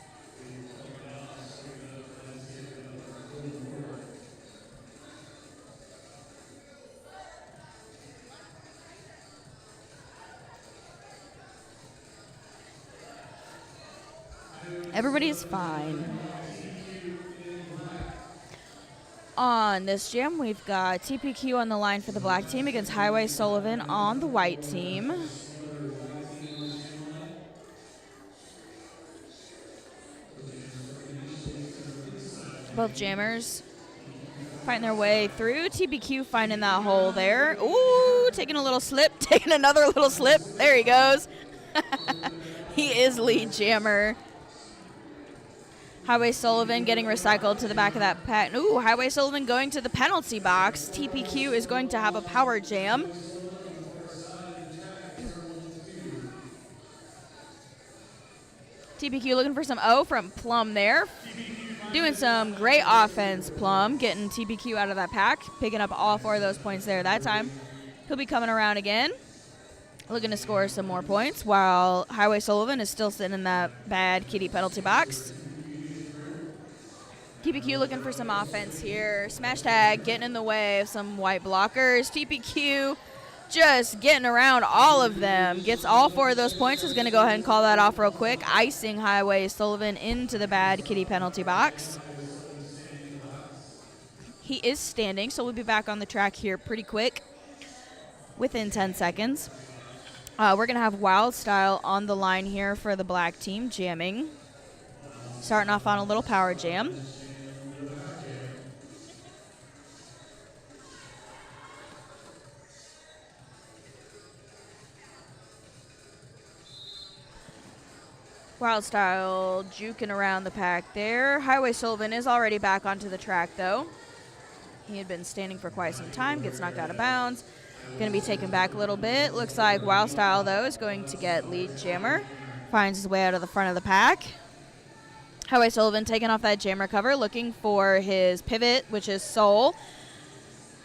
D: Everybody's fine. On this jam, we've got TPQ on the line for the black team against Highway Sullivan on the white team. Both jammers fighting their way through. TPQ finding that hole there. Ooh, taking a little slip, taking another little slip. There he goes. He is lead jammer. Highway Sullivan getting recycled to the back of that pack. Ooh, Highway Sullivan going to the penalty box. TPQ is going to have a power jam. TPQ looking for some O from Plum there. Doing some great offense, Plum. Getting TPQ out of that pack. Picking up all 4 of those points there that time. He'll be coming around again. Looking to score some more points while Highway Sullivan is still sitting in that bad kitty penalty box. TPQ looking for some offense here. Smash tag getting in the way of some white blockers. TPQ just getting around all of them. Gets all 4 of those points. Is going to go ahead and call that off real quick. Icing Highway Sullivan into the bad kitty penalty box. He is standing, so we'll be back on the track here pretty quick. Within 10 seconds. We're going to have Wild Style on the line here for the black team, jamming. Starting off on a little power jam. Wild Style juking around the pack there. Highway Sullivan is already back onto the track, though. He had been standing for quite some time. Gets knocked out of bounds. Going to be taken back a little bit. Looks like Wild Style, though, is going to get lead jammer. Finds his way out of the front of the pack. Highway Sullivan taking off that jammer cover, looking for his pivot, which is Soul.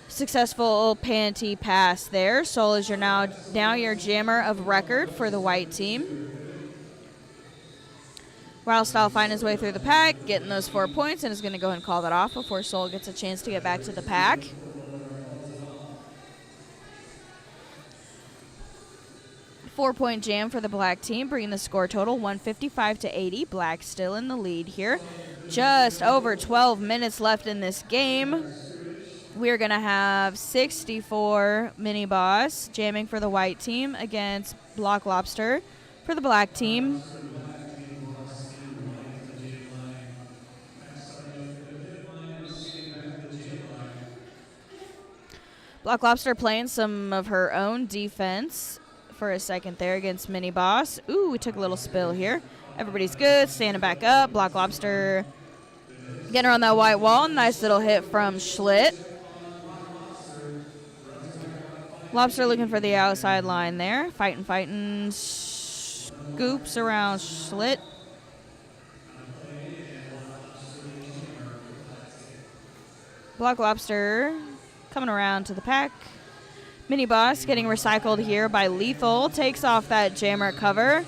D: Successful panty pass there. Soul is your now your jammer of record for the white team. Wild Style find his way through the pack, getting those 4 points, and is going to go ahead and call that off before Soul gets a chance to get back to the pack. Four-point jam for the black team, bringing the score total 155-80. Black still in the lead here. Just over 12 minutes left in this game. We're going to have 64 Mini Boss jamming for the white team against Block Lobster for the black team. Block Lobster playing some of her own defense. for a second there against Mini Boss. Ooh, we took a little spill here. Everybody's good. Standing back up. Black Lobster getting around that white wall. Nice little hit from Schlitt. Lobster looking for the outside line there. Fighting. Scoops around Schlitt. Black Lobster coming around to the pack. Mini Boss getting recycled here by Lethal. Takes off that jammer cover.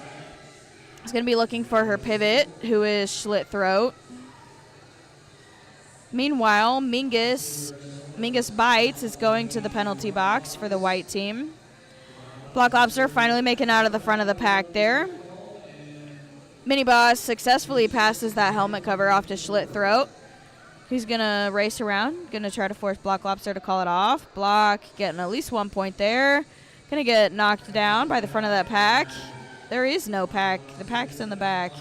D: He's going to be looking for her pivot, who is Schlitt Throat. Meanwhile, Mingus Bites is going to the penalty box for the white team. Black Lobster finally making out of the front of the pack there. Mini Boss successfully passes that helmet cover off to Schlitt Throat. He's going to race around, going to try to force Black Lobster to call it off. Block getting at least 1 point there. Going to get knocked down by the front of that pack. There is no pack. The pack's in the back.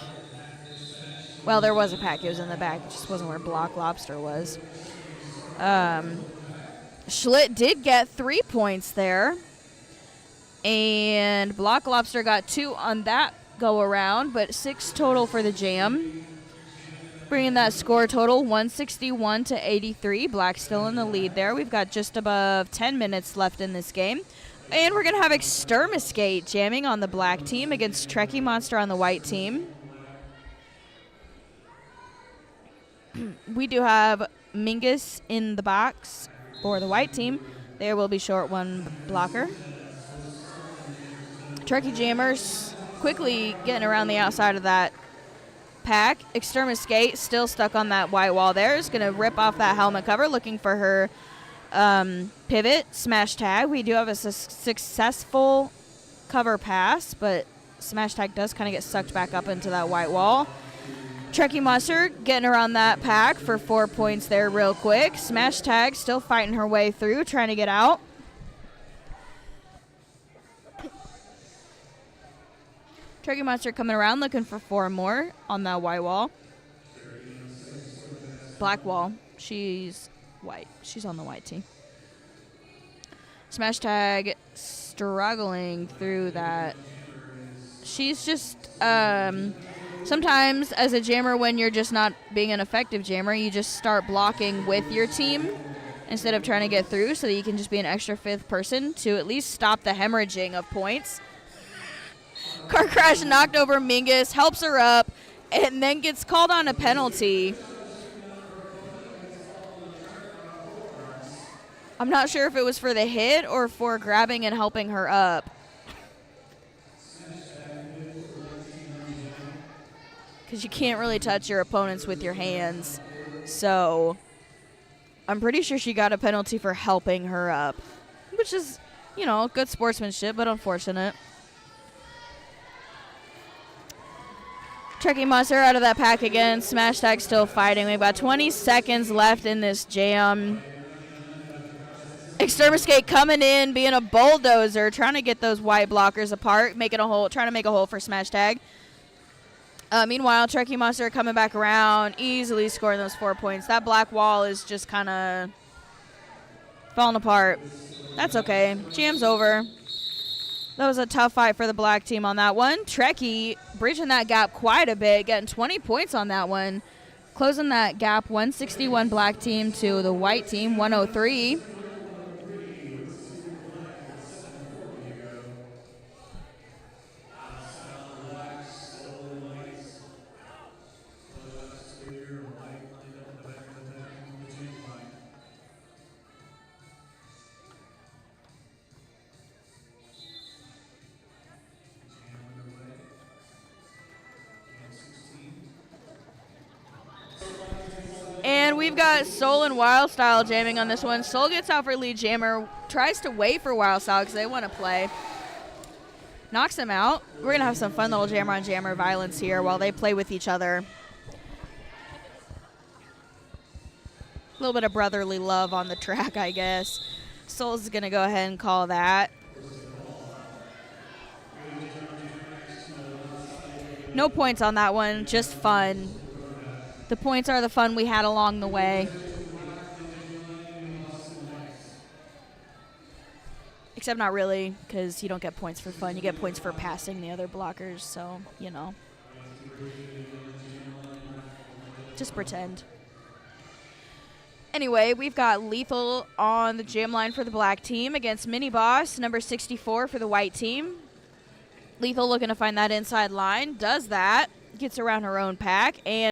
D: Well, there was a pack. It was in the back. It just wasn't where Black Lobster was. Schlitt did get 3 points there. And Black Lobster got 2 on that go around, but 6 total for the jam. Bringing that score total 161 to 83. Black still in the lead there. We've got just above 10 minutes left in this game. And we're going to have Extermiscate jamming on the black team against Trekkie Monster on the white team. We do have Mingus in the box for the white team. There will be short one blocker. Trekkie Jammers quickly getting around the outside of that pack. Extermiscate still stuck on that white wall there. Is going to rip off that helmet cover, looking for her pivot, smash tag. We do have a successful cover pass, but smash tag does kind of get sucked back up into that white wall. Trekkie Monster getting around that pack for 4 points there real quick. Smash tag still fighting her way through, trying to get out. Trekkie Monster coming around looking for 4 more on that white wall. Black wall. She's white. She's on the white team. Smash tag struggling through that. She's just sometimes as a jammer, when you're just not being an effective jammer, you just start blocking with your team instead of trying to get through, so that you can just be an extra 5th person to at least stop the hemorrhaging of points. Car crash knocked over Mingus, helps her up, and then gets called on a penalty. I'm not sure if it was for the hit or for grabbing and helping her up. Because you can't really touch your opponents with your hands. So I'm pretty sure she got a penalty for helping her up, which is, you know, good sportsmanship, but unfortunate. Trekkie Monster out of that pack again. Smash tag still fighting. We've got 20 seconds left in this jam. Extermiscate coming in, being a bulldozer, trying to get those white blockers apart, making a hole, trying to make a hole for smash tag. Meanwhile, Trekkie Monster coming back around, easily scoring those 4 points. That black wall is just kind of falling apart. That's okay. Jam's over. That was a tough fight for the black team on that one. Trekkie bridging that gap quite a bit, getting 20 points on that one. Closing that gap, 161 black team to the white team, 103. And we've got Soul and Wildstyle jamming on this one. Soul gets out for lead jammer, tries to wait for Wildstyle because they want to play. Knocks him out. We're going to have some fun little jammer on jammer violence here while they play with each other. A little bit of brotherly love on the track, I guess. Soul's going to go ahead and call that. No points on that one, just fun. The points are the fun we had along the way. Except not really, because you don't get points for fun. You get points for passing the other blockers, so, you know. Just pretend. Anyway, we've got Lethal on the jam line for the black team against Mini Boss, number 64 for the white team. Lethal looking to find that inside line. Does that. Gets around her own pack, and